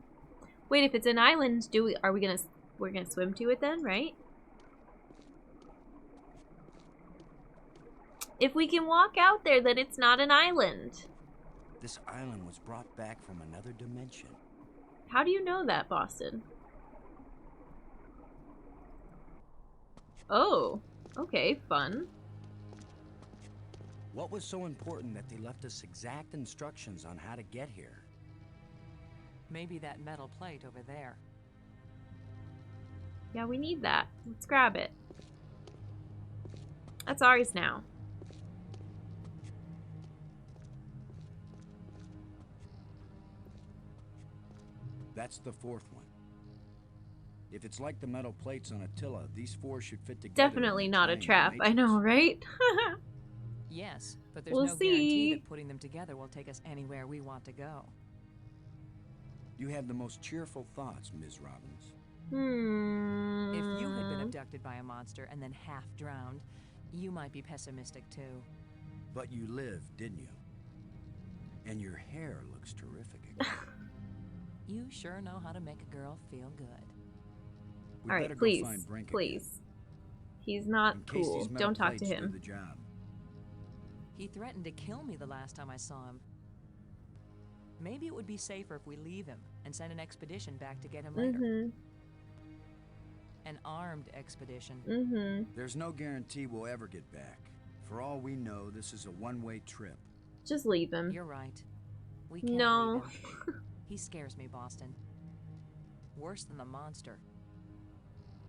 Wait, if it's an island, we're gonna swim to it then, right? If we can walk out there, then it's not an island. This island was brought back from another dimension. How do you know that, Boston? Oh, okay, fun. What was so important that they left us exact instructions on how to get here? Maybe that metal plate over there. Yeah, we need that. Let's grab it. That's ours now. That's the fourth one. If it's like the metal plates on Attila, these four should fit together. Definitely in not a triangle trap. I know, matrix. right? Yes, but there's We'll no guarantee see. that putting them together will take us anywhere we want to go. You have the most cheerful thoughts, Ms. Robbins. If you had been abducted by a monster and then half drowned, you might be pessimistic too. But you lived, didn't you? And your hair looks terrific again. You sure know how to make a girl feel good. We All better right, go please, find Brink please. again, He's not in case cool. these metal Don't talk to plates do him. the job. He threatened to kill me the last time I saw him. Maybe it would be safer if we leave him and send an expedition back to get him later. An armed expedition. There's no guarantee we'll ever get back. For all we know, this is a one-way trip. Just leave him. You're right. We can't No. leave him. He scares me, Boston. Worse than the monster.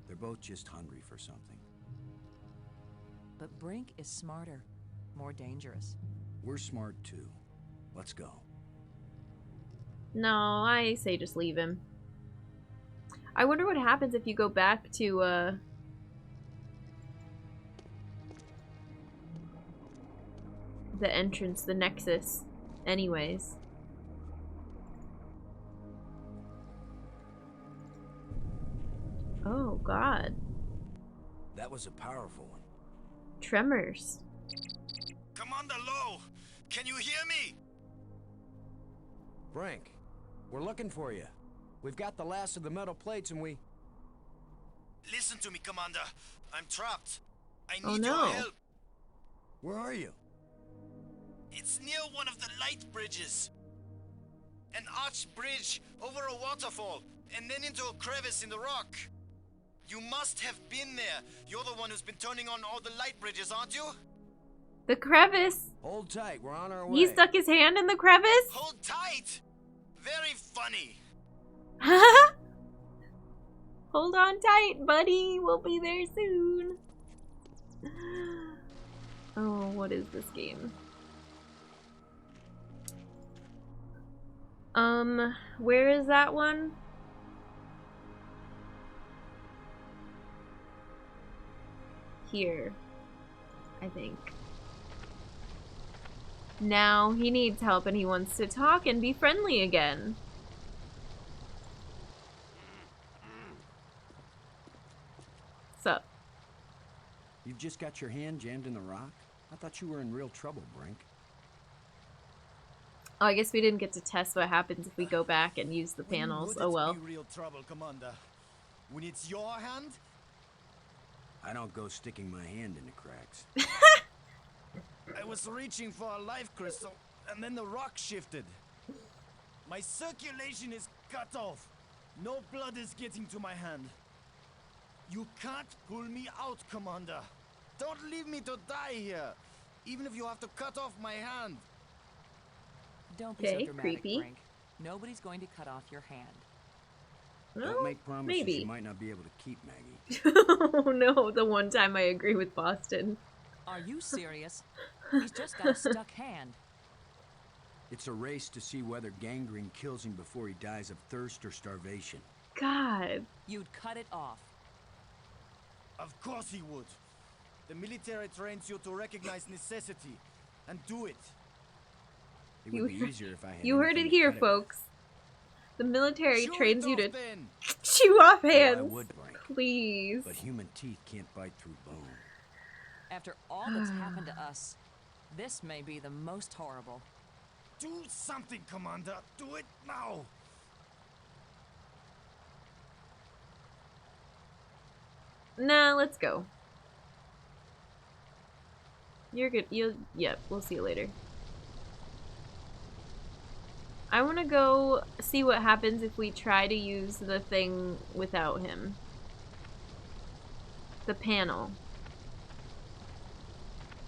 They're both just hungry for something. But Brink is smarter, more dangerous. We're smart too. Let's go. No, I say just leave him. I wonder what happens if you go back to, the entrance, the Nexus, anyways. Oh, God. That was a powerful one. Tremors. Commander Low, can you hear me? Brink, we're looking for you. We've got the last of the metal plates and we... Listen to me, Commander. I'm trapped. I Oh, need no. your help. Where are you? It's near one of the light bridges. An arched bridge over a waterfall, and then into a crevice in the rock. You must have been there. You're the one who's been turning on all the light bridges, aren't you? The crevice. Hold tight, we're on our way. He stuck his hand in the crevice? Hold tight! Very funny. Hold on tight, buddy. We'll be there soon. Oh, what is this game? Where is that one? Here, I think. Now he needs help and he wants to talk and be friendly again. Sup? You've just got your hand jammed in the rock? I thought you were in real trouble, Brink. Oh, I guess we didn't get to test what happens if we go back and use the panels. When Oh would it well. be real trouble, Commander? When it's your hand? I don't go sticking my hand in the cracks. I was reaching for a life crystal, and then the rock shifted. My circulation is cut off. No blood is getting to my hand. You can't pull me out, Commander. Don't leave me to die here, even if you have to cut off my hand. Don't be so Okay, dramatic, creepy. Brink. Nobody's going to cut off your hand. Well, Don't make promises maybe. you might not be able to keep, Maggie. Oh no, the one time I agree with Boston. Are you serious? He's just got a stuck hand. It's a race to see whether gangrene kills him before he dies of thirst or starvation. God. You'd cut it off. Of course he would. The military trains you to recognize necessity and do it. It would be easier if I had You heard it anything to here, cut it with. folks. The military Shoot trains it you to off, then. chew off Well, hands. I would, Brink, Please. but human teeth can't bite through bone. After all that's happened to us, this may be the most horrible. Do something, Commander. Do it now. Nah, let's go. You're good. Yep, we'll see you later. I want to go see what happens if we try to use the thing without him. The panel.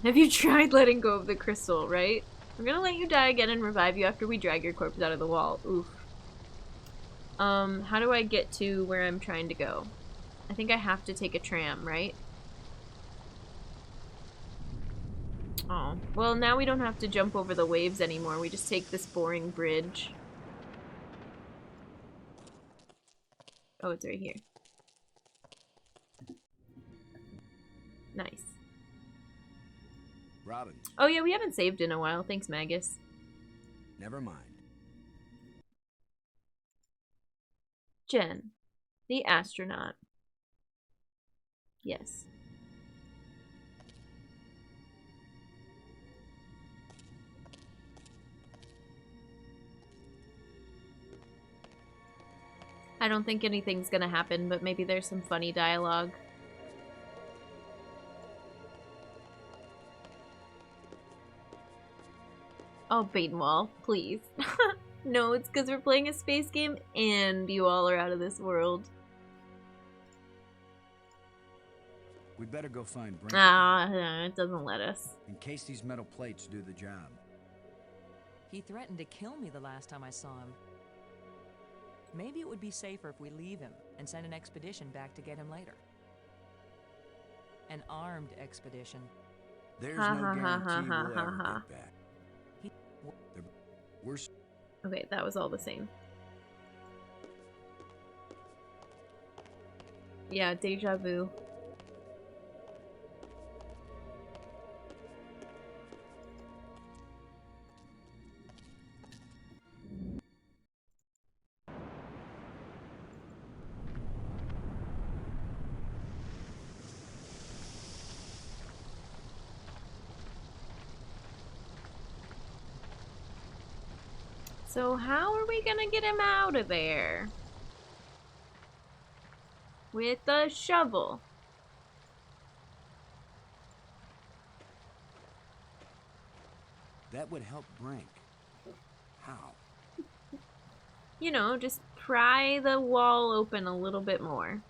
Have you tried letting go of the crystal, right? We're gonna let you die again and revive you after we drag your corpse out of the wall. Oof. How do I get to where I'm trying to go? I think I have to take a tram, right? Oh. Well, now we don't have to jump over the waves anymore. We just take this boring bridge. Oh, it's right here. Nice. Robin, Oh yeah, we haven't saved in a while. Thanks, Magus. never mind. Jen. The astronaut. Yes. I don't think anything's gonna happen, but maybe there's some funny dialogue. Oh, Badenwall, please. No, it's because we're playing a space game and you all are out of this world. We better go find Brink It doesn't let us. in case these metal plates do the job. He threatened to kill me the last time I saw him. Maybe it would be safer if we leave him and send an expedition back to get him later. An armed expedition. There's Ha, no ha, ha, guarantee ha, we'll ha, ever ha. get back. He- We're Okay, that was all the same. Yeah, deja vu. So how are we gonna get him out of there? With the shovel. that would help Brink. How? You know, just pry the wall open a little bit more.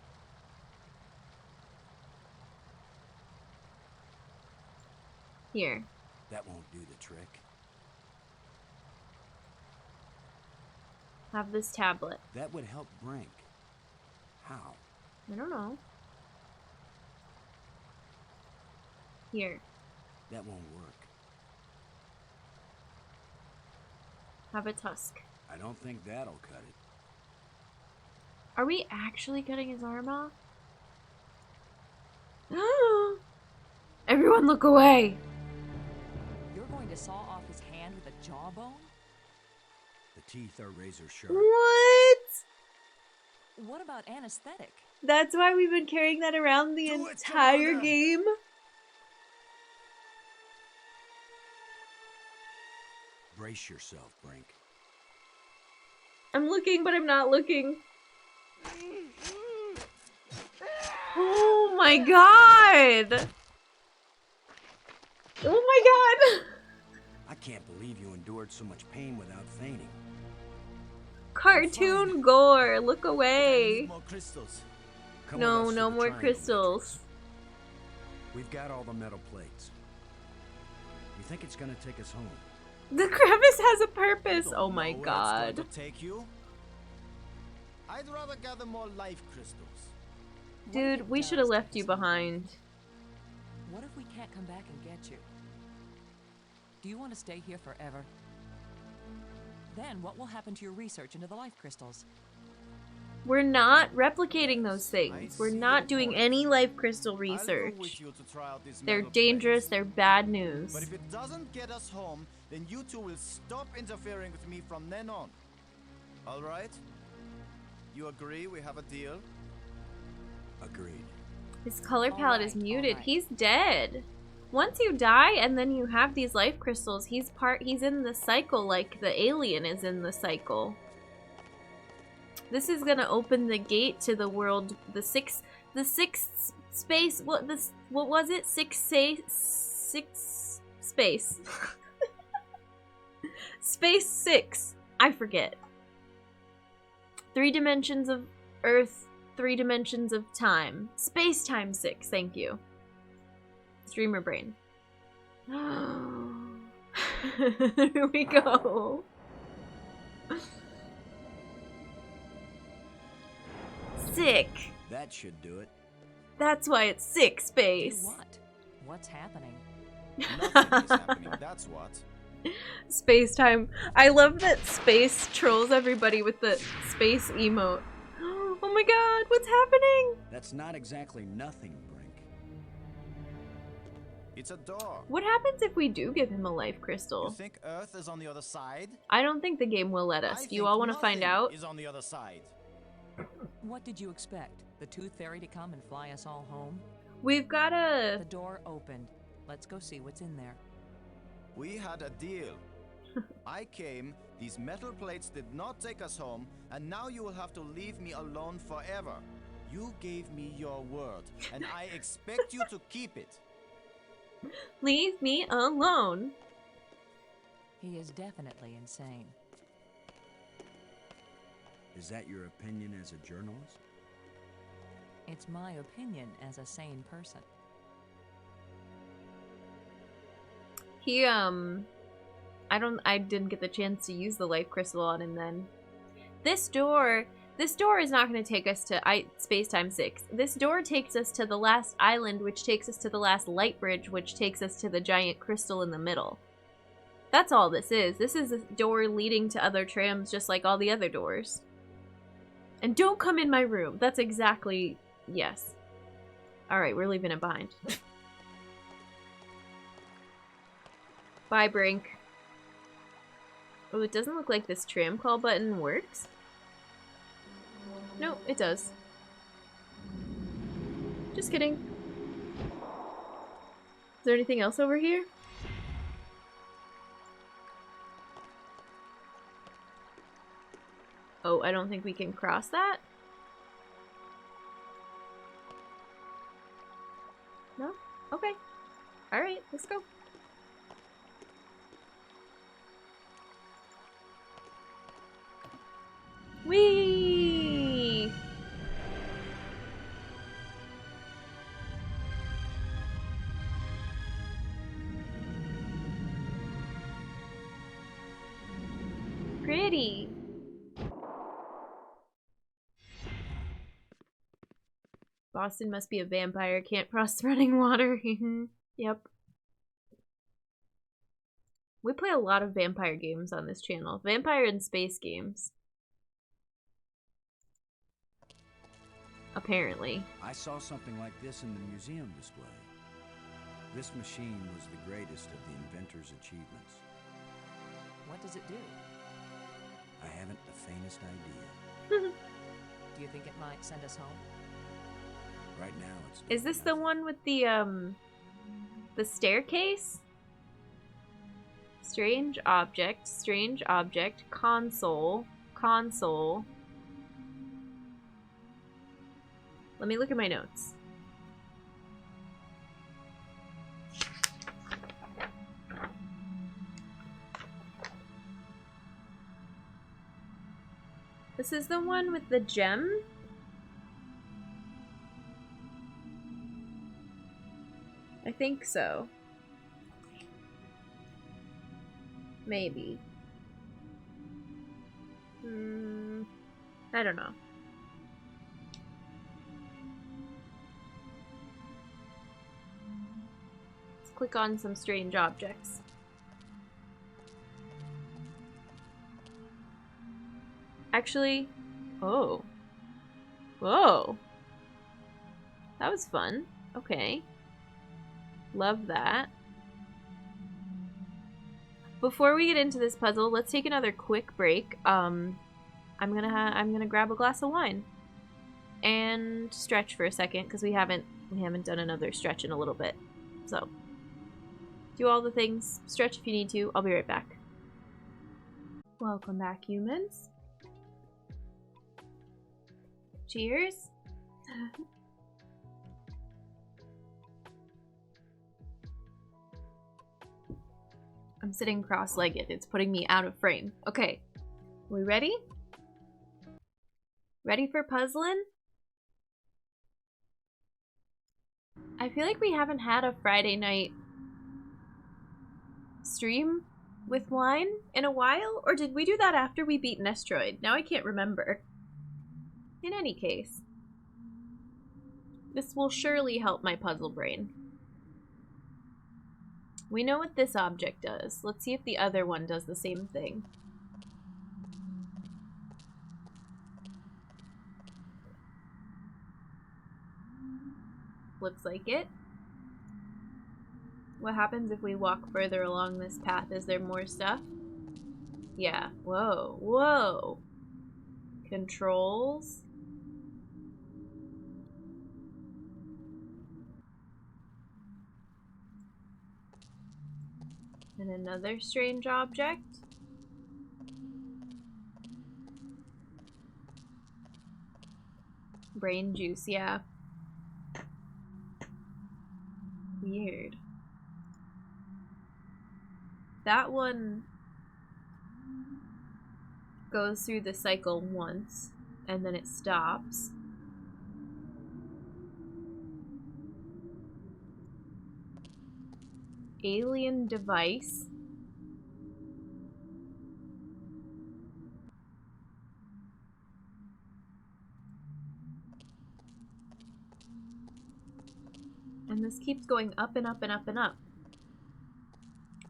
Here. That won't do the trick. Have this tablet. That would help Brink. How? I don't know. Here. That won't work. Have a tusk. I don't think that'll cut it. Are we actually cutting his arm off? Everyone look away! You're going to saw off his hand with a jawbone? The teeth are razor sharp. What? What about anesthetic? That's why we've been carrying that around the Do it, entire Commander. game? Brace yourself, Brink. I'm looking, but I'm not looking. Oh my god! Oh my god! I can't believe you endured so much pain without fainting. Cartoon gore, look I away. need more crystals. Come with No, us to no the more triangle crystals. matrix. We've got all the metal plates. You think it's gonna take us home? The crevice has a You purpose. don't Oh know my where it's god. going to take you. I'd rather gather more life crystals. What if Dude, it we does should have take left us you home, Brink? behind. What if we can't come back and get you? Do you want to stay here forever? Then what will happen to your research into the life crystals? We're not replicating those I things. We're see not your doing point. any life crystal I'll go research. with you to try out these They're metal dangerous, plates. they're bad news. But if it doesn't get us home, then you two will stop interfering with me from then on. All right? You agree we have a deal? Agreed. His color palette is Alright, muted. alright. He's dead. Once you die and then you have these life crystals, he's in the cycle like the alien is in the cycle. This is gonna open the gate to the world, the sixth space, what was it? Six space. Space 6. I forget. 3 dimensions of Earth, 3 dimensions of time. Space time 6, thank you. Streamer brain. Here we go. Sick. That should do it. That's why it's sick Do space. what? What's happening? Nothing is happening, that's what. Space time. I love that space trolls everybody with the space emote. Oh my god, what's happening? That's not exactly nothing, Brink. It's a door. What happens if we do give him a life You crystal? think Earth is on the other side? I don't think the game will let I us. Do you think all want to find nothing out? Is on the other side. What did you expect? The tooth fairy to come and fly us all home? We've got The a... door opened. Let's go see what's in there. We had a deal. I came, these metal plates did not take us home, and now you will have to leave me alone forever. You gave me your word, and I expect you to keep it. Leave me alone. He is definitely insane. Is that your opinion as a journalist? It's my opinion as a sane person. He, I didn't get the chance to use the life crystal on him then. This door is not going to take us to Space-Time 6. This door takes us to the last island, which takes us to the last light bridge, which takes us to the giant crystal in the middle. That's all this is. This is a door leading to other trams, just like all the other doors. And don't come in my room. That's exactly... yes. Alright, we're leaving it behind. Bye, Brink. Oh, it doesn't look like this tram call button works. No, it does. Just kidding. Is there anything else over here? Oh, I don't think we can cross that? No? Okay. Alright, let's go. Whee! Pretty. Boston must be a vampire, can't cross running water. Yep. We play a lot of vampire games on this channel. Vampire and space games. Apparently. I saw something like this in the museum display. This machine was the greatest of the inventor's achievements. What does it do? I haven't the faintest idea. Do you think it might send us home? Right now, it's... Is this the one with the staircase? Strange object, console. Let me look at my notes. This is the one with the gem? I think so. Maybe. I don't know. Let's click on some strange objects. Actually, oh. Whoa. That was fun. Okay. Love that. Before we get into this puzzle, let's take another quick break. I'm gonna grab a glass of wine and stretch for a second because we haven't done another stretch in a little bit. So do all the things, stretch if you need to. I'll be right back. Welcome back, humans. Cheers. I'm sitting cross-legged. It's putting me out of frame. Okay. We ready? Ready for puzzling? I feel like we haven't had a Friday night stream with wine in a while? Or did we do that after we beat Nestroid? Now I can't remember. In any case, this will surely help my puzzle brain. We know what this object does. Let's see if the other one does the same thing. Looks like it. What happens if we walk further along this path? Is there more stuff? Yeah. Whoa. Whoa. Controls. And another strange object. Brain juice, yeah. Weird. That one goes through the cycle once, and then it stops. Alien device. And this keeps going up and up and up and up.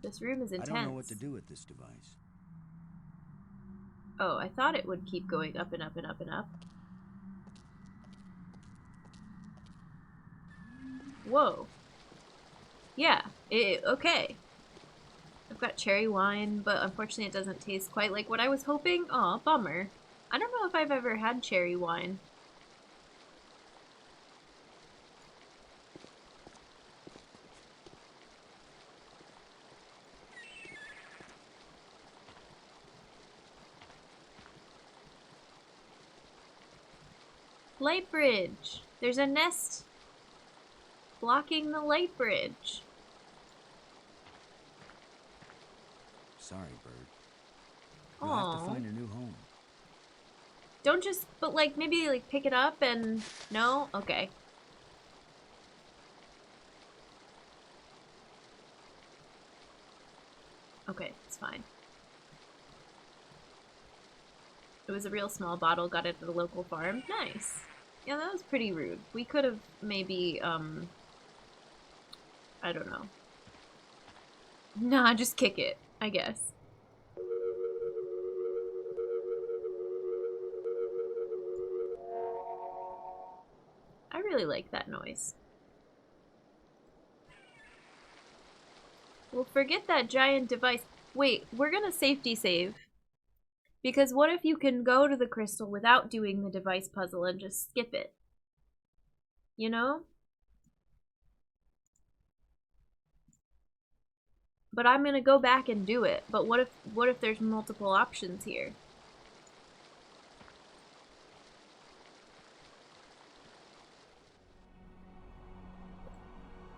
This room is intense. I don't know what to do with this device. Oh, I thought it would keep going up and up and up and up. Whoa. Yeah, okay. I've got cherry wine, but unfortunately it doesn't taste quite like what I was hoping. Aw, bummer. I don't know if I've ever had cherry wine. Light bridge. There's a nest blocking the light bridge. Sorry, bird. You'll have to find a new home. Don't just, but like, maybe like pick it up and, no? Okay. Okay, it's fine. It was a real small bottle, got it at the local farm. Nice. Yeah, that was pretty rude. We could have maybe, I don't know. Nah, just kick it, I guess. I really like that noise. Well, forget that giant device. Wait, we're gonna safety save. Because what if you can go to the crystal without doing the device puzzle and just skip it? You know? But I'm gonna go back and do it. But what if there's multiple options here?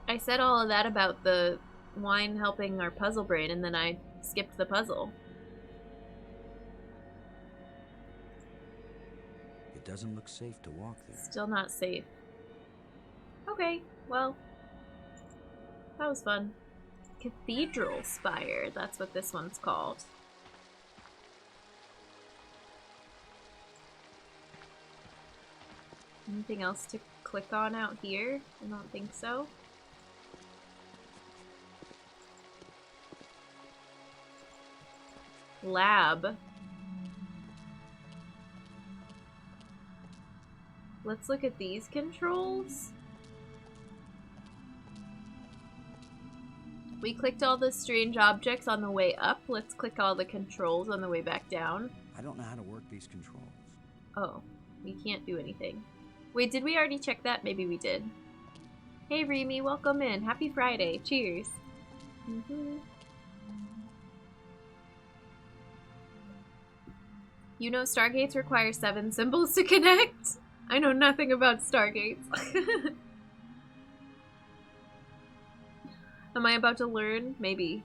I said all of that about the wine helping our puzzle brain, and then I skipped the puzzle. It doesn't look safe to walk there. Still not safe. Okay, well, that was fun. Cathedral Spire. That's what this one's called. Anything else to click on out here? I don't think so. Lab. Let's look at these controls. We clicked all the strange objects on the way up. Let's click all the controls on the way back down. I don't know how to work these controls. Oh, we can't do anything. Wait, did we already check that? Maybe we did. Hey, Remy, welcome in. Happy Friday. Cheers. You know Stargates require 7 symbols to connect? I know nothing about Stargates. Am I about to learn? Maybe.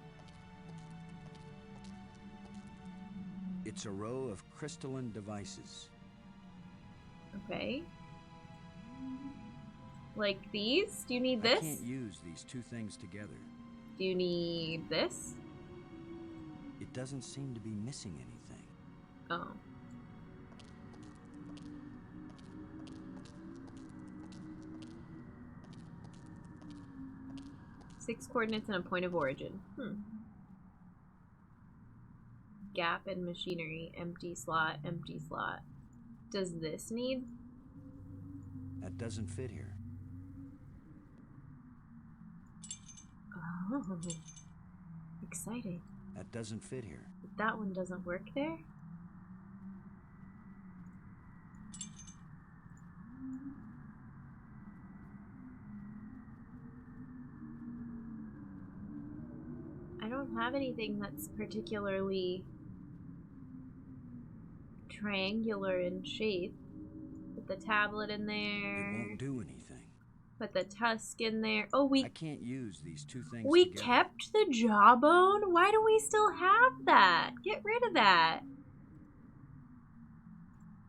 It's a row of crystalline devices. Okay. Like these? Do you need this? I can't use these two things together. Do you need this? It doesn't seem to be missing anything. Oh. Six coordinates and a point of origin. Gap in machinery. Empty slot. Empty slot. Does this need? That doesn't fit here. Oh. Exciting. That doesn't fit here. That one doesn't work there? I don't have anything that's particularly triangular in shape. Put the tablet in there. It won't do anything. Put the tusk in there. Oh, I can't use these two things we together. kept the jawbone? Why do we still have that? Get rid of that.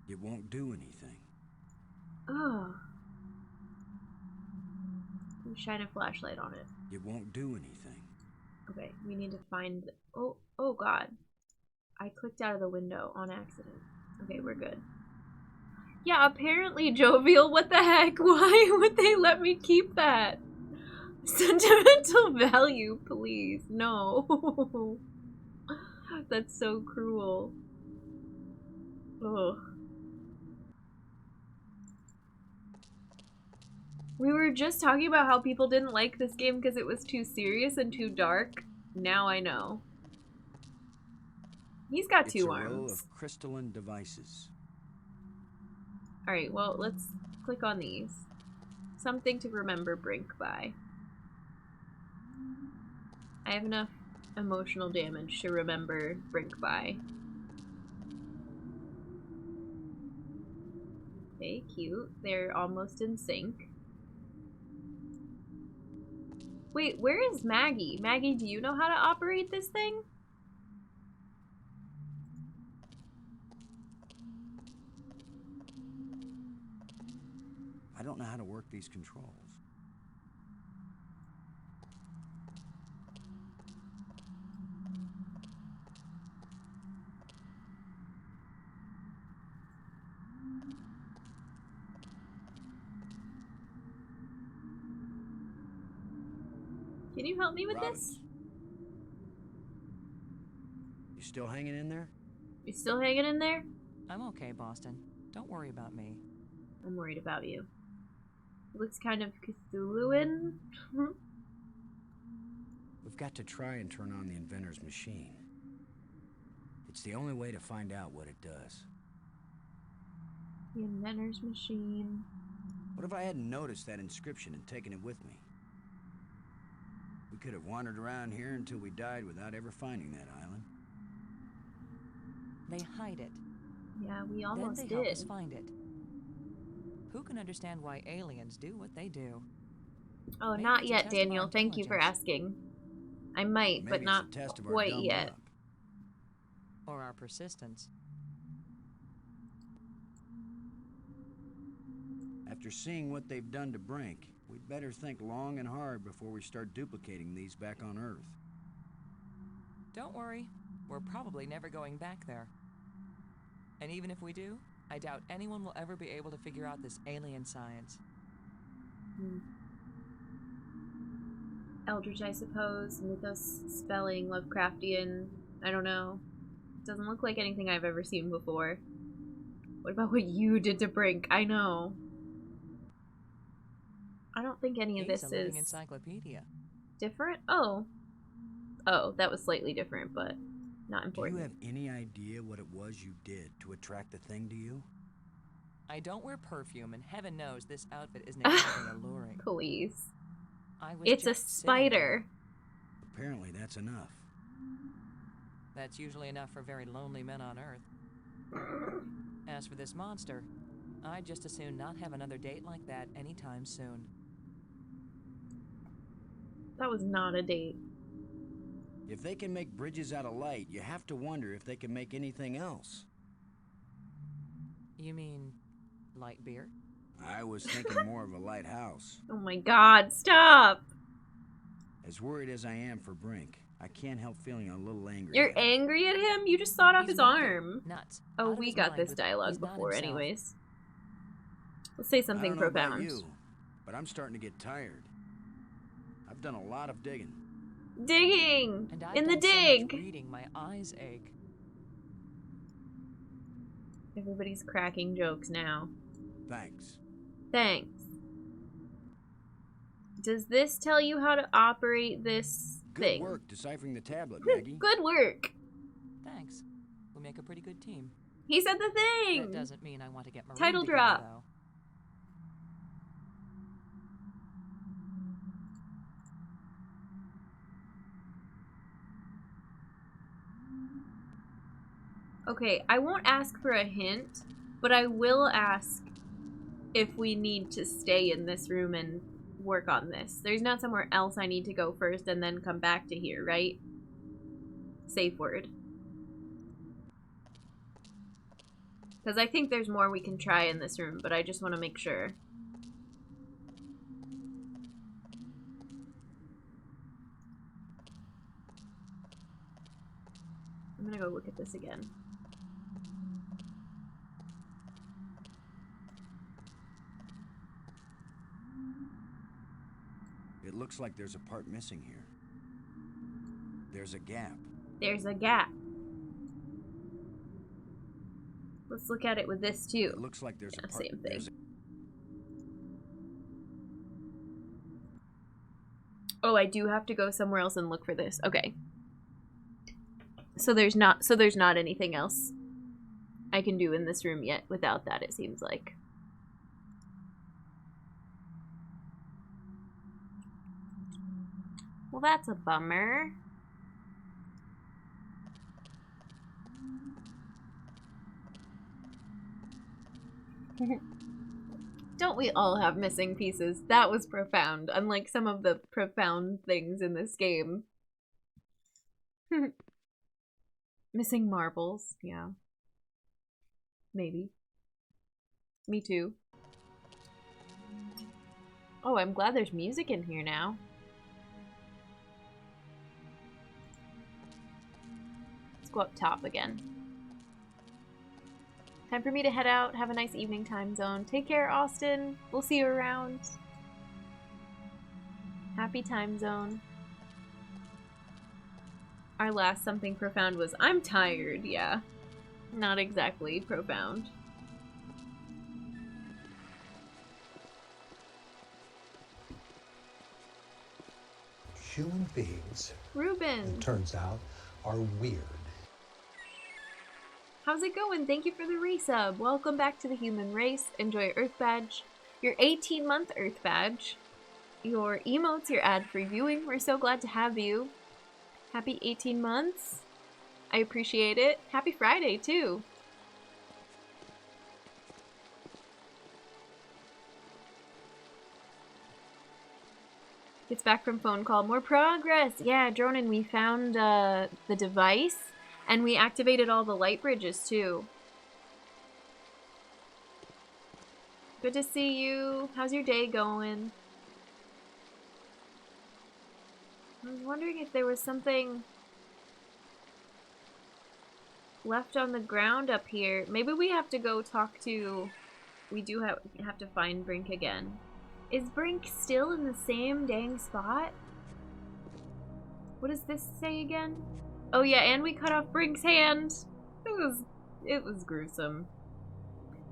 It won't do anything. Oh. Shine a flashlight on it. It won't do anything. Okay, we need to find... Oh god. I clicked out of the window on accident. Okay, we're good. Yeah, apparently jovial. What the heck? Why would they let me keep that? Sentimental value, please. No. That's so cruel. Ugh. We were just talking about how people didn't like this game because it was too serious and too dark. Now I know. He's got two arms. It's a row of crystalline devices. Alright, well, let's click on these. Something to remember Brink by. I have enough emotional damage to remember Brink by. Okay, cute. They're almost in sync. Wait, where is Maggie? Maggie, do you know how to operate this thing? I don't know how to work these controls. Can you help me with Robbins. this? You still hanging in there? You still hanging in there? I'm okay, Boston. Don't worry about me. I'm worried about you. It looks kind of Cthulhuan. We've got to try and turn on the inventor's machine. It's the only way to find out what it does. The inventor's machine. What if I hadn't noticed that inscription and taken it with me? We could have wandered around here until we died without ever finding that island. They hide it. Yeah, we Then almost they help us did. find it. Who can understand why aliens do what they do? Oh, Maybe not it's a yet, test of our Daniel. Thank you for intelligence. asking. I might, Maybe but it's not a test of our quite dumb yet. luck. Or our persistence. After seeing what they've done to Brink, we'd better think long and hard before we start duplicating these back on Earth. Don't worry, we're probably never going back there. And even if we do, I doubt anyone will ever be able to figure out this alien science. Eldritch, I suppose. Mythos, spelling, Lovecraftian. I don't know. It doesn't look like anything I've ever seen before. What about what you did to Brink? I know. I don't think any of this a living is encyclopedia. different. Oh. Oh, that was slightly different, but not Do important. you have any idea what it was you did to attract the thing to you? I don't wear perfume, and heaven knows this outfit isn't exactly alluring. Please. I was It's a just sitting there. spider. Apparently that's enough. That's usually enough for very lonely men on Earth. As for this monster, I'd just as soon not have another date like that anytime soon. That was not a date. If they can make bridges out of light, you have to wonder if they can make anything else. You mean light beer? I was thinking more of a lighthouse. Oh my god, stop! As worried as I am for Brink, I can't help feeling a little angry. You're at him. angry at him? You just sawed off He's his nuts. arm. Nuts. Oh, Out of we his got mind this with- dialogue he's not before himself. anyways. Let's say something I don't know about profound. you, but I'm starting to get tired. I've done a lot of digging. Digging! And I've In the done so much dig! reading, my eyes ache. Everybody's cracking jokes now. Thanks. Thanks. Does this tell you how to operate this Good thing? work deciphering the tablet, Maggie. Good work! Thanks. We make a pretty good team. He said the That thing! doesn't mean I want to get Maroon Title together, drop. though. Okay, I won't ask for a hint, but I will ask if we need to stay in this room and work on this. There's not somewhere else I need to go first and then come back to here, right? Safe word. Because I think there's more we can try in this room, but I just want to make sure. I'm gonna go look at this again. It looks like there's a part missing here. There's a gap. There's a gap. Let's look at it with this too. It looks like there's Yeah, a part. same thing. There's a... Oh, I do have to go somewhere else and look for this. Okay. So there's not anything else I can do in this room yet without that, it seems like. Well, that's a bummer. Don't we all have missing pieces? That was profound, unlike some of the profound things in this game. Missing marbles, yeah. Maybe. Me too. Oh, I'm glad there's music in here now. Let's go up top again. Time for me to head out. Have a nice evening, time zone. Take care, Austin. We'll see you around. Happy time zone. Our last something profound was, I'm tired, yeah. Not exactly profound. Human beings, Ruben, it turns out, are weird. how's it going? Thank you for the resub. Welcome back to the human race. Enjoy Earth Badge. Your 18-month Earth Badge. Your emotes, your ad-free viewing. We're so glad to have you. Happy 18 months. I appreciate it. Happy Friday, too. Gets back from phone call. More progress. Yeah, Dronin, we found the device, and we activated all the light bridges, too. Good to see you. How's your day going? I was wondering if there was something left on the ground up here. Maybe we have to go talk to... We do have to find Brink again. Is Brink still in the same dang spot? What does this say again? Oh yeah, and we cut off Brink's hand. It was gruesome.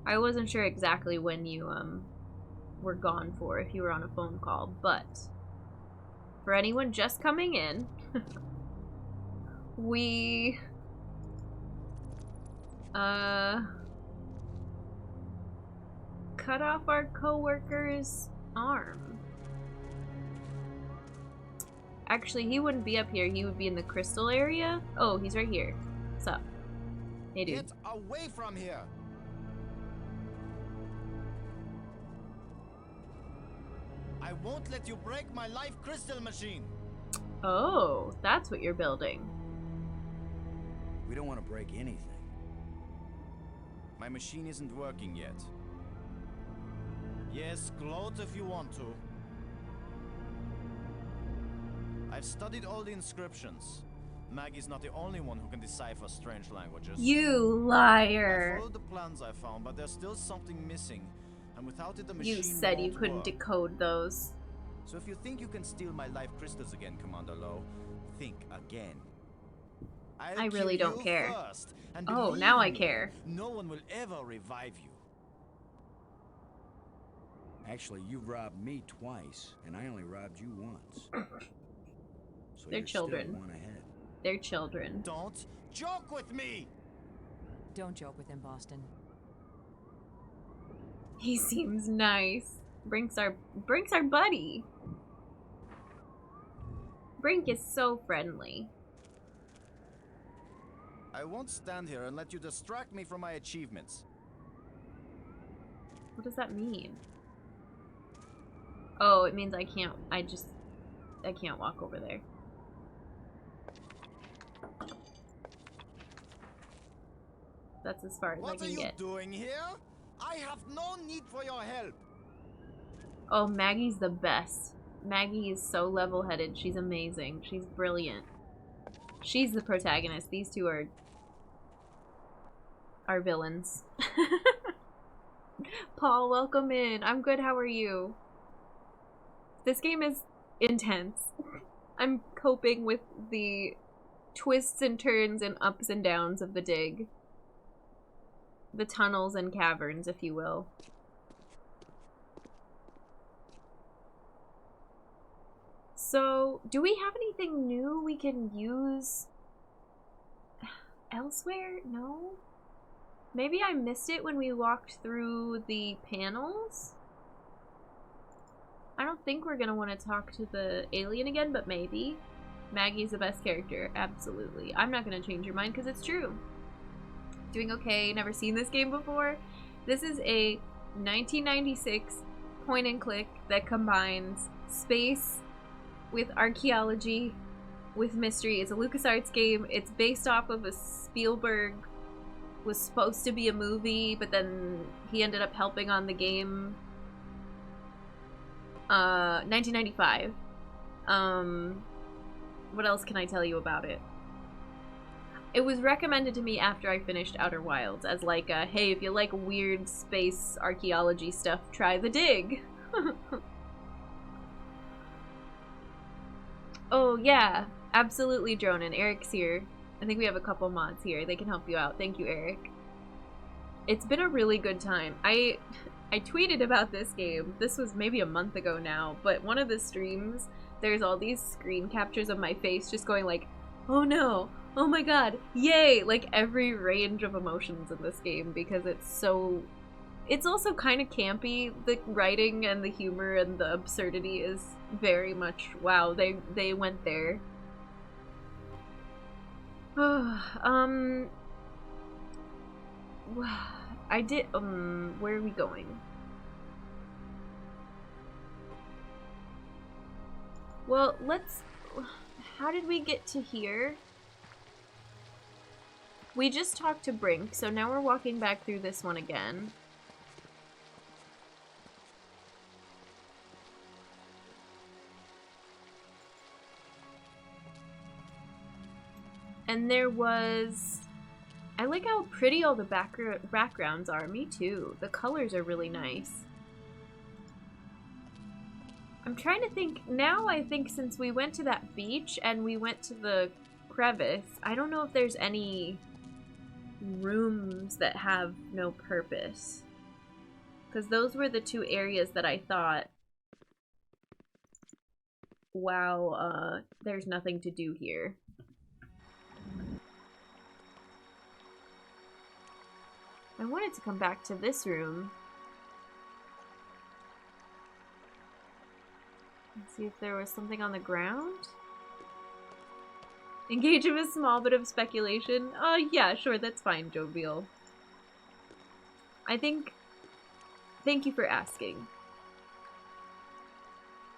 I wasn't sure exactly when you were gone for, if you were on a phone call, but for anyone just coming in, we cut off our co-worker's arm. Actually, he wouldn't be up here. He would be in the crystal area. Oh, he's right here. What's up? Hey, dude. Get away from here! I won't let you break my life crystal machine! Oh, that's what you're building. We don't want to break anything. My machine isn't working yet. Yes, gloat if you want to. I've studied all the inscriptions. Maggie's not the only one who can decipher strange languages. You liar. I followed the plans I found, but there's still something missing. And without it, the machine You said you won't couldn't work. decode those. So if you think you can steal my life crystals again, Commander Lowe, think again. I really kill don't you care. first, and Oh, believe now I me, care. No one will ever revive you. Actually, you've robbed me twice, and I only robbed you once. So They're you're children. Still one ahead. They're children. Don't joke with me! Don't joke with him, Boston. He seems nice. Brink's our buddy. Brink is so friendly. I won't stand here and let you distract me from my achievements. What does that mean? Oh, it means I can't walk over there. That's as far as I What are can you get. doing here? I have no need for your help. Oh, Maggie's the best. Maggie is so level-headed. She's amazing. She's brilliant. She's the protagonist. These two are villains. Paul, welcome in. I'm good. How are you? This game is intense. I'm coping with the twists and turns and ups and downs of the dig. The tunnels and caverns, if you will. So, do we have anything new we can use elsewhere? No? Maybe I missed it when we walked through the panels? I don't think we're gonna want to talk to the alien again, but maybe. Maggie's the best character, absolutely. I'm not gonna change your mind because it's true. Doing okay, never seen this game before. This is a 1996 point and click that combines space with archaeology with mystery. It's a LucasArts game. It's based off of a Spielberg, was supposed to be a movie, but then he ended up helping on the game. 1995. What else can I tell you about it? It was recommended to me after I finished Outer Wilds as like a, hey, if you like weird space archaeology stuff, try The Dig. Oh yeah, absolutely, Dronin. Eric's here. I think we have a couple mods here. They can help you out. Thank you, Eric. It's been a really good time. I tweeted about this game. This was maybe a month ago now, but one of the streams, there's all these screen captures of my face just going like, oh no, oh my god, yay! Like every range of emotions in this game because it's so... It's also kind of campy. The writing and the humor and the absurdity is very much, wow, they went there. I did, where are we going? Well, let's, how did we get to here? We just talked to Brink, so now we're walking back through this one again. And there was I like how pretty all the backgrounds are. Me too. The colors are really nice. I'm trying to think. Now I think since we went to that beach and we went to the crevice, I don't know if there's any rooms that have no purpose. Because those were the two areas that I thought, wow, there's nothing to do here. I wanted to come back to this room and see if there was something on the ground. Engage in a small bit of speculation. Yeah, sure, that's fine, Jovial. I think... Thank you for asking.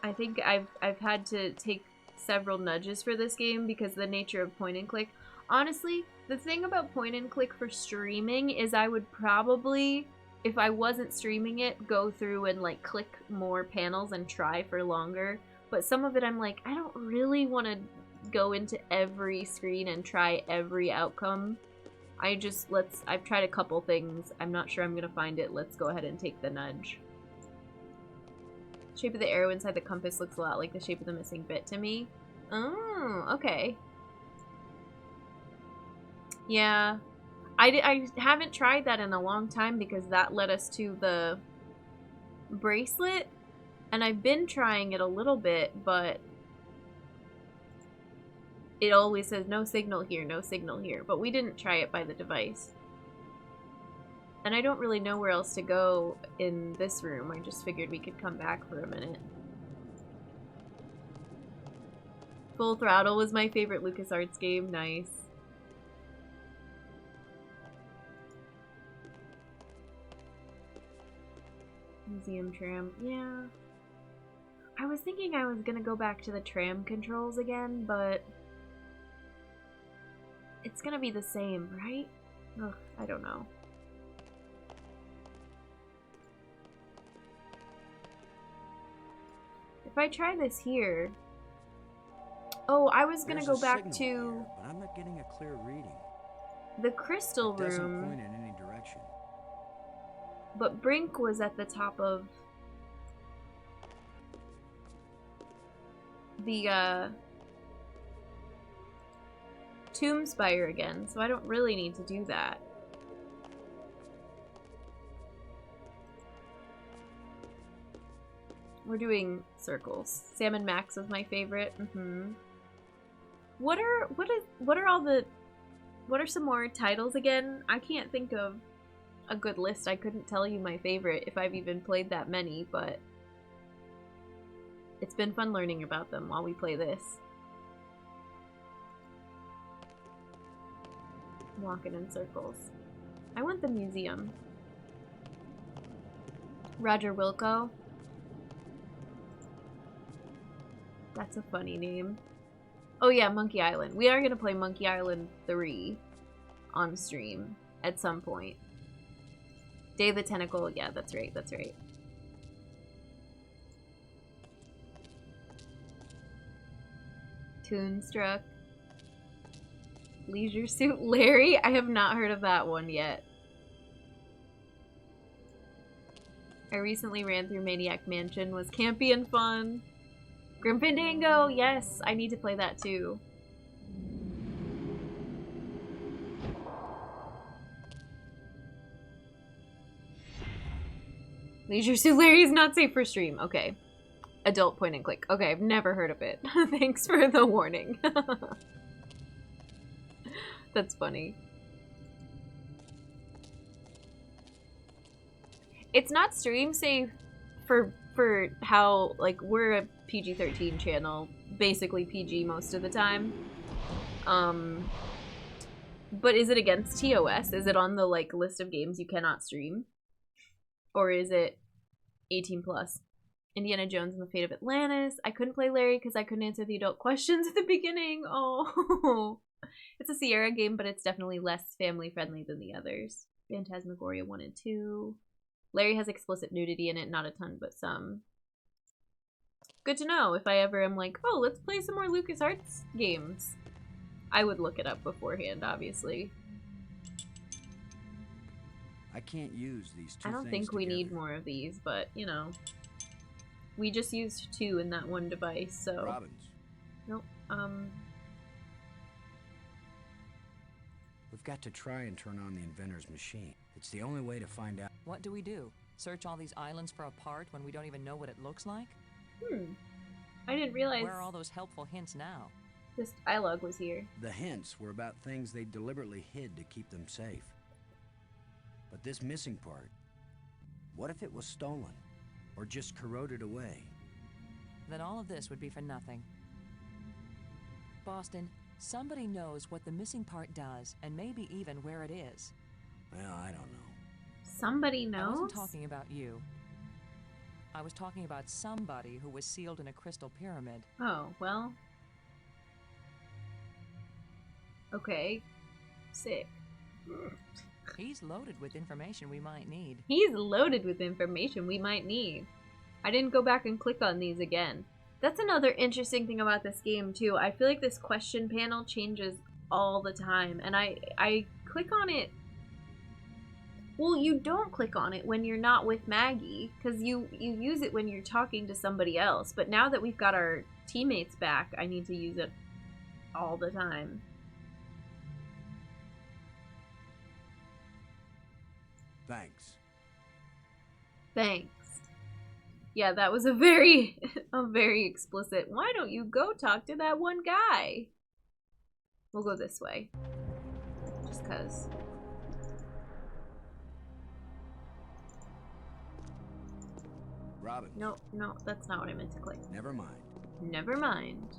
I think I've had to take several nudges for this game because of the nature of point and click. Honestly, the thing about point and click for streaming is I would probably, if I wasn't streaming it, go through and like click more panels and try for longer. But some of it I'm like, I don't really want to go into every screen and try every outcome. I've tried a couple things. I'm not sure I'm gonna find it. Let's go ahead and take the nudge. Shape of the arrow inside the compass looks a lot like the shape of the missing bit to me. Oh, okay. Yeah. I haven't tried that in a long time because that led us to the bracelet. And I've been trying it a little bit, but it always says no signal here, no signal here. But we didn't try it by the device. And I don't really know where else to go in this room. I just figured we could come back for a minute. Full Throttle was my favorite LucasArts game. Nice. Museum tram. Yeah. I was thinking I was gonna go back to the tram controls again, but it's gonna be the same, right? Ugh, I don't know. If I try this here... Oh, I was gonna go back to... Here, but I'm not getting a clear reading. The crystal room. It doesn't point in any direction. But Brink was at the top of the tomb spire again, so I don't really need to do that. We're doing circles. Sam and Max was my favorite. What are some more titles again? I can't think of a good list. I couldn't tell you my favorite if I've even played that many, but it's been fun learning about them while we play this. Walking in circles. I want the museum. Roger Wilco. That's a funny name. Oh yeah, Monkey Island. We are gonna play Monkey Island 3 on stream at some point. Day of the Tentacle. Yeah, that's right, that's right. Toonstruck. Leisure Suit Larry? I have not heard of that one yet. I recently ran through Maniac Mansion. Was campy and fun. Grim Fandango! Yes, I need to play that too. Leisure Suit Larry is not safe for stream. Okay. Adult point and click. Okay, I've never heard of it. Thanks for the warning. That's funny. It's not stream safe for how, like, we're a PG-13 channel, basically PG most of the time. But is it against TOS? Is it on the, like, list of games you cannot stream? Or is it 18 plus? Indiana Jones and the Fate of Atlantis. I couldn't play Larry because I couldn't answer the adult questions at the beginning. Oh, it's a Sierra game, but it's definitely less family friendly than the others. Phantasmagoria 1 and 2. Larry has explicit nudity in it, not a ton, but some. Good to know if I ever am like, oh, let's play some more LucasArts games. I would look it up beforehand, obviously. I can't use these two I don't things think we need together. more of these, but, you know. We just used 2 in that one device, so... Robbins, Nope. we've got to try and turn on the inventor's machine. It's the only way to find out. What do we do? Search all these islands for a part when we don't even know what it looks like? I didn't realize Where are all those helpful hints now? this dialogue was here. The hints were about things they deliberately hid to keep them safe. But this missing part, what if it was stolen? Or just corroded away? Then all of this would be for nothing. Boston, somebody knows what the missing part does, and maybe even where it is. Well, I don't know. Somebody knows? I wasn't talking about you. I was talking about somebody who was sealed in a crystal pyramid. Oh, well. Okay. Sick. He's loaded with information we might need. He's loaded with information we might need. I didn't go back and click on these again. That's another interesting thing about this game, too. I feel like this question panel changes all the time, and I click on it. Well, you don't click on it when you're not with Maggie, because you use it when you're talking to somebody else. But now that we've got our teammates back, I need to use it all the time. Thanks. Thanks. Yeah, that was a very explicit. Why don't you go talk to that one guy? We'll go this way. Just cause. Robin. No, that's not what I meant to click. Never mind. Never mind.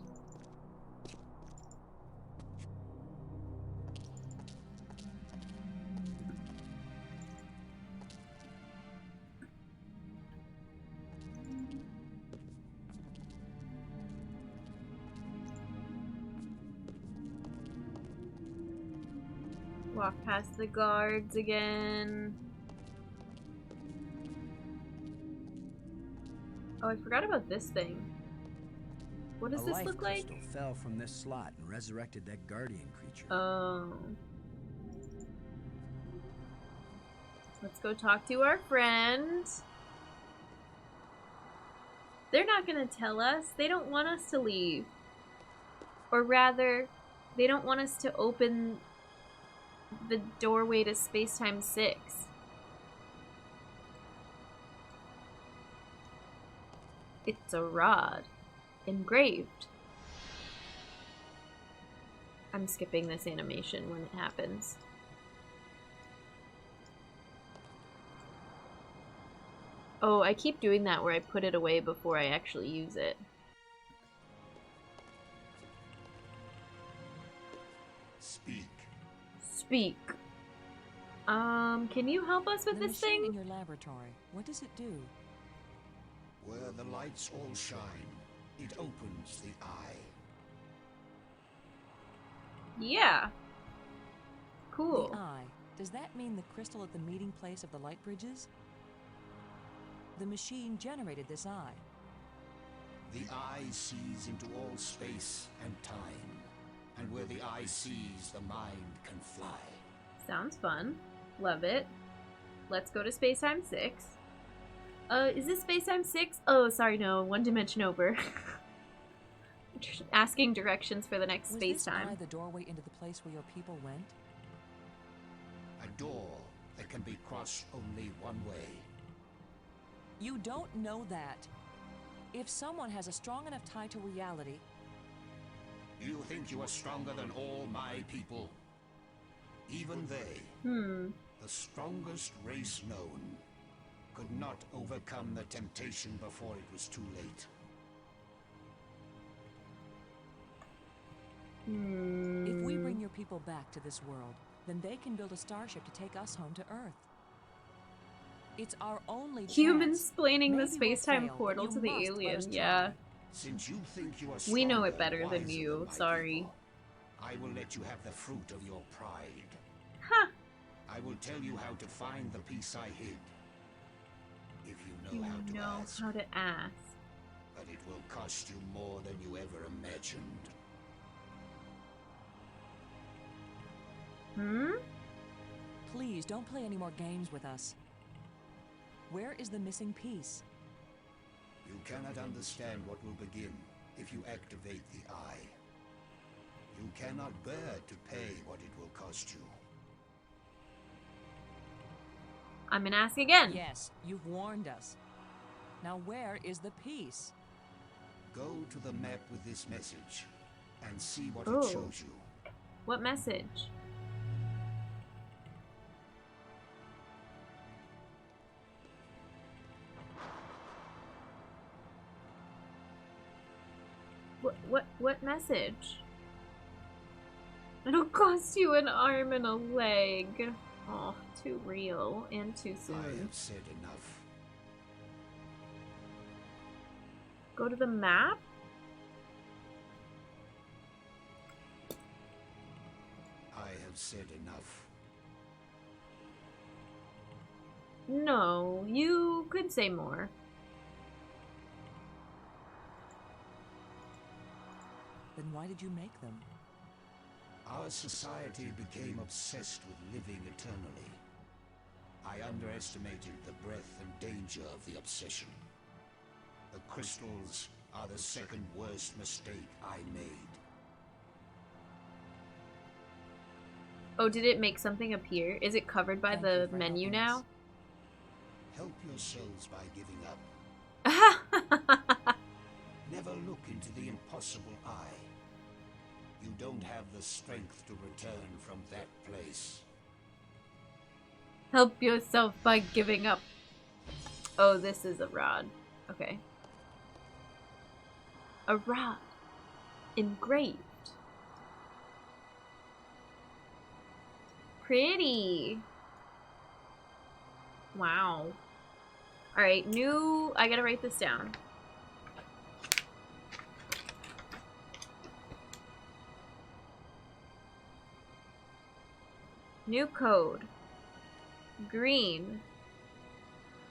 Walk past the guards again. Oh, I forgot about this thing. What does A this life look like? crystal fell from this slot and resurrected that guardian creature. Oh. Let's go talk to our friend. They're not gonna tell us. They don't want us to leave. Or rather, they don't want us to open the doorway to Spacetime 6. It's a rod. Engraved. I'm skipping this animation when it happens. Oh, I keep doing that where I put it away before I actually use it. Speak. Speak. Can you help us with The this machine thing? in your laboratory, what does it do? Where the lights all shine, it opens the eye. Yeah. Cool. The eye. Does that mean the crystal at the meeting place of the light bridges? The machine generated this eye. The eye sees into all space and time. And where the eye sees, the mind can fly. Sounds fun. Love it. Let's go to Spacetime 6. Is this Spacetime 6? Oh, sorry, no. One dimension over. Asking directions for the next Was this eye Spacetime. the doorway into the place where your people went? A door that can be crossed only one way. You don't know that. If someone has a strong enough tie to reality, You think you are stronger than all my people? Even they, the strongest race known, could not overcome the temptation before it was too late. if we bring your people back to this world, then they can build a starship to take us home to Earth. It's our only Humans chance. splaining the Maybe we'll Spacetime fail, portal but to the you must let alien. us try. Yeah. Since you think you are We know stronger it better and than wiser you, my sorry. people, I will let you have the fruit of your pride. Huh. I will tell you how to find the piece I hid. If you know how to ask, how to ask. but it will cost you more than you ever imagined. Please Please don't play any more games with us. Where is the missing piece? You cannot understand what will begin if you activate the eye. You cannot bear to pay what it will cost you. I'm gonna ask again. Yes, you've warned us. Now where is the piece? Go to the map with this message and see what Ooh. it shows you. What message? What message? It'll cost you an arm and a leg. Oh, too real and too soon. I have said enough. Go to the map? I have said enough. No, you could say more. Then why did you make them? Our society became obsessed with living eternally. I underestimated the breadth and danger of the obsession. The crystals are the second worst mistake I made. Oh, did it make something appear? Is it covered by Thank you the for menu helping now? us. Help yourselves by giving up. Never look into the impossible eye. You don't have the strength to return from that place. Help yourself by giving up. Oh, this is a rod. Okay. A rod. Engraved. Pretty. Wow. Alright, new... I gotta write this down. New code. Green.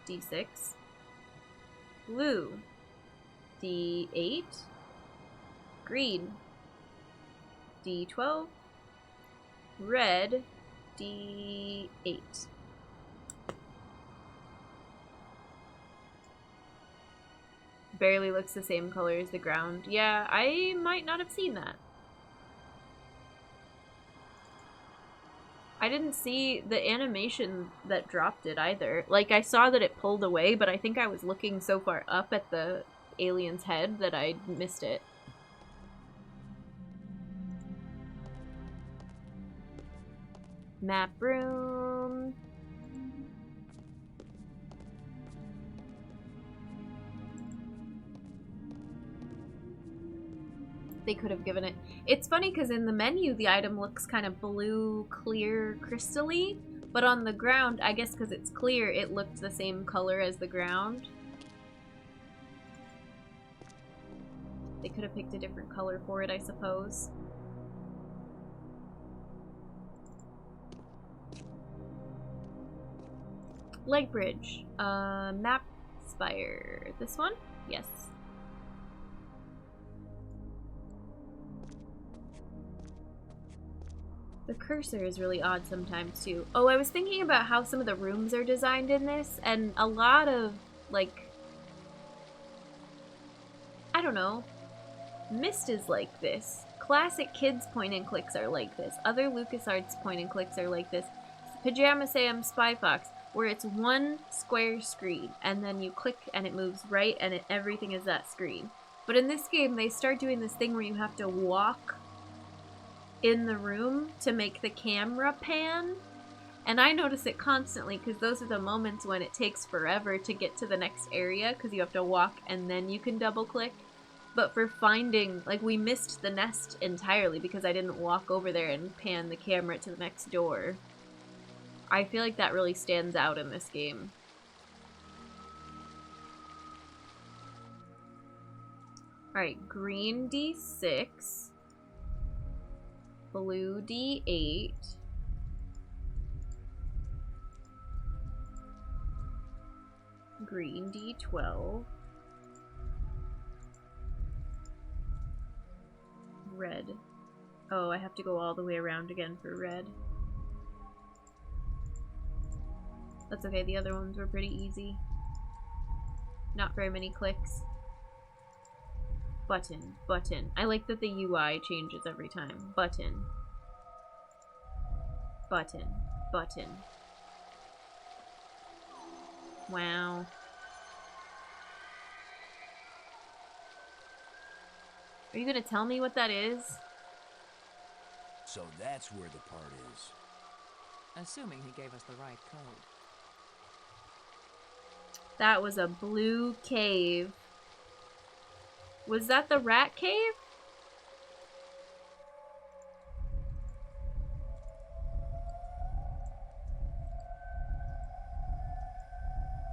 D6. Blue. D8. Green. D12. Red. D8. Barely looks the same color as the ground. Yeah, I might not have seen that. I didn't see the animation that dropped it either. Like, I saw that it pulled away, but I think I was looking so far up at the alien's head that I missed it. Map room. They could have given it. It's funny because in the menu the item looks kind of blue, clear, crystally, but on the ground, I guess because it's clear, it looked the same color as the ground. They could have picked a different color for it, I suppose. Light bridge. Map spire. This one? Yes. The cursor is really odd sometimes, too. Oh, I was thinking about how some of the rooms are designed in this, and a lot of, like... I don't know. Myst is like this. Classic kids point-and-clicks are like this. Other LucasArts point-and-clicks are like this. Pajama Sam Spy Fox, where it's one square screen, and then you click and it moves right, and everything is that screen. But in this game, they start doing this thing where you have to walk in the room to make the camera pan, and I notice it constantly because those are the moments when it takes forever to get to the next area because you have to walk and then you can double click. But for finding, like, we missed the nest entirely because I didn't walk over there and pan the camera to the next door. I feel like that really stands out in this game. Alright, green D6. Blue D8. Green D12. Red. Oh, I have to go all the way around again for red. That's okay, the other ones were pretty easy. Not very many clicks. Button, button. I like that the UI changes every time. Button. Button, button. Wow. Are you gonna tell me what that is? So that's where the part is. Assuming he gave us the right code. That was a blue cave. Was that the rat cave?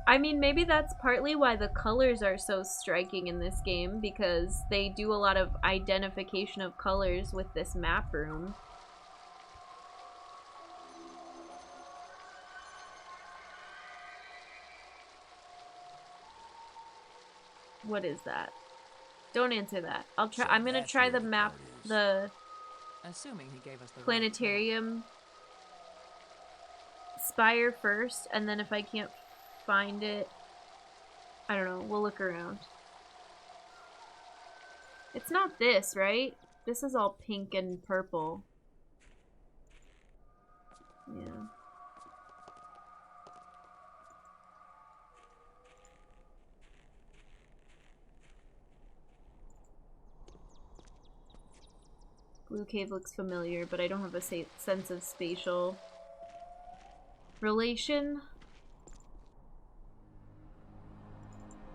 I mean, maybe that's partly why the colors are so striking in this game, because they do a lot of identification of colors with this map room. What is that? Don't answer that. I'll try. So I'm gonna that's try where the the map, part is. the Assuming he gave us the planetarium spire first, and then if I can't find it, I don't know. We'll look around. It's not this, right? This is all pink and purple. Yeah. Blue cave looks familiar, but I don't have a sense of spatial relation.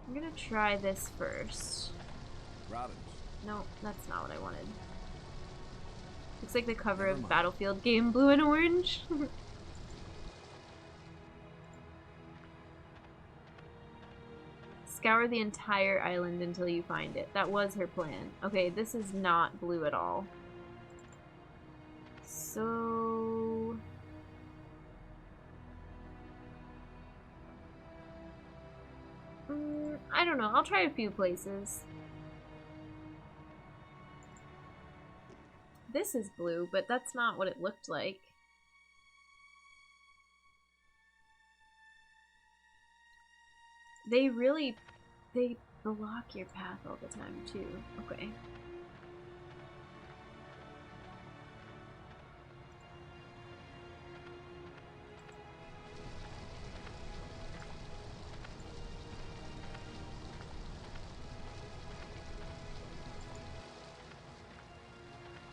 I'm gonna try this first. Robbins. No, that's not what I wanted. Looks like the cover Never of mind. Battlefield game, blue and orange. Scour the entire island until you find it. That was her plan. Okay, this is not blue at all. So... I don't know. I'll try a few places. This is blue, but that's not what it looked like. They block your path all the time, too. Okay.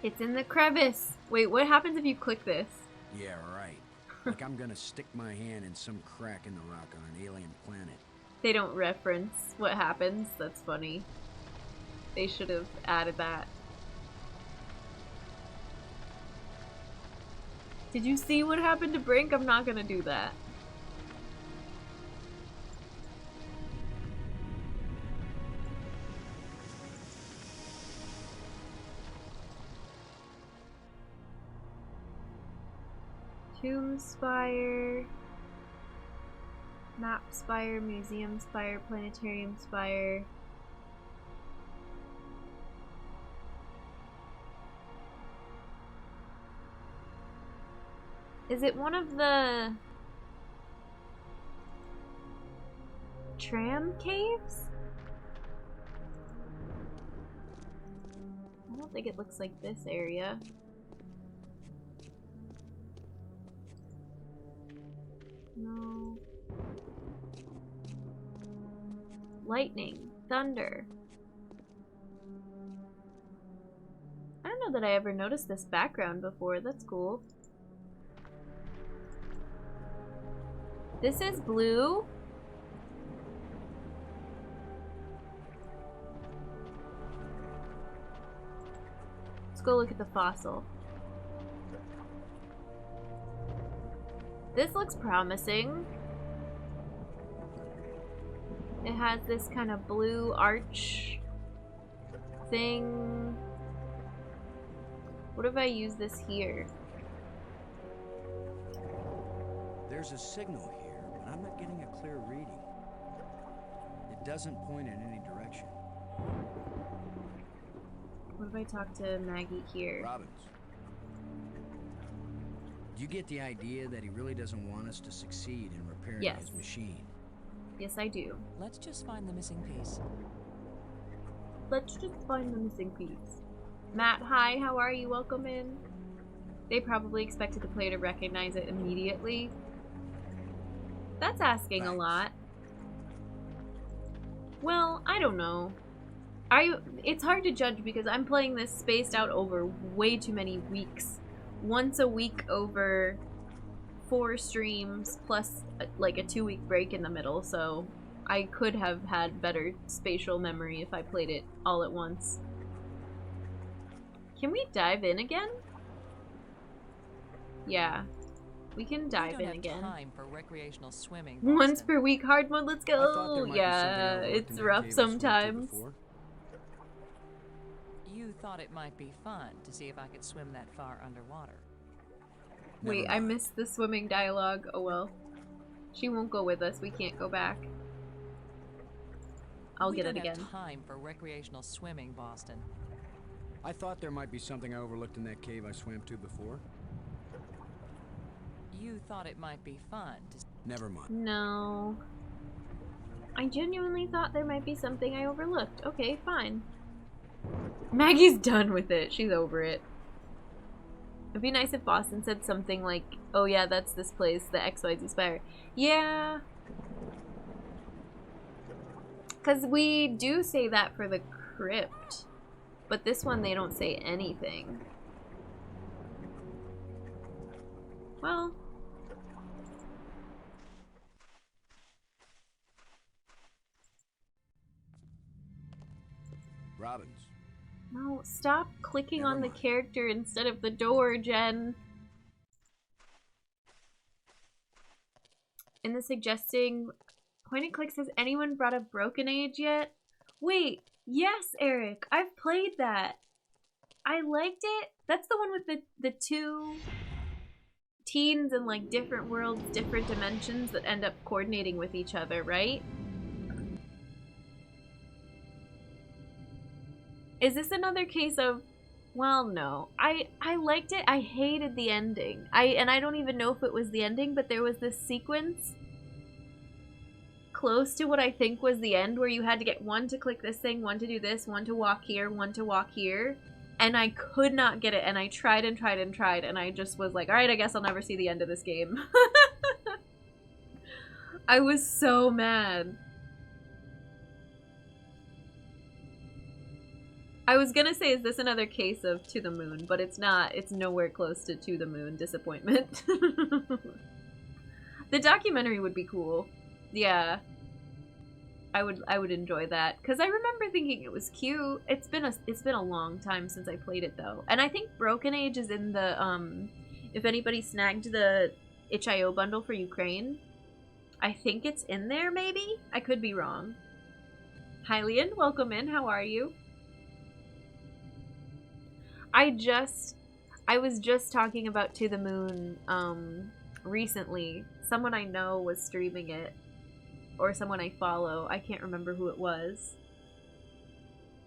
It's in the crevice. Wait, what happens if you click this? Yeah, right. Like I'm gonna stick my hand in some crack in the rock on an alien planet. They don't reference what happens. That's funny. They should have added that. Did you see what happened to Brink? I'm not gonna do that. Tomb Spire, Map Spire, Museum Spire, Planetarium Spire. Is it one of the tram caves? I don't think it looks like this area. No. Lightning. Thunder. I don't know that I ever noticed this background before. That's cool. This is blue. Let's go look at the fossil. This looks promising. It has this kind of blue arch thing. What if I use this here? There's a signal here, but I'm not getting a clear reading. It doesn't point in any direction. What if I talk to Maggie here? Robbins. You get the idea that he really doesn't want us to succeed in repairing Yes. his machine. Yes, I do. Let's just find the missing piece. Let's just find the missing piece. Matt, hi, how are you? Welcome in. They probably expected the player to recognize it immediately. That's asking a lot. Well, I don't know. It's hard to judge because I'm playing this spaced out over way too many weeks. Once a week over 4 streams plus like a 2-week break in the middle, so I could have had better spatial memory if I played it all at once. Can we dive in again? Yeah. We can dive in again. Time for recreational swimming, Once Boston. per week hard mode, let's I thought there go! might be Yeah, something overlooked in it's that rough cave I swam to sometimes. before. You thought it might be fun to see if I could swim that far underwater. Wait, Never I mind. missed the swimming dialogue. Oh well. She won't go with us. We can't go back. I'll We get it don't have again. time for recreational swimming, Boston. I thought there might be something I overlooked in that cave I swam to before. You thought it might be fun to Never mind. No. I genuinely thought there might be something I overlooked. Okay, fine. Maggie's done with it. She's over it. It'd be nice if Boston said something like, oh yeah, that's this place, the XYZ Spire. Yeah. Because we do say that for the crypt. But this one, they don't say anything. Well. Robbins. No, stop clicking Never on the mind. character instead of the door, Jen. In the suggesting point and click says, anyone brought up Broken Age yet? Wait, yes, Eric, I've played that. I liked it. That's the one with the 2 teens in like different worlds, different dimensions that end up coordinating with each other, right? Is this another case of, well, no. I liked it. I hated the ending. I don't even know if it was the ending, but there was this sequence close to what I think was the end where you had to get one to click this thing, one to do this, one to walk here, one to walk here. And I could not get it, and I tried and tried and tried, and I just was like, alright, I guess I'll never see the end of this game. I was so mad. I was gonna say, is this another case of To the Moon, but it's not. It's nowhere close to the Moon disappointment. The documentary would be cool. Yeah. I would enjoy that, because I remember thinking it was cute. It's been a long time since I played it though, and I think Broken Age is in the if anybody snagged the itch.io bundle for Ukraine, I think it's in there. Maybe I could be wrong. Hylian, welcome in. How are you? I was just talking about To the Moon recently. Someone I know was streaming it. Or someone I follow. I can't remember who it was.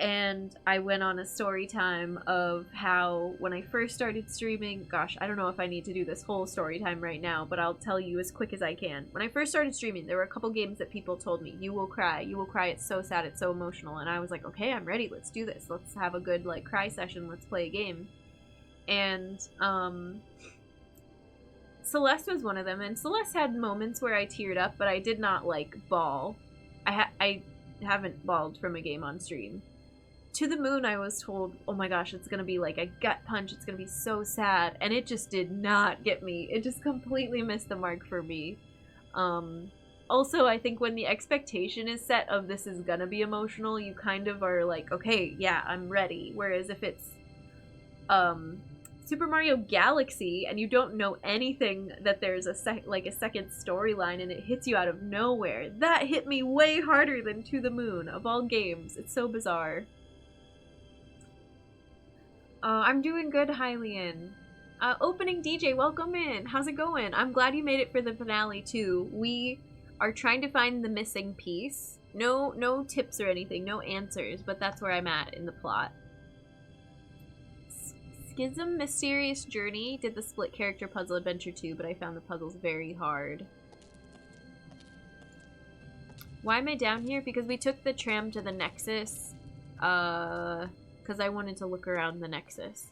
And I went on a story time of how when I first started streaming, gosh, I don't know if I need to do this whole story time right now, but I'll tell you as quick as I can. When I first started streaming, there were a couple games that people told me, you will cry, it's so sad, it's so emotional. And I was like, okay, I'm ready, let's do this. Let's have a good like cry session, let's play a game. And Celeste was one of them, and Celeste had moments where I teared up, but I did not, like, bawl. I haven't bawled from a game on stream. To the Moon, I was told, oh my gosh, it's gonna be like a gut punch, it's gonna be so sad, and it just did not get me. It just completely missed the mark for me. Also, I think when the expectation is set of this is gonna be emotional, you kind of are like, okay, yeah, I'm ready. Whereas if it's, Super Mario Galaxy and you don't know anything that there's a second storyline and it hits you out of nowhere. That hit me way harder than To the Moon of all games. It's so bizarre. I'm doing good, Hylian. Opening DJ, welcome in. How's it going? I'm glad you made it for the finale too. We are trying to find the missing piece. No tips or anything, no answers, but that's where I'm at in the plot. Schism Mysterious Journey did the split character puzzle adventure too, but I found the puzzles very hard. Why am I down here? Because we took the tram to the Nexus. Because I wanted to look around the Nexus.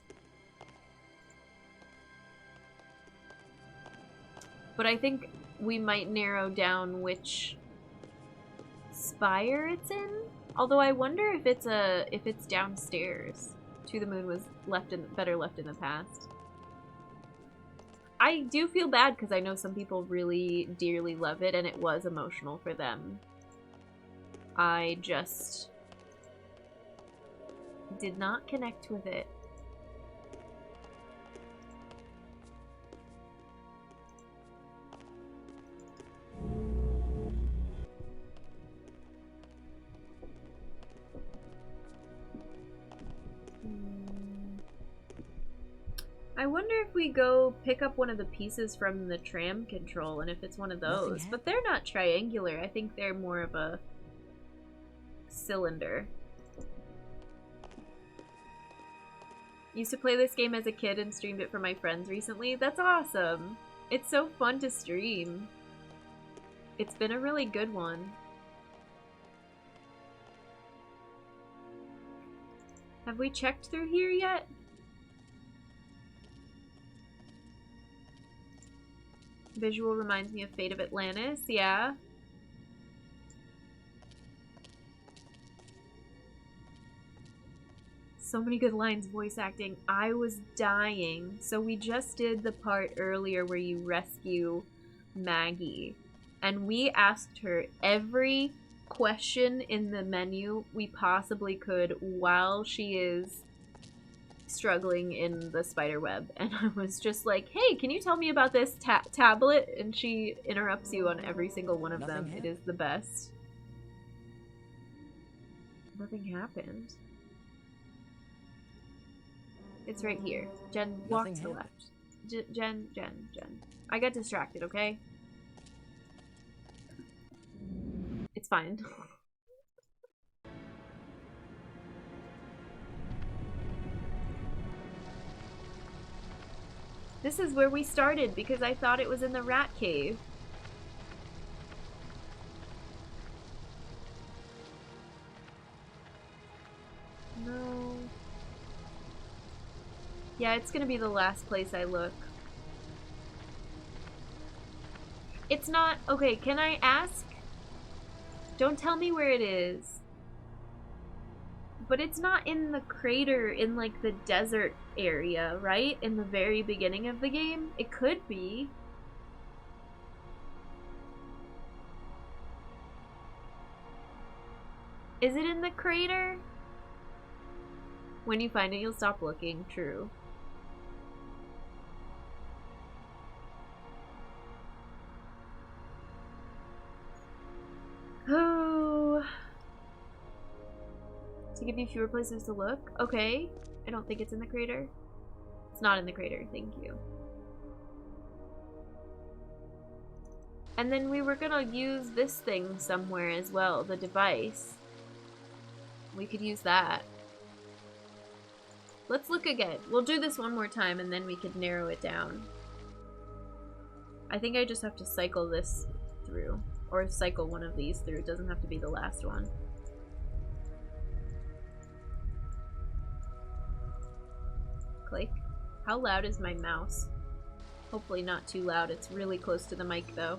But I think we might narrow down which spire it's in. Although I wonder if it's downstairs. To the Moon was better left in the past. I do feel bad because I know some people really dearly love it and it was emotional for them. I just did not connect with it. I wonder if we go pick up one of the pieces from the tram control and if it's one of those. But they're not triangular. I think they're more of a cylinder. Used to play this game as a kid and streamed it for my friends recently. That's awesome. It's so fun to stream. It's been a really good one. Have we checked through here yet? Visual reminds me of Fate of Atlantis, yeah. So many good lines, voice acting. I was dying. So we just did the part earlier where you rescue Maggie. And we asked her every question in the menu we possibly could while she is struggling in the spider web, and I was just like, hey, can you tell me about this tablet? And she interrupts you on every single one of them. It is the best. Nothing happened. It's right here. Jen, walk to the left. Jen. I got distracted, okay? It's fine. This is where we started because I thought it was in the rat cave. No. Yeah, it's gonna be the last place I look. It's not... Okay, can I ask? Don't tell me where it is. But it's not in the crater in, like, the desert area, right? In the very beginning of the game? It could be. Is it in the crater? When you find it, you'll stop looking. True. Oh... To give you fewer places to look? Okay. I don't think it's in the crater. It's not in the crater, thank you. And then we were gonna use this thing somewhere as well, the device. We could use that. Let's look again. We'll do this one more time and then we could narrow it down. I think I just have to cycle this through. Or cycle one of these through. It doesn't have to be the last one. Click. How loud is my mouse? Hopefully not too loud. It's really close to the mic though.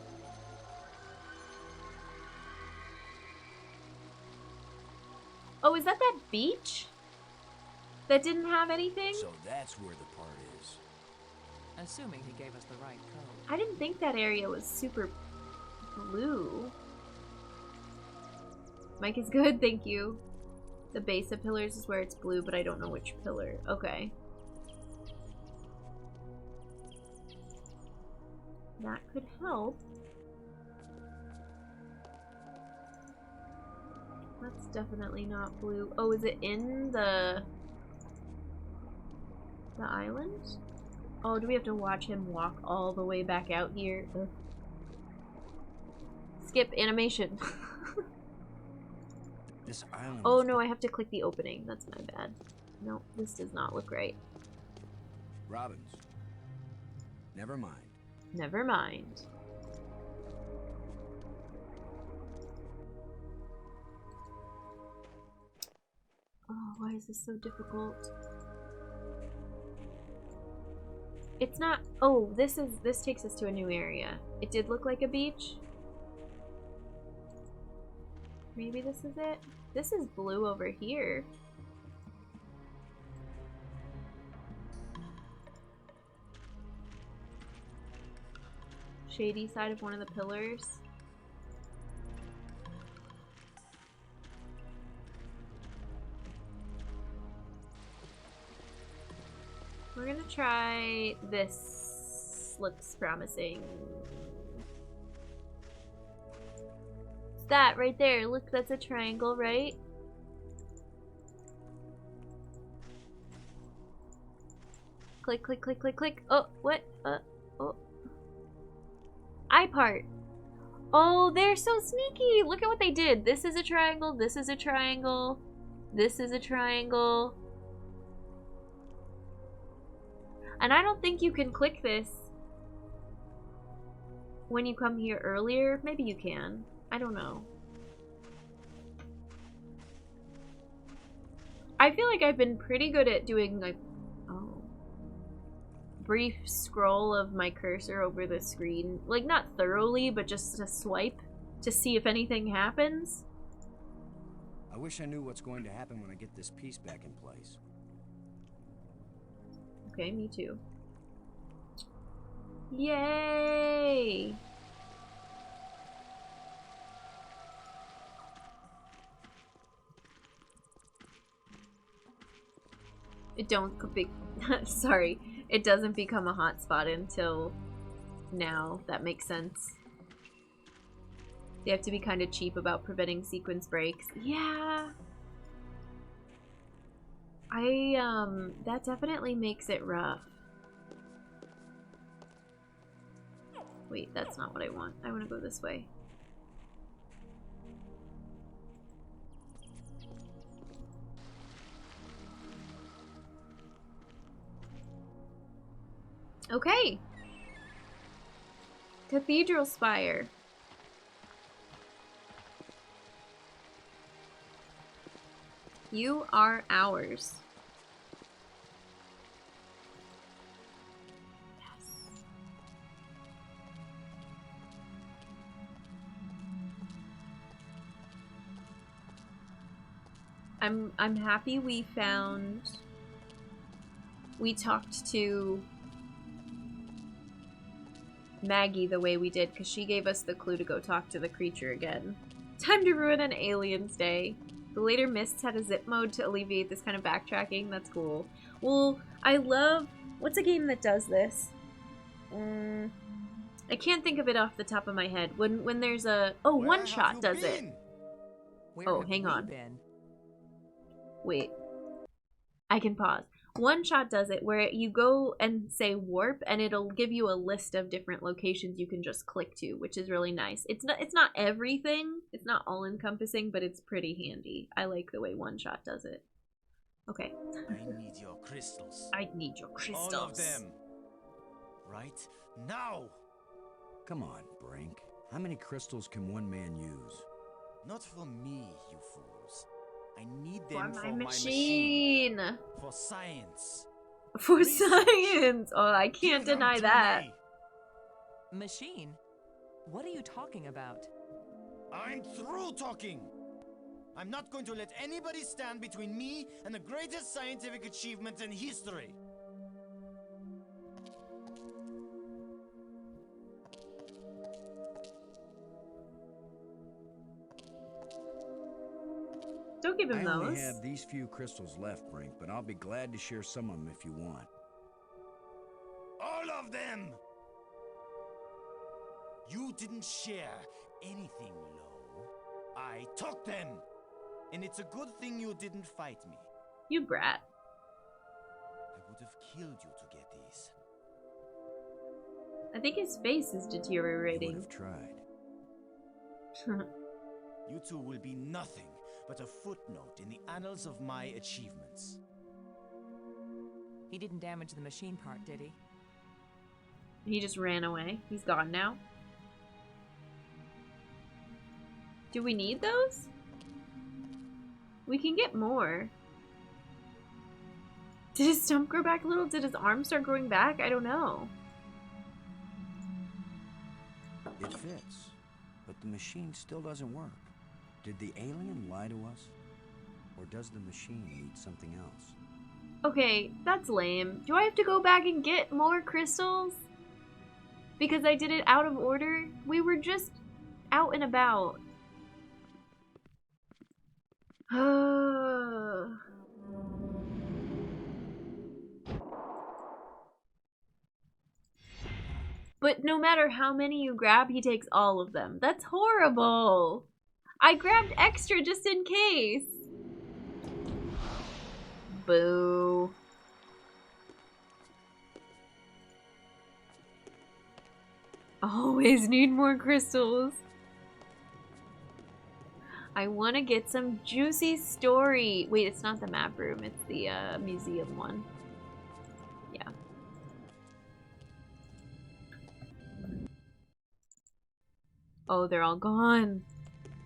Oh, is that beach? That didn't have anything? So that's where the part is. Assuming he gave us the right code. I didn't think that area was super blue. Mic is good, thank you. The base of pillars is where it's blue, but I don't know which pillar. Okay. That could help. That's definitely not blue. Oh, is it in the island? Oh, do we have to watch him walk all the way back out here? Ugh. Skip animation. This island. Oh no, I have to click the opening. That's my bad. No, this does not look right. Robins. Never mind. Never mind. Oh, why is this so difficult? It's not. Oh, this takes us to a new area. It did look like a beach. Maybe this is it? This is blue over here. Shady side of one of the pillars. We're gonna try this. Looks promising. It's that right there. Look, that's a triangle, right? Click, click, click, click, click. Oh, what? Oh. Eye part. Oh, they're so sneaky. Look at what they did. This is a triangle. This is a triangle. This is a triangle. And I don't think you can click this when you come here earlier. Maybe you can. I don't know. I feel like I've been pretty good at doing like, brief scroll of my cursor over the screen. Like, not thoroughly, but just a swipe to see if anything happens. I wish I knew what's going to happen when I get this piece back in place. Okay, me too. Yay! It don't be sorry. It doesn't become a hotspot until now. That makes sense. They have to be kind of cheap about preventing sequence breaks. Yeah. That definitely makes it rough. Wait, that's not what I want. I want to go this way. Okay. Cathedral spire. You are ours. Yes. I'm happy we talked to Maggie the way we did, because she gave us the clue to go talk to the creature again. Time to ruin an alien's day. The later mists had a zip mode to alleviate this kind of backtracking. That's cool. Well, I love... What's a game that does this? I can't think of it off the top of my head. When there's a... Oh, One Shot does it. Oh, hang on. Wait. I can pause. One Shot does it where you go and say warp and it'll give you a list of different locations you can just click to, which is really nice. It's not everything. It's not all encompassing, but it's pretty handy. I like the way One Shot does it. Okay. I need your crystals. I need your crystals. All of them. Right now. Come on, Brink. How many crystals can one man use? Not for me, you fools. I need For them my for machine. my machine. For science. For Research. Science. Oh, I can't Give them deny to that. me. Machine? What are you talking about? I'm through talking. I'm not going to let anybody stand between me and the greatest scientific achievement in history. Don't give him I only those. have these few crystals left, Brink, but I'll be glad to share some of them if you want. All of them! You didn't share anything, Lo. I took them! And it's a good thing you didn't fight me. You brat. I would have killed you to get these. I think his face is You would deteriorating. have tried. You two will be nothing but a footnote in the annals of my achievements. He didn't damage the machine part, did he? He just ran away. He's gone now. Do we need those? We can get more. Did his stump grow back a little? Did his arm start growing back? I don't know. It fits, but the machine still doesn't work. Did the alien lie to us? Or does the machine need something else? Okay, that's lame. Do I have to go back and get more crystals? Because I did it out of order? We were just out and about. But no matter how many you grab, he takes all of them. That's horrible. I grabbed extra just in case. Boo. Always need more crystals. I want to get some juicy story. Wait, it's not the map room. It's the museum one. Yeah. Oh, they're all gone.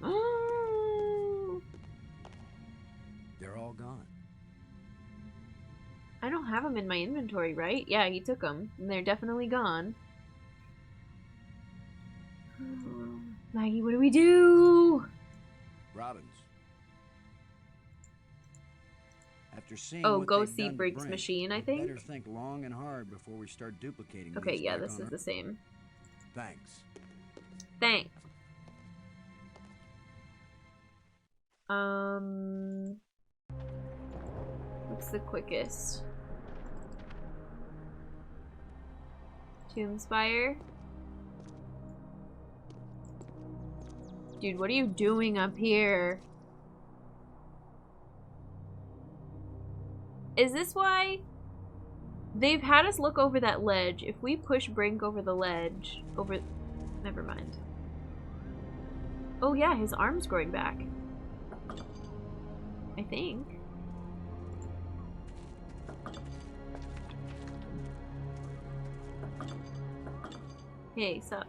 Oh. They're all gone. I don't have them in my inventory, right? Yeah, he took them. And they're definitely gone. Maggie, what do we do? Robbins. After seeing Oh, what go they've see done to Brink's Brink, machine, I we think. better think long and hard before we start duplicating Okay, these yeah, back this on is the Earth. same. Thanks. Thanks. What's the quickest? Tombspire? Dude, what are you doing up here? Is this why they've had us look over that ledge? If we push Brink over the ledge, never mind. Oh yeah, his arm's growing back. I think. Hey, sup?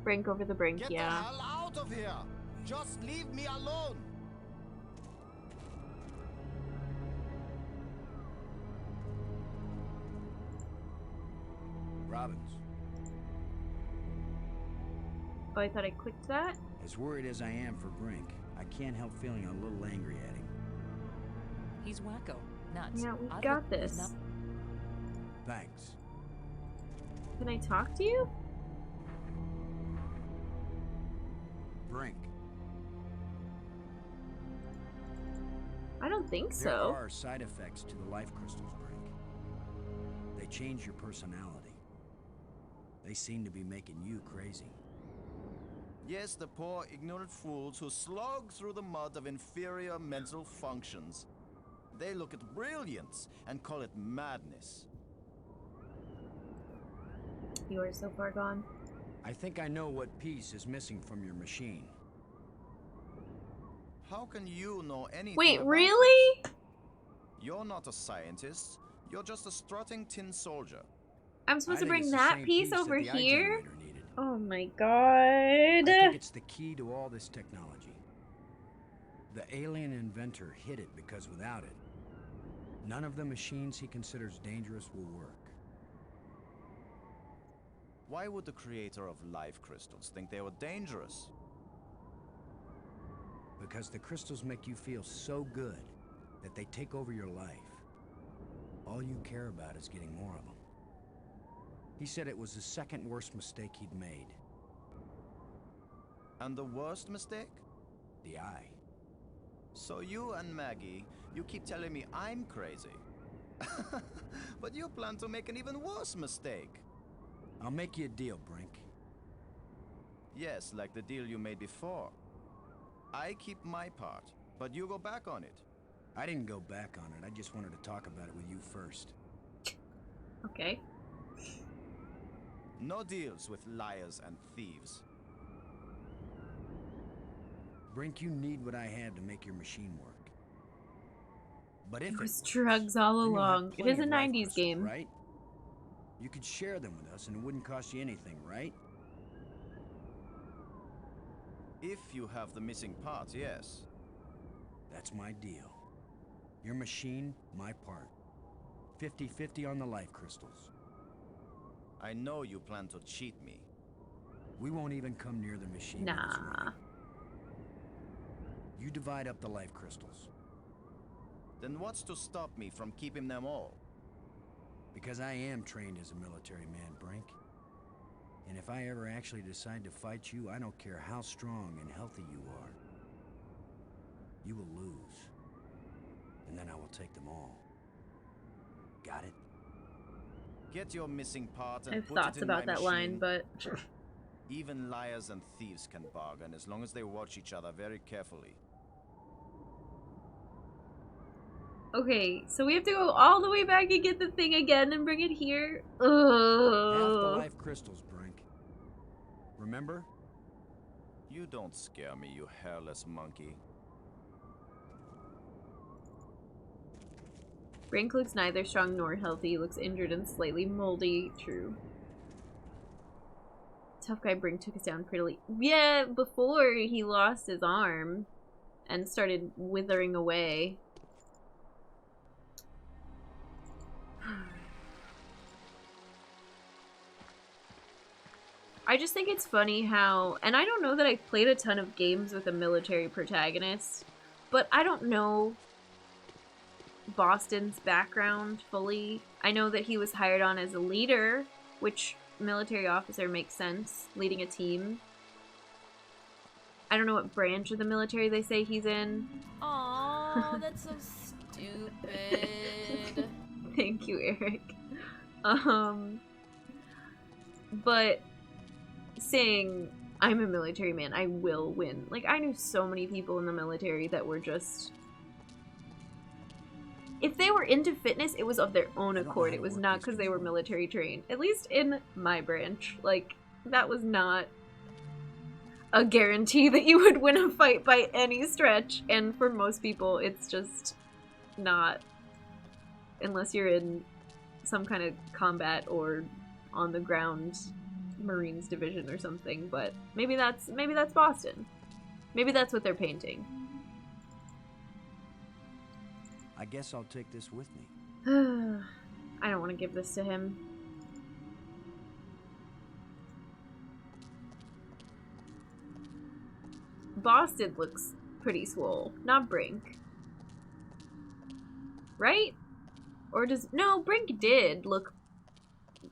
Brink over the brink, Get yeah. the hell out of here! Just leave me alone! Robbins. Oh, I thought I clicked that? As worried as I am for Brink, I can't help feeling a little angry at him. He's wacko. Nuts. Yeah, we I've got looked- he's this. not- Thanks. Can I talk to you? Brink. I don't think There so. are side effects to the life crystals, Brink. They change your personality. They seem to be making you crazy. Yes, the poor, ignorant fools who slog through the mud of inferior mental functions. They look at brilliance and call it madness. You are so far gone. I think I know what piece is missing from your machine. How can you know anything Wait, about really? this? You're not a scientist. You're just a strutting tin soldier. I'm supposed I to think bring it's the that same piece that over the here? iGenerator needed. Oh my I god. think it's the key to all this technology. The alien inventor hid it because without it, none of the machines he considers dangerous will work. Why would the creator of life crystals think they were dangerous? Because the crystals make you feel so good that they take over your life. All you care about is getting more of them. He said it was the second worst mistake he'd made. And the worst mistake? The eye. So you and Maggie, you keep telling me I'm crazy. But you plan to make an even worse mistake. I'll make you a deal, Brink. Yes, like the deal you made before. I keep my part, but you go back on it. I didn't go back on it. I just wanted to talk about it with you first. Okay. No deals with liars and thieves. Brink, you need what I had to make your machine work. But if It was works, drugs all then you'll have along. It plenty is a of life 90s crystals, game. right? You could share them with us and it wouldn't cost you anything, right? If you have the missing parts, yes. That's my deal. Your machine, my part. 50-50 on the life crystals. I know you plan to cheat me. We won't even come near the machine. when it's Nah. running. You divide up the life crystals. Then what's to stop me from keeping them all? Because I am trained as a military man, Brink. And if I ever actually decide to fight you, I don't care how strong and healthy you are. You will lose. And then I will take them all. Got it? Get your missing parts and I have put thoughts it in about my that machine. line, but Even liars and thieves can bargain as long as they watch each other very carefully. okay, so we have to go all the way back and get the thing again and bring it here. Half the Ugh. life crystals, Brink. Remember? You don't scare me, you hairless monkey. Brink looks neither strong nor healthy. He looks injured and slightly moldy. True. Tough guy Brink took us down prettily. Yeah, before he lost his arm and started withering away. I just think it's funny how, and I don't know that I've played a ton of games with a military protagonist, but I don't know Boston's background fully. I know that he was hired on as a leader, which military officer makes sense, leading a team. I don't know what branch of the military they say he's in. Aww, that's so stupid. Thank you, Eric. But saying I'm a military man, I will win. Like, I knew so many people in the military that were just, if they were into fitness, it was of their own accord. It was not because they were military trained. At least in my branch. Like, that was not a guarantee that you would win a fight by any stretch. And for most people, it's just not. Unless you're in some kind of combat or on the ground Marines division or something. But maybe that's Boston. Maybe that's what they're painting. I guess I'll take this with me. I don't want to give this to him. Boston looks pretty swole, not Brink. Right? Or does... No, Brink did look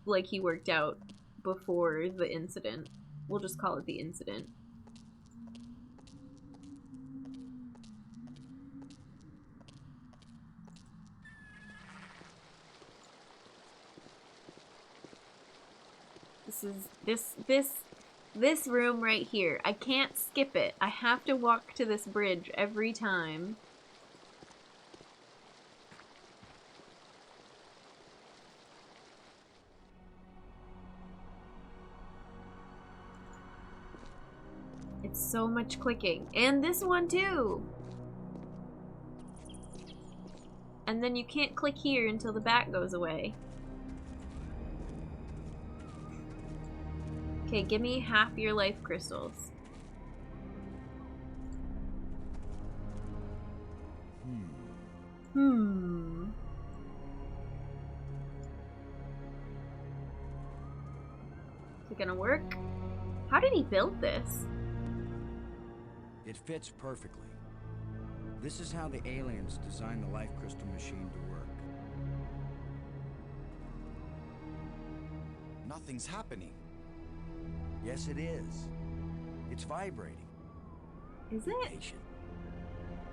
like he worked out before the incident. We'll just call it the incident. This room right here. I can't skip it. I have to walk to this bridge every time. It's so much clicking. And this one too! And then you can't click here until the bat goes away. Okay, give me half your life crystals. Is it gonna work? How did he build this? It fits perfectly. This is how the aliens designed the life crystal machine to work. Nothing's happening. Yes, it is. It's vibrating. Is it? Patient.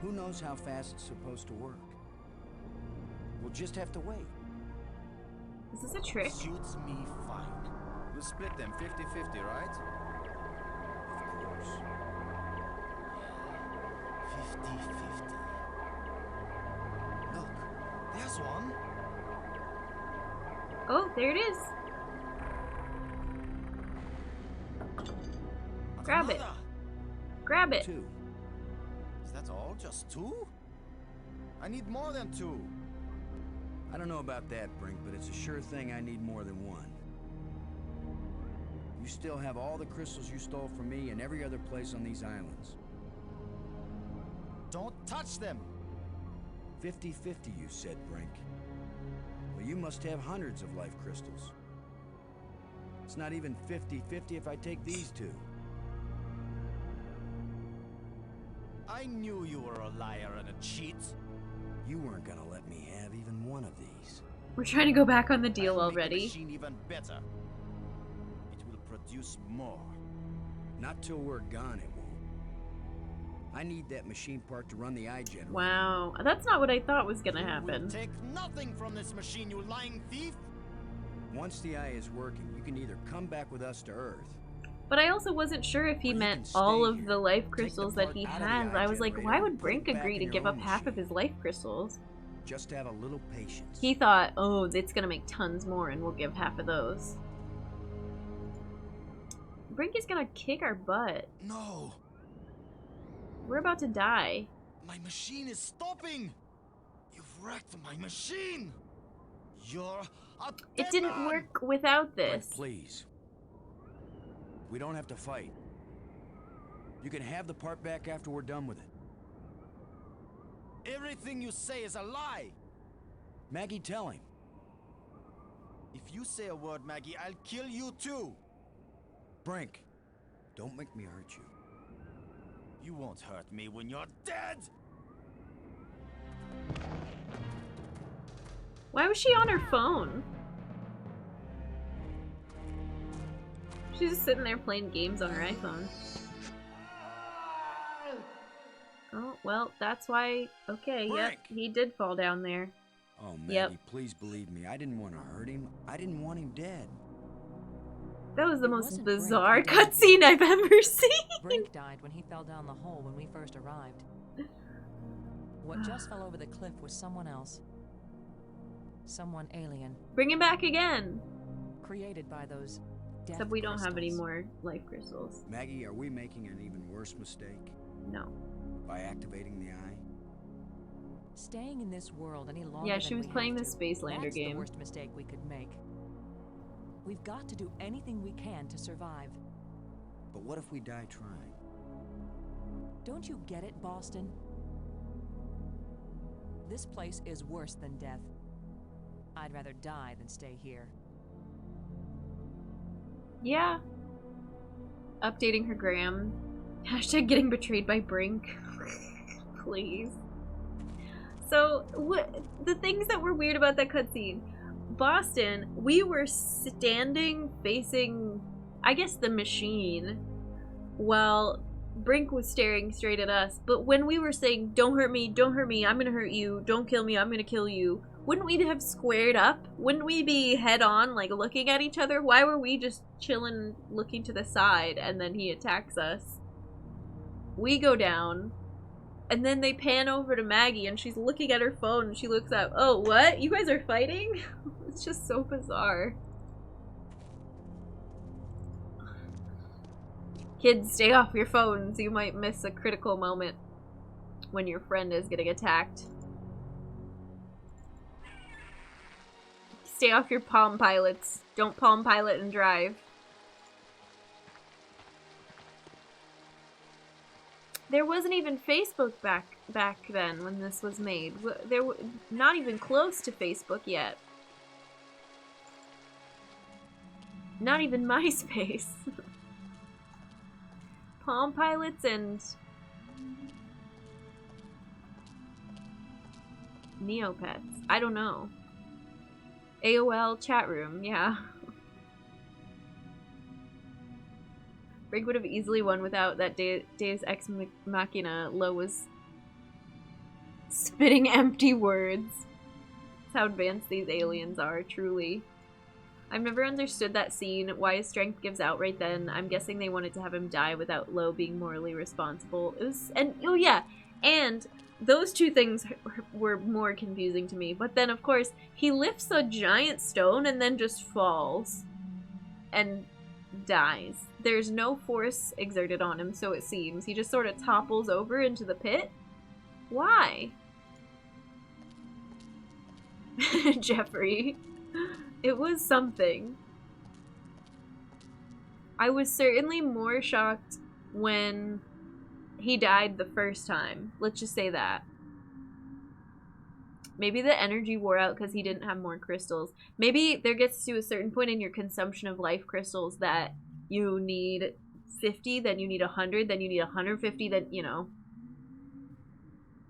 Who knows how fast it's supposed to work? We'll just have to wait. Is this a trick? Suits me fine. You split them 50-50, right? Of course. 50-50. Look, there's one. Oh, there it is. Grab it. Another. Grab it. Two. that all? Just 2? I need more than 2. I don't know about that, Brink, but it's a sure thing I need more than 1. You still have all the crystals you stole from me and every other place on these islands. Don't touch them! 50-50, you said, Brink. Well, you must have hundreds of life crystals. It's not even 50-50 if I take these 2. I knew you were a liar and a cheat. You weren't gonna let me have even one of these. We're trying to go back on the deal I'll make the already. machine even better. It will produce more. Not till we're gone, it won't. I need that machine part to run the eye generator. Wow, that's not what I thought was gonna You happen. will take nothing from this machine, you lying thief! Once the eye is working, you can either come back with us to Earth. But I also wasn't sure if he Or you meant can all stay of here, the life take the crystals that part he out of the has. eye I was like, generator why and would put it Brink back agree in to your give own up half of machine. his life crystals? Just have a little patience. He thought, oh, it's gonna make tons more and we'll give half of those. Brink is gonna kick our butt. No! We're about to die. My machine is stopping! You've wrecked my machine! You're a It dead didn't man! work without Brink, this. please. We don't have to fight. You can have the part back after we're done with it. Everything you say is a lie! Maggie, tell him. If you say a word, Maggie, I'll kill you too! Brink, don't make me hurt you. You won't hurt me when you're dead! Why was she on her phone? She's just sitting there playing games on her iPhone. Oh, well, that's why... Okay, yep, Brink! he did fall down there. Oh, Maggie, Yep. please believe me. I didn't want to hurt him. I didn't want him dead. That was the It most wasn't Brink bizarre who died. cutscene I've ever seen. Brink died when he fell down the hole when we first arrived. What just fell over the cliff was someone else. Someone alien, Bring him back again. created by those death Except we don't have any crystals. more life crystals. Maggie, are we making an even worse mistake No. by activating the eye? Staying in this world any longer Yeah, she than was we playing have the to, Spacelander that's game. the worst mistake we could make. We've got to do anything we can to survive. But what if we die trying? Don't you get it, Boston? This place is worse than death. I'd rather die than stay here. Yeah. Updating her gram. Hashtag getting betrayed by Brink. Please. So, what the things that were weird about that cutscene. Boston, we were standing facing, I guess, the machine, while Brink was staring straight at us. But when we were saying, don't hurt me, I'm gonna hurt you, don't kill me, I'm gonna kill you, wouldn't we have squared up? Wouldn't we be head on, like, looking at each other? Why were we just chilling, looking to the side, and then he attacks us? We go down, and then they pan over to Maggie, and she's looking at her phone, and she looks up, oh, what? You guys are fighting? It's just so bizarre. Kids, stay off your phones. You might miss a critical moment when your friend is getting attacked. Stay off your Palm Pilots. Don't Palm Pilot and drive. There wasn't even Facebook back then when this was made. There were not even close to Facebook yet. Not even MySpace. Palm Pilots and Neopets. I don't know. AOL chat room, yeah. Brink would have easily won without that Deus Ex Machina. Lo was spitting empty words. That's how advanced these aliens are, truly. I've never understood that scene, why his strength gives out right then. I'm guessing they wanted to have him die without Lo being morally responsible. It was, and, oh yeah, and those two things were more confusing to me. But then, of course, he lifts a giant stone and then just falls. And dies. There's no force exerted on him, so it seems. He just sort of topples over into the pit, Why? Jeffrey. It was something. I was certainly more shocked when he died the first time. Let's just say that. Maybe the energy wore out because he didn't have more crystals. Maybe there gets to a certain point in your consumption of life crystals that you need 50, then you need 100, then you need 150, then, you know.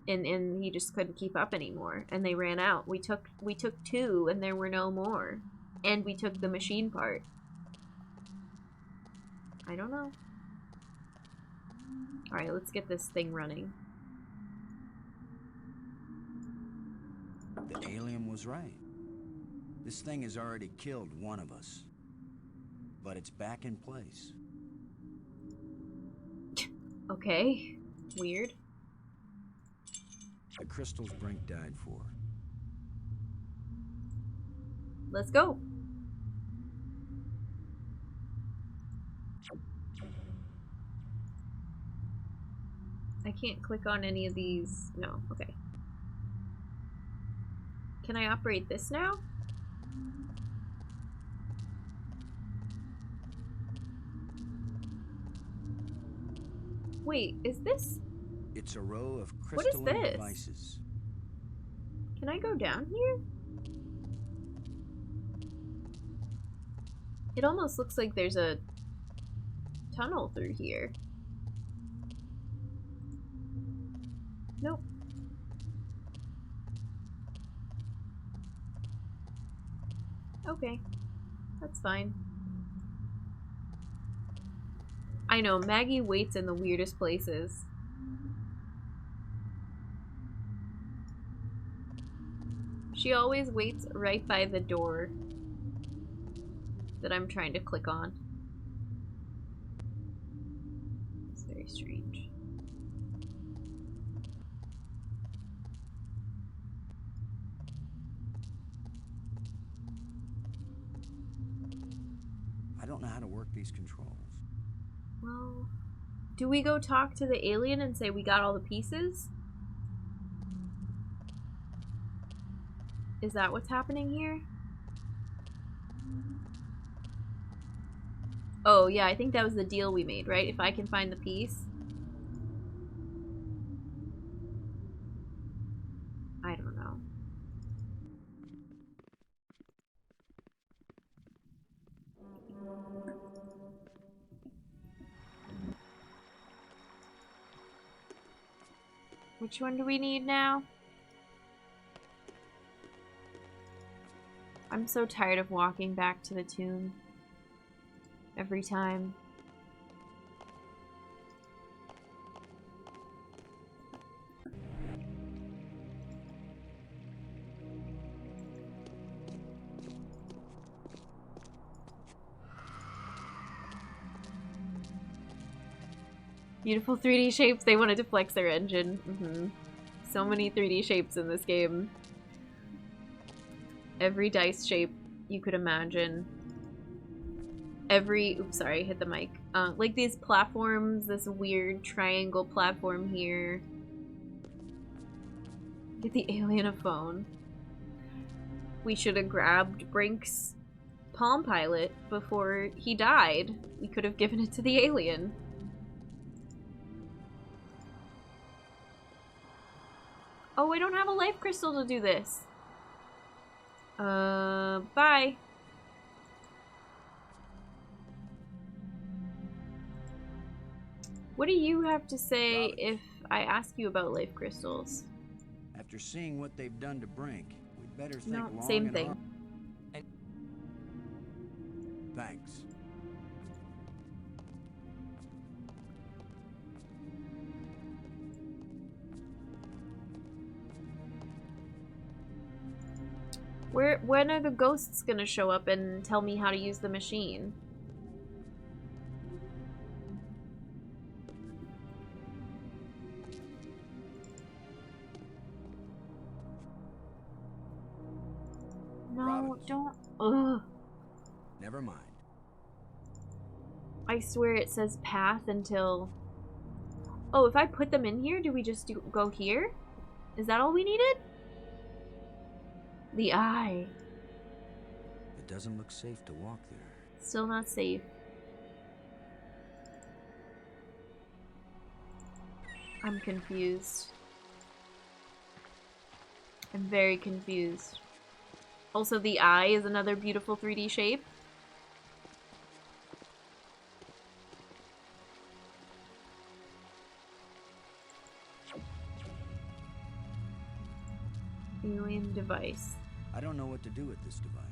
And he just couldn't keep up anymore. And they ran out. We took 2 and there were no more. And we took the machine part. I don't know. Alright, let's get this thing running. The alien was right. This thing has already killed one of us. But it's back in place. Okay. Weird. The crystals Brink died for. Let's go. I can't click on any of these. No, okay. Can I operate this now? Wait, is this? It's a row of crystalline this? devices. Can I go down here? It almost looks like there's a tunnel through here. Nope. Okay. That's fine. I know, Maggie waits in the weirdest places. She always waits right by the door that I'm trying to click on. It's very strange. I don't know how to work these controls. Well, do we go talk to the alien and say we got all the pieces? Is that what's happening here? Oh, yeah, I think that was the deal we made, right? If I can find the piece. I don't know. Which one do we need now? I'm so tired of walking back to the tomb every time. Beautiful 3D shapes. They wanted to flex their engine. So many 3D shapes in this game. Every dice shape you could imagine. Every... Oops, sorry, hit the mic. Like these platforms, this weird triangle platform here. Get the alien a phone. We should have grabbed Brink's Palm Pilot before he died. We could have given it to the alien. Oh, I don't have a life crystal to do this. Bye. What do you have to say if I ask you about life crystals? After seeing what they've done to Brink, we'd better think No, long same and thing. hard. Thanks. When are the ghosts gonna show up and tell me how to use the machine? No, Robbins. don't. Ugh. Never mind. I swear it says path until... Oh, if I put them in here, do we just go here? Is that all we needed? The eye. It doesn't look safe to walk there. Still not safe. I'm confused. I'm very confused. Also, the eye is another beautiful 3D shape. Alien device. I don't know what to do with this device.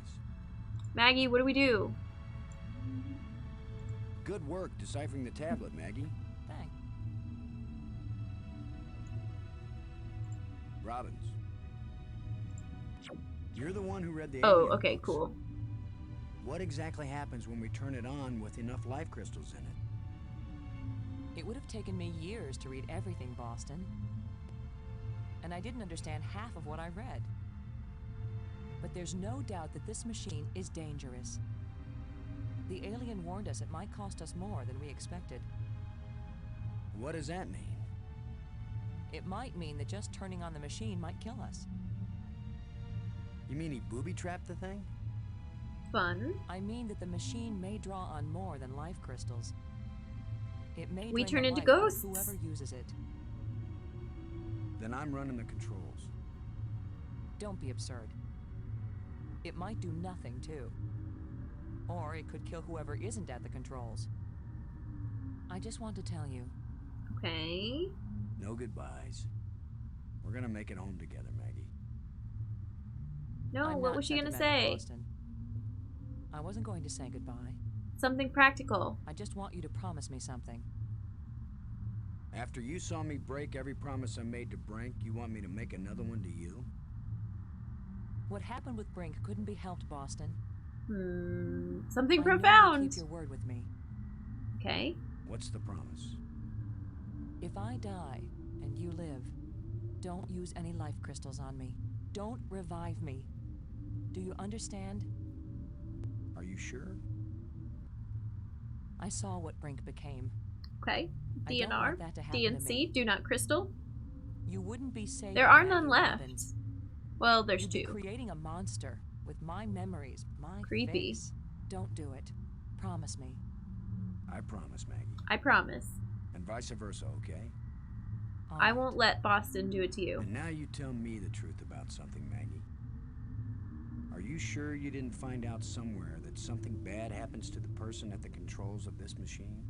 Maggie, what do we do? Good work deciphering the tablet, Maggie. Thanks. Robbins. You're the one who read the Oh, alien okay, books. cool. What exactly happens when we turn it on with enough life crystals in it? It would have taken me years to read everything, Boston. And I didn't understand half of what I read. But there's no doubt that this machine is dangerous. The alien warned us it might cost us more than we expected. What does that mean? It might mean that just turning on the machine might kill us. You mean he booby-trapped the thing? Fun. I mean that the machine may draw on more than life crystals. It may We drain turn the into life out of ghosts. whoever uses it. Then I'm running the controls. Don't be absurd. It might do nothing, too. Or it could kill whoever isn't at the controls. I just want to tell you. Okay. No goodbyes. We're gonna make it home together, Maggie. No, I'm what not was she gonna sentimental, say? Boston. I wasn't going to say goodbye. Something practical. I just want you to promise me something. After you saw me break every promise I made to Brink, you want me to make another one to you? What happened with Brink couldn't be helped, Boston. Something I know profound. you keep your word with me. Okay. What's the promise? If I die and you live, don't use any life crystals on me. Don't revive me. Do you understand? Are you sure? I saw what Brink became. Okay. I don't DNR. want that to happen to DNC. me. Do not crystal. You wouldn't be safe. There are if none Maggie left. Robbins. Well, there's You'd be two. creating a monster with my memories, my Creepy. face. Don't do it. Promise me. I promise, Maggie. I promise. And vice versa, okay? All I right. won't let Boston do it to you. And now you tell me the truth about something, Maggie. Are you sure you didn't find out somewhere that something bad happens to the person at the controls of this machine?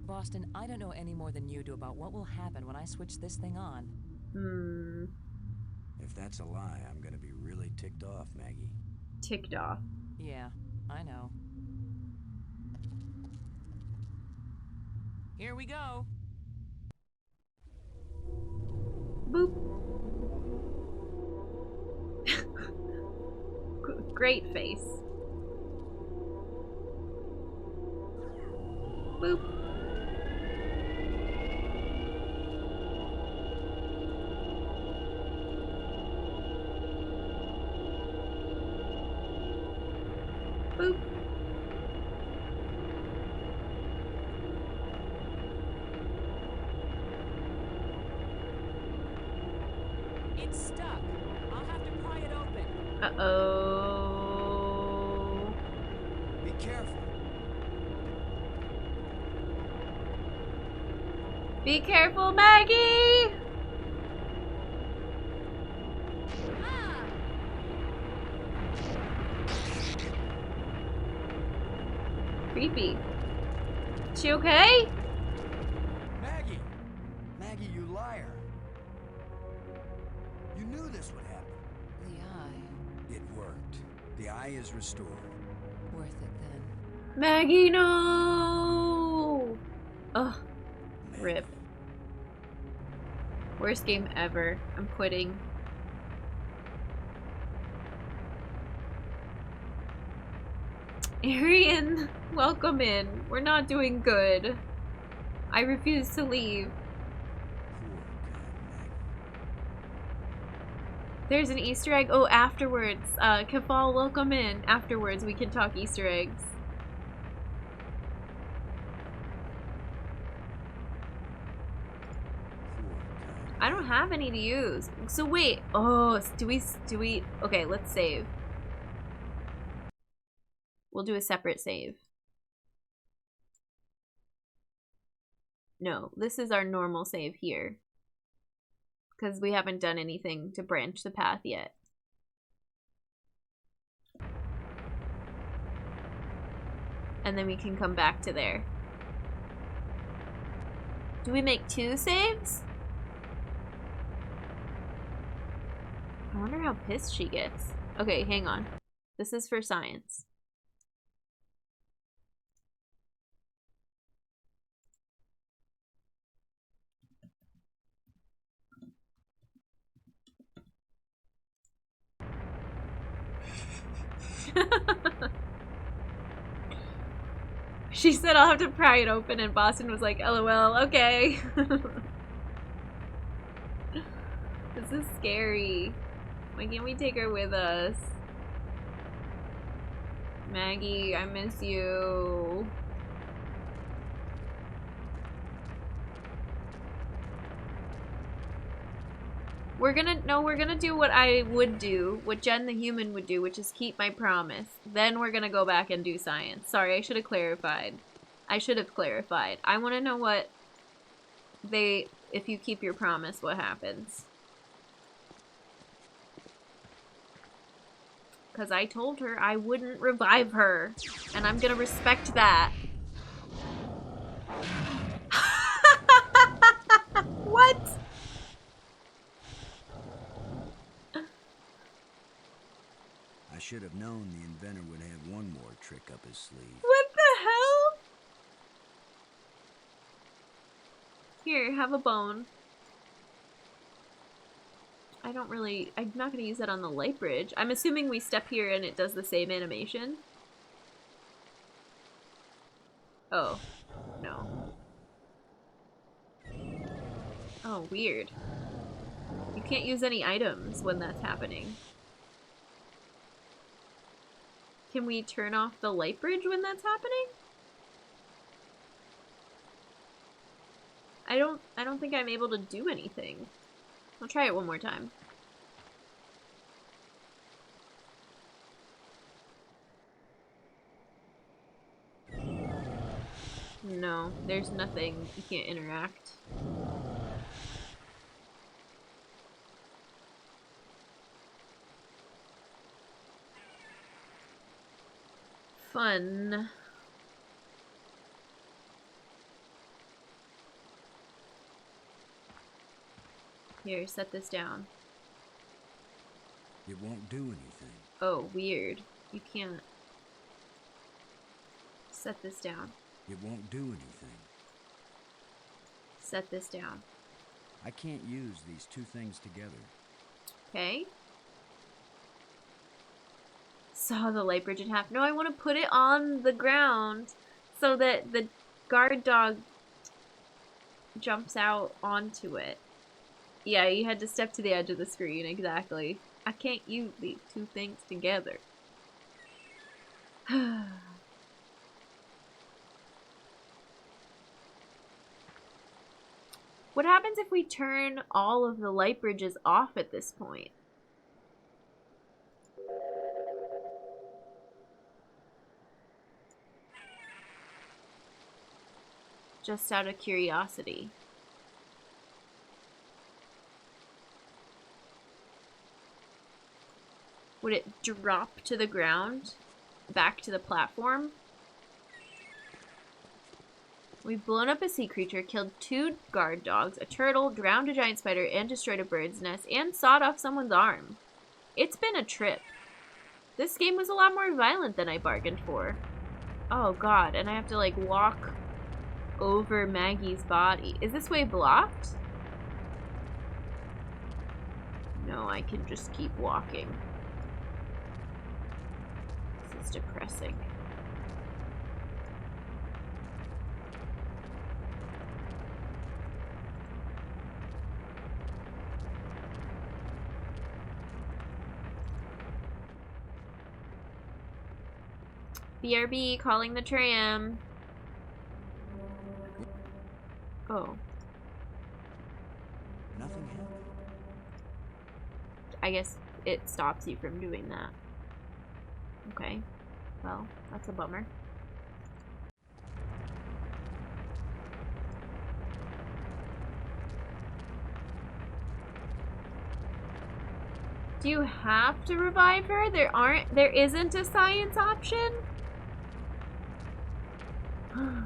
Boston, I don't know any more than you do about what will happen when I switch this thing on. If that's a lie, I'm gonna be really ticked off, Maggie. Ticked off. Yeah, I know. Here we go. Boop. Great face. Boop. Boop. It's stuck. I'll have to pry it open. Uh-oh. Be careful. Be careful, Maggie! Creepy. She okay? Maggie! Maggie, you liar! You knew this would happen. The eye. It worked. The eye is restored. Worth it then. Maggie, no! Ugh. Rip. Worst game ever. I'm quitting. Arian, welcome in. We're not doing good. I refuse to leave. There's an Easter egg. Oh, afterwards. Kefal, welcome in. Afterwards, we can talk Easter eggs. I don't have any to use. So wait. Oh, do we? Okay, let's save. We'll do a separate save. No, this is our normal save here. Because we haven't done anything to branch the path yet. And then we can come back to there. Do we make 2 saves? I wonder how pissed she gets. Okay, hang on. This is for science. She said I'll have to pry it open, and Boston was like, LOL, okay. This is scary. Why can't we take her with us? Maggie, I miss you. We're gonna do what I would do, what Jen the human would do, which is keep my promise. Then we're gonna go back and do science. Sorry, I should have clarified. I wanna know what if you keep your promise, what happens. Because I told her I wouldn't revive her. And I'm gonna respect that. What? I should have known the inventor would have one more trick up his sleeve. What the hell? Here, have a bone. I'm not gonna use that on the light bridge. I'm assuming we step here and it does the same animation. Oh, no. Oh, weird. You can't use any items when that's happening. Can we turn off the light bridge when that's happening? I don't think I'm able to do anything. I'll try it one more time. No, there's nothing. You can't interact. Fun. Here, set this down. It won't do anything. Oh, weird. You can't. Set this down. It won't do anything. Set this down. I can't use these two things together. Okay. Saw the light bridge in half. No, I want to put it on the ground so that the guard dog jumps out onto it. Yeah, you had to step to the edge of the screen, exactly. I can't use these two things together. What happens if we turn all of the light bridges off at this point? Just out of curiosity. Would it drop to the ground? Back to the platform? We've blown up a sea creature, killed 2 guard dogs, a turtle, drowned a giant spider, and destroyed a bird's nest, and sawed off someone's arm. It's been a trip. This game was a lot more violent than I bargained for. Oh god, and I have to like walk over Maggie's body. Is this way blocked? No, I can just keep walking. This is depressing. BRB calling the tram. Oh. Nothing happened. I guess it stops you from doing that. Okay. Well, that's a bummer. Do you have to revive her? There isn't a science option? How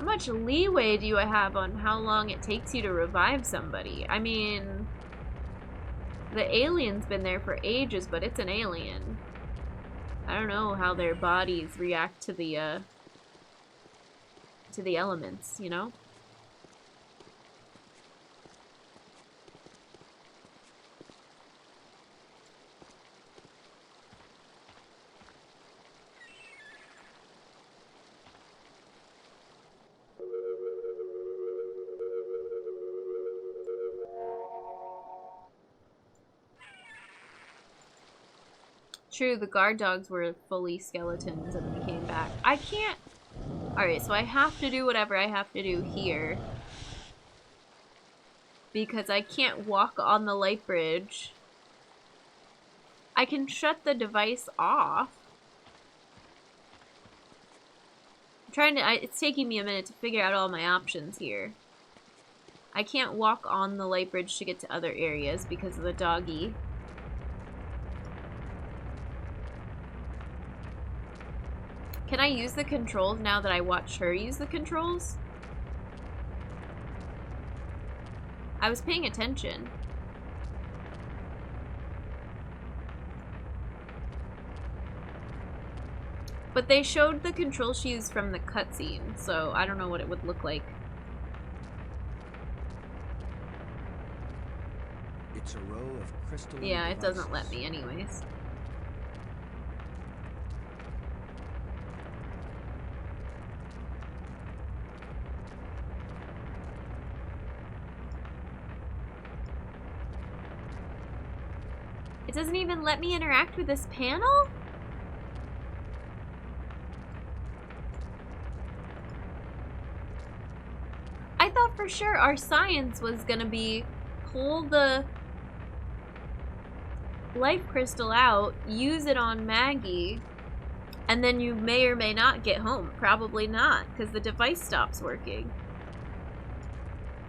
much leeway do I have on how long it takes you to revive somebody? I mean, the alien's been there for ages, but it's an alien. I don't know how their bodies react to the elements, you know? True, the guard dogs were fully skeletons and then came back. I can't... Alright, so I have to do whatever I have to do here. Because I can't walk on the light bridge. I can shut the device off. I'm trying to... it's taking me a minute to figure out all my options here. I can't walk on the light bridge to get to other areas because of the doggy. Can I use the controls now that I watched her use the controls? I was paying attention. But they showed the controls she used from the cutscene, so I don't know what it would look like. It's a row of crystalline Yeah, it devices. doesn't let me anyways. It doesn't even let me interact with this panel? I thought for sure our science was gonna be pull the life crystal out, use it on Maggie, and then you may or may not get home. Probably not, because the device stops working.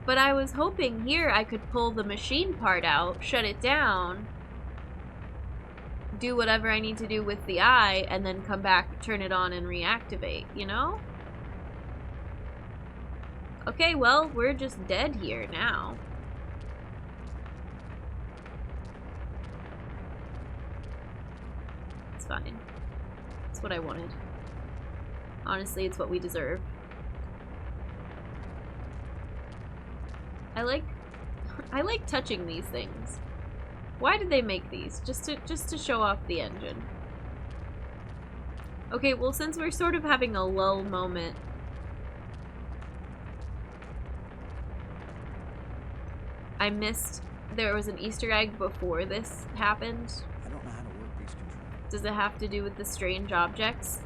But I was hoping here I could pull the machine part out, shut it down, do whatever I need to do with the eye, and then come back, turn it on, and reactivate, you know? Okay, well, we're just dead here now. It's fine. It's what I wanted. Honestly, it's what we deserve. I like touching these things. Why did they make these? Just to show off the engine. Okay, well, since we're sort of having a lull moment, I missed there was an Easter egg before this happened. I don't know how to work these controls. Does it have to do with the strange objects?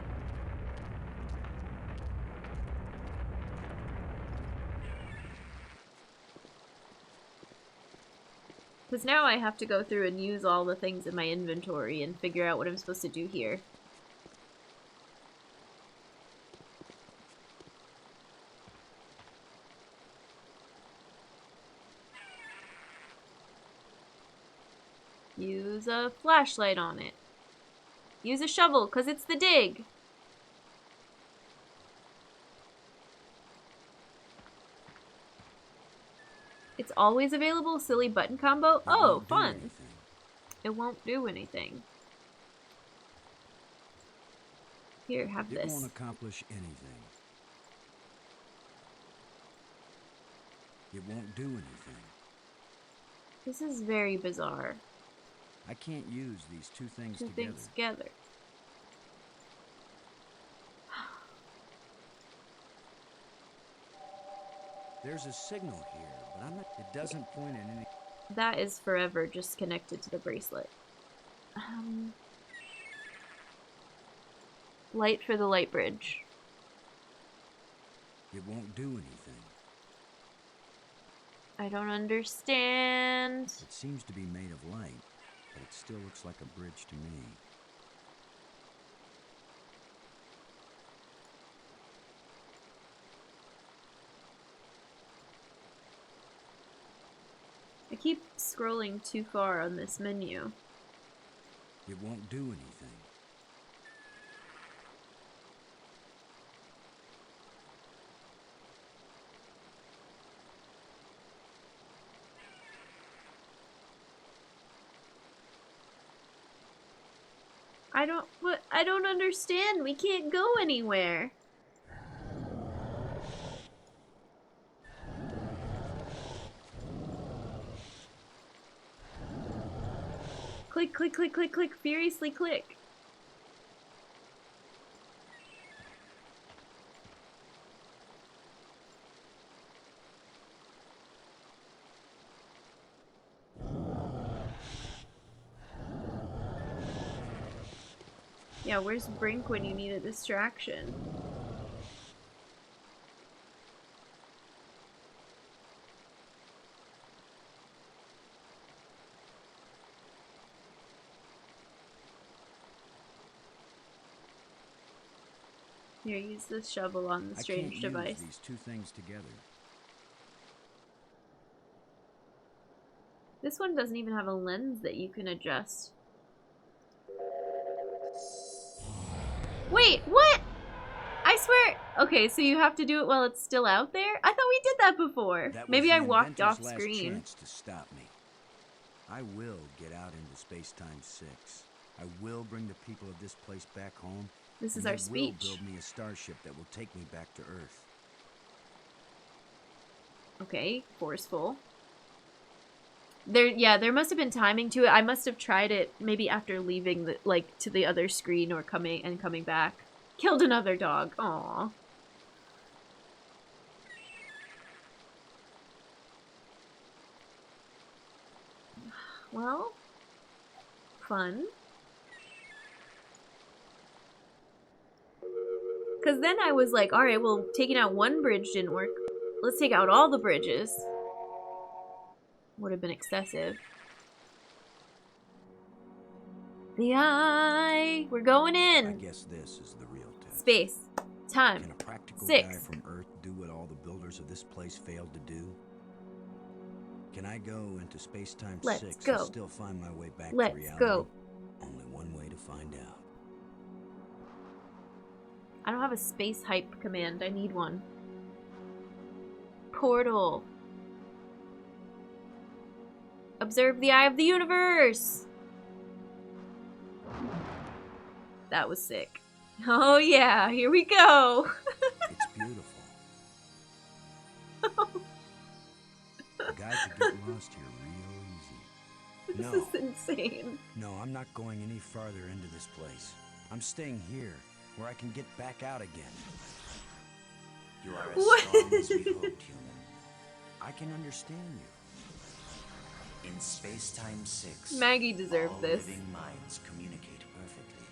Because now I have to go through and use all the things in my inventory and figure out what I'm supposed to do here. Use a flashlight on it. Use a shovel, because it's the dig. It's always available, silly button combo. Oh, fun. It won't do anything. Here, have this. It won't accomplish anything. It won't do anything. This is very bizarre. I can't use these two things together. Things together. There's a signal here, but it doesn't point in any... That is forever just connected to the bracelet. Light for the light bridge. It won't do anything. I don't understand. It seems to be made of light, but it still looks like a bridge to me. I keep scrolling too far on this menu. It won't do anything. I don't understand. We can't go anywhere. Click, click, click, click, click, furiously click. Yeah, where's Brink when you need a distraction? Here, use this shovel on the strange device. I can't use these two things together. This one doesn't even have a lens that you can adjust. Wait, what? I swear. Okay, so you have to do it while it's still out there? I thought we did that before. Maybe I walked off screen. Chance to stop me. I will get out into Space-Time 6. I will bring the people of this place back home. This is our speech. Will build me a starship that will take me back to Earth. Okay, forceful. There must have been timing to it. I must have tried it maybe after leaving the to the other screen or coming back. Killed another dog. Aww. Well, fun. Because then I was like, alright, well, taking out one bridge didn't work. Let's take out all the bridges. Would have been excessive. The eye! We're going in! I guess this is the real test. Space. Time. Can a practical 6. guy from Earth do what all the builders of this place failed to do? Can I go into Space-Time 6 and still find my way back to reality? Let's go. Only one way to find out. I don't have a space hype command. I need one. Portal. Observe the eye of the universe. That was sick. Oh yeah, here we go. It's beautiful. The guys are getting lost here real easy. This is insane. No, I'm not going any farther into this place. I'm staying here, where I can get back out again. You are as strong as we hoped, human. I can understand you. In Space-Time 6, Maggie deserved all this. living minds communicate perfectly.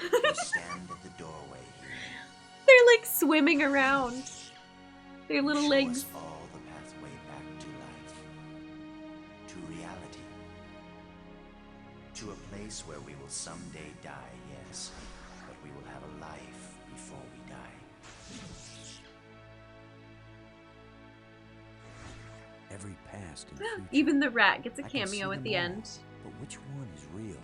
You stand at the doorway, human. They're like swimming around. Their little Show legs. us all the pathway back to life, to reality, to a place where we will someday die, yes, but we will have a life before we die. Every past and future. Even the rat gets a I can see cameo at them the all, end. But which one is real?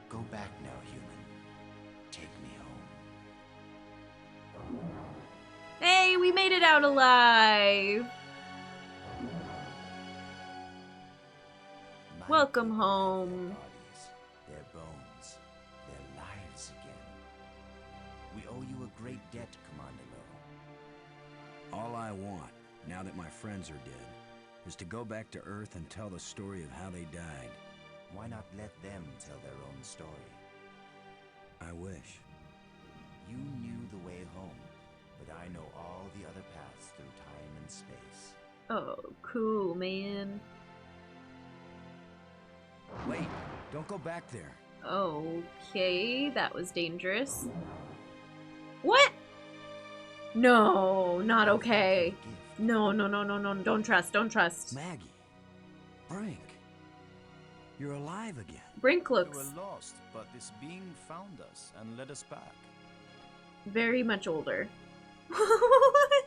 Go back now, human. Take me home. Hey, we made it out alive. Welcome home. Their bodies, their bones, their lives again. We owe you a great debt, Commander Lowe. All I want, now that my friends are dead, is to go back to Earth and tell the story of how they died. Why not let them tell their own story? I wish. You knew the way home, but I know all the other paths through time and space. Oh, cool, man. Wait, don't go back there. Okay, that was dangerous. What? No, not okay. Gift. No, no, no, no, no. Don't trust. Don't trust. Maggie. Brink. You're alive again. Brink We looks were lost, but this being found us and led us back. very much older. What?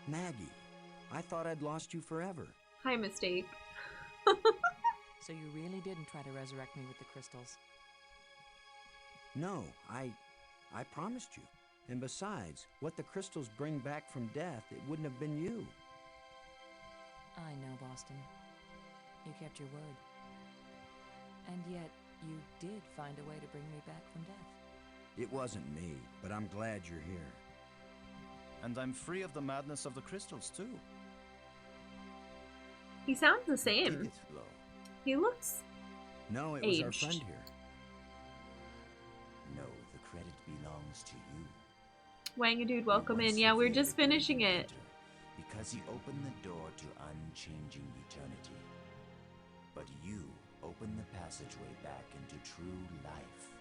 Maggie, I thought I'd lost you forever. High mistake. So you really didn't try to resurrect me with the crystals? No, I promised you. And besides, what the crystals bring back from death, it wouldn't have been you. I know, Boston. You kept your word. And yet, you did find a way to bring me back from death. It wasn't me, but I'm glad you're here. And I'm free of the madness of the crystals, too. He sounds the Did same. it, Flo? He looks No, it was our aged. friend here. No, the credit belongs to you. Wangadude, welcome You in. once Yeah, we're revealed just the great finishing it. inventor, because he opened the door to unchanging eternity. But you opened the passageway back into true life.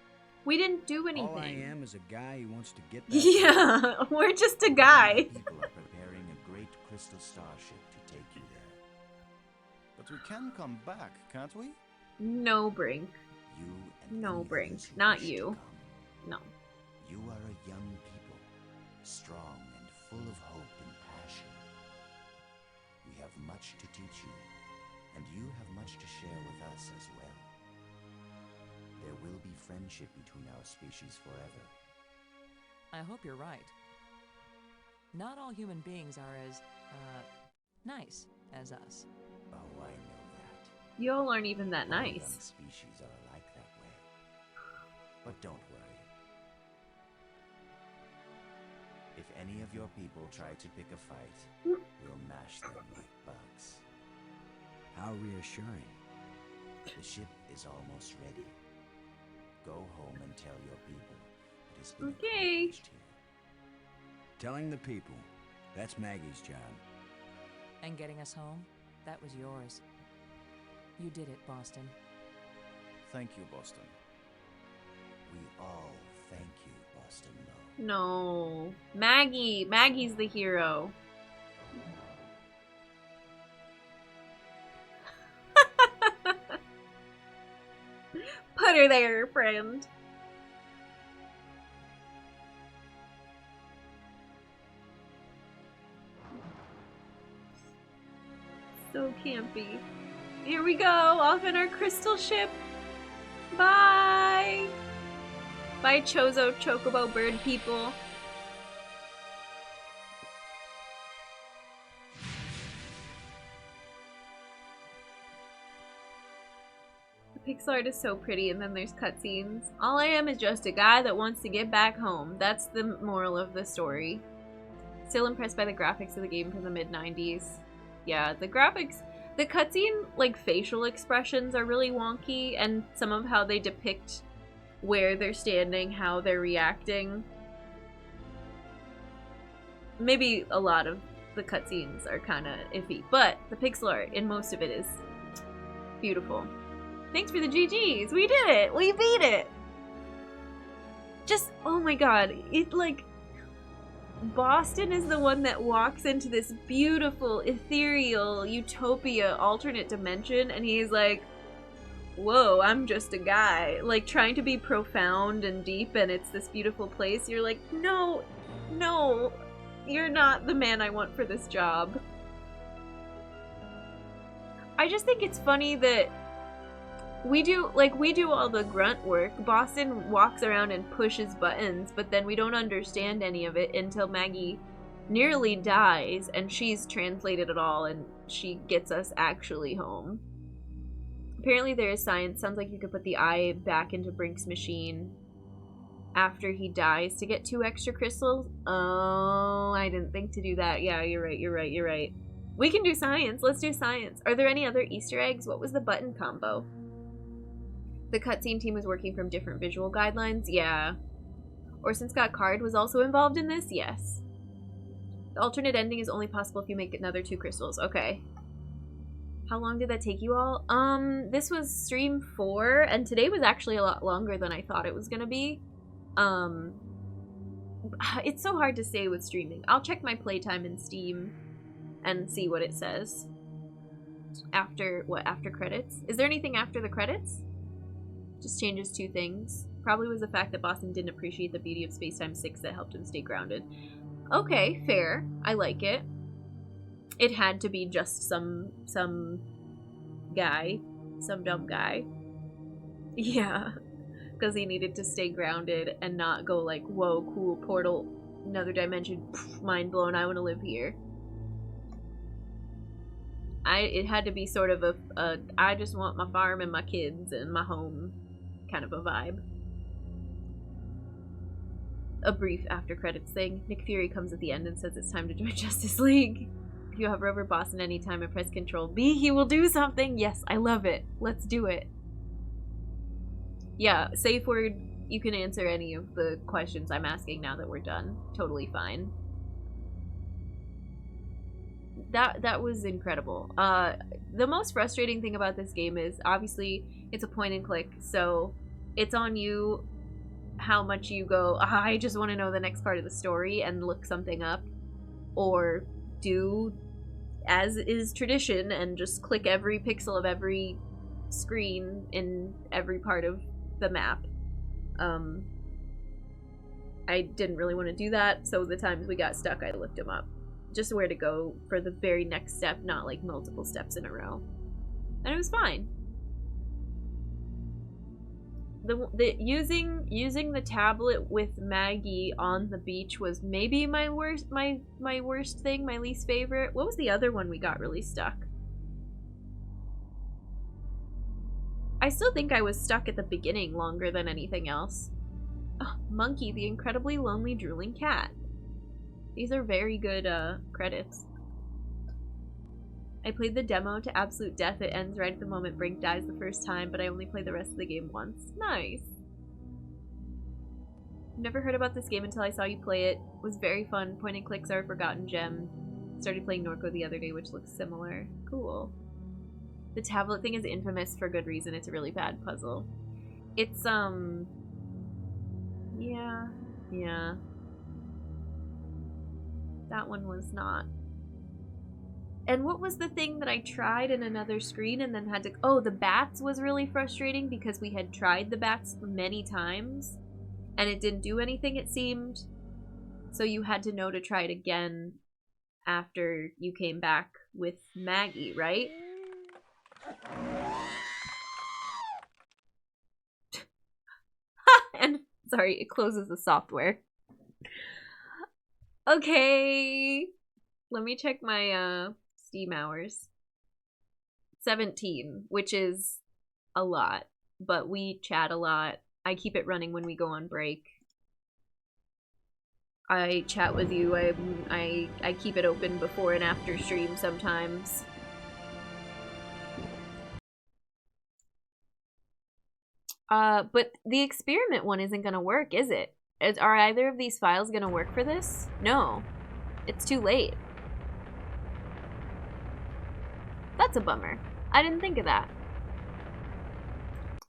We didn't do All I anything. am is a guy who wants to get that. Yeah, we're just a guy. People are preparing a great crystal starship to take you there. But we can come back, can't we? No, Brink. You and No, any Brink, others who not wish to you. come. No. You are a young people, strong and full of hope and passion. We have much to teach you, and you have much to share with us as well. There will be friendship between our species forever. I hope you're right. Not all human beings are as, nice as us. Oh, I know that. Y'all aren't even that All nice. young species are alike that way. But don't worry. If any of your people try to pick a fight, we'll mash them like bugs. How reassuring. The ship is almost ready. Go home and tell your people what has been Okay. accomplished here. Telling the people, that's Maggie's job. And getting us home, that was yours. You did it, Boston. Thank you, Boston. We all thank you, Boston Lowe. No. Maggie. Maggie's the hero. Put her there, friend. So campy. Here we go, off in our crystal ship. Bye! Bye, Chozo Chocobo bird people. The pixel art is so pretty, and then there's cutscenes. All I am is just a guy that wants to get back home. That's the moral of the story. Still impressed by the graphics of the game from the mid-90s. Yeah, the graphics... The cutscene, like, facial expressions are really wonky, and some of how they depict where they're standing, how they're reacting. Maybe a lot of the cutscenes are kind of iffy, but the pixel art in most of it is beautiful. Thanks for the GGs! We did it! We beat it! Just, oh my god, it, like... Boston is the one that walks into this beautiful, ethereal, utopia, alternate dimension, and he's like, whoa, I'm just a guy. Like, trying to be profound and deep, and it's this beautiful place. You're like, no, no, you're not the man I want for this job. I just think it's funny that we do all the grunt work. Boston walks around and pushes buttons, but then we don't understand any of it until Maggie nearly dies and she's translated it all and she gets us actually home. Apparently there is science. Sounds like you could put the eye back into Brink's machine after he dies to get 2 extra crystals. Oh, I didn't think to do that. Yeah, you're right. We can do science. Let's do science. Are there any other Easter eggs? What was the button combo? The cutscene team was working from different visual guidelines? Yeah. Orson Scott Card was also involved in this? Yes. The alternate ending is only possible if you make another 2 crystals. Okay. How long did that take you all? This was stream 4, and today was actually a lot longer than I thought it was gonna be. It's so hard to say with streaming. I'll check my playtime in Steam and see what it says. After credits? Is there anything after the credits? Just changes 2 things. Probably was the fact that Boston didn't appreciate the beauty of Spacetime 6 that helped him stay grounded. Okay, fair. I like it. It had to be just some guy. Some dumb guy. Yeah. Because he needed to stay grounded and not go like, whoa, cool, portal, another dimension, pff, mind blown, I want to live here. It had to be sort of a I just want my farm and my kids and my home kind of a vibe. A brief after credits thing. Nick Fury comes at the end and says it's time to join Justice League. If you hover over Boston anytime and press Control B, he will do something. Yes, I love it. Let's do it. Yeah, safe word, you can answer any of the questions I'm asking now that we're done. Totally fine. That was incredible. The most frustrating thing about this game is, obviously, it's a point and click, so it's on you how much you go, I just want to know the next part of the story and look something up, or do as is tradition and just click every pixel of every screen in every part of the map. I didn't really want to do that, so the times we got stuck, I looked them up. Just where to go for the very next step, not like multiple steps in a row. And it was fine. Using the tablet with Maggie on the beach was maybe my worst thing, my least favorite. What was the other one we got really stuck? I still think I was stuck at the beginning longer than anything else. Oh, Monkey, the incredibly lonely drooling cat. These are very good credits. I played the demo to absolute death. It ends right at the moment Brink dies the first time, but I only played the rest of the game once. Nice. Never heard about this game until I saw you play it. It was very fun. Point and clicks are a forgotten gem. Started playing Norco the other day, which looks similar. Cool. The tablet thing is infamous for good reason. It's a really bad puzzle. It's, yeah. That one was not. And what was the thing that I tried in another screen and then had to... Oh, the bats was really frustrating because we had tried the bats many times and it didn't do anything, it seemed. So you had to know to try it again after you came back with Maggie, right? And, sorry, it closes the software. Okay. Let me check my, Steam hours. 17, which is a lot, but we chat a lot. I keep it running when we go on break. I chat with you. I keep it open before and after stream sometimes. But the experiment one isn't gonna work, is it? Are either of these files gonna work for this? No. It's too late. That's a bummer. I didn't think of that.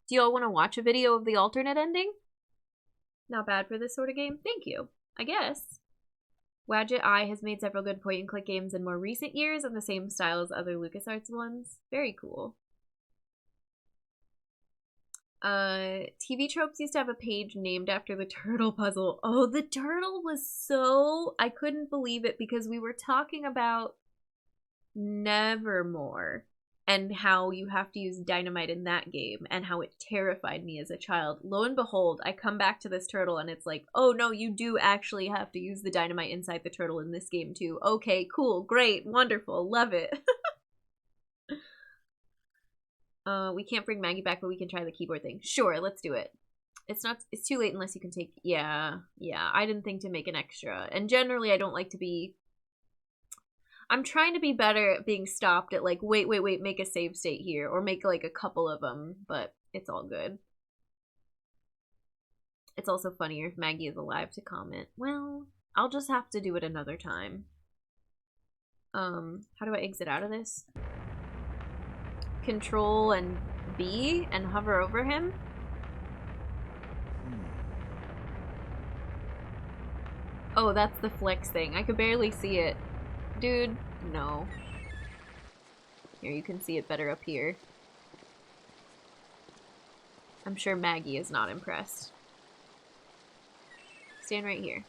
Do y'all want to watch a video of the alternate ending? Not bad for this sort of game? Thank you. I guess. Wadget Eye has made several good point-and-click games in more recent years in the same style as other LucasArts ones. Very cool. TV Tropes used to have a page named after the turtle puzzle. Oh, the turtle was so... I couldn't believe it because we were talking about Nevermore and how you have to use dynamite in that game and how it terrified me as a child. Lo and behold, I come back to this turtle and it's like, oh no, you do actually have to use the dynamite inside the turtle in this game too. Okay, cool, great, wonderful, love it. We can't bring Maggie back, but we can try the keyboard thing. Sure, let's do it. It's too late unless you can take... Yeah, I didn't think to make an extra. And generally, I don't like to be... I'm trying to be better at being stopped at like, wait, make a save state here. Or make like a couple of them, but it's all good. It's also funnier if Maggie is alive to comment. Well, I'll just have to do it another time. How do I exit out of this? Control and B and hover over him? Oh, that's the flex thing. I could barely see it. Dude, no. Here, you can see it better up here. I'm sure Maggie is not impressed. Stand right here.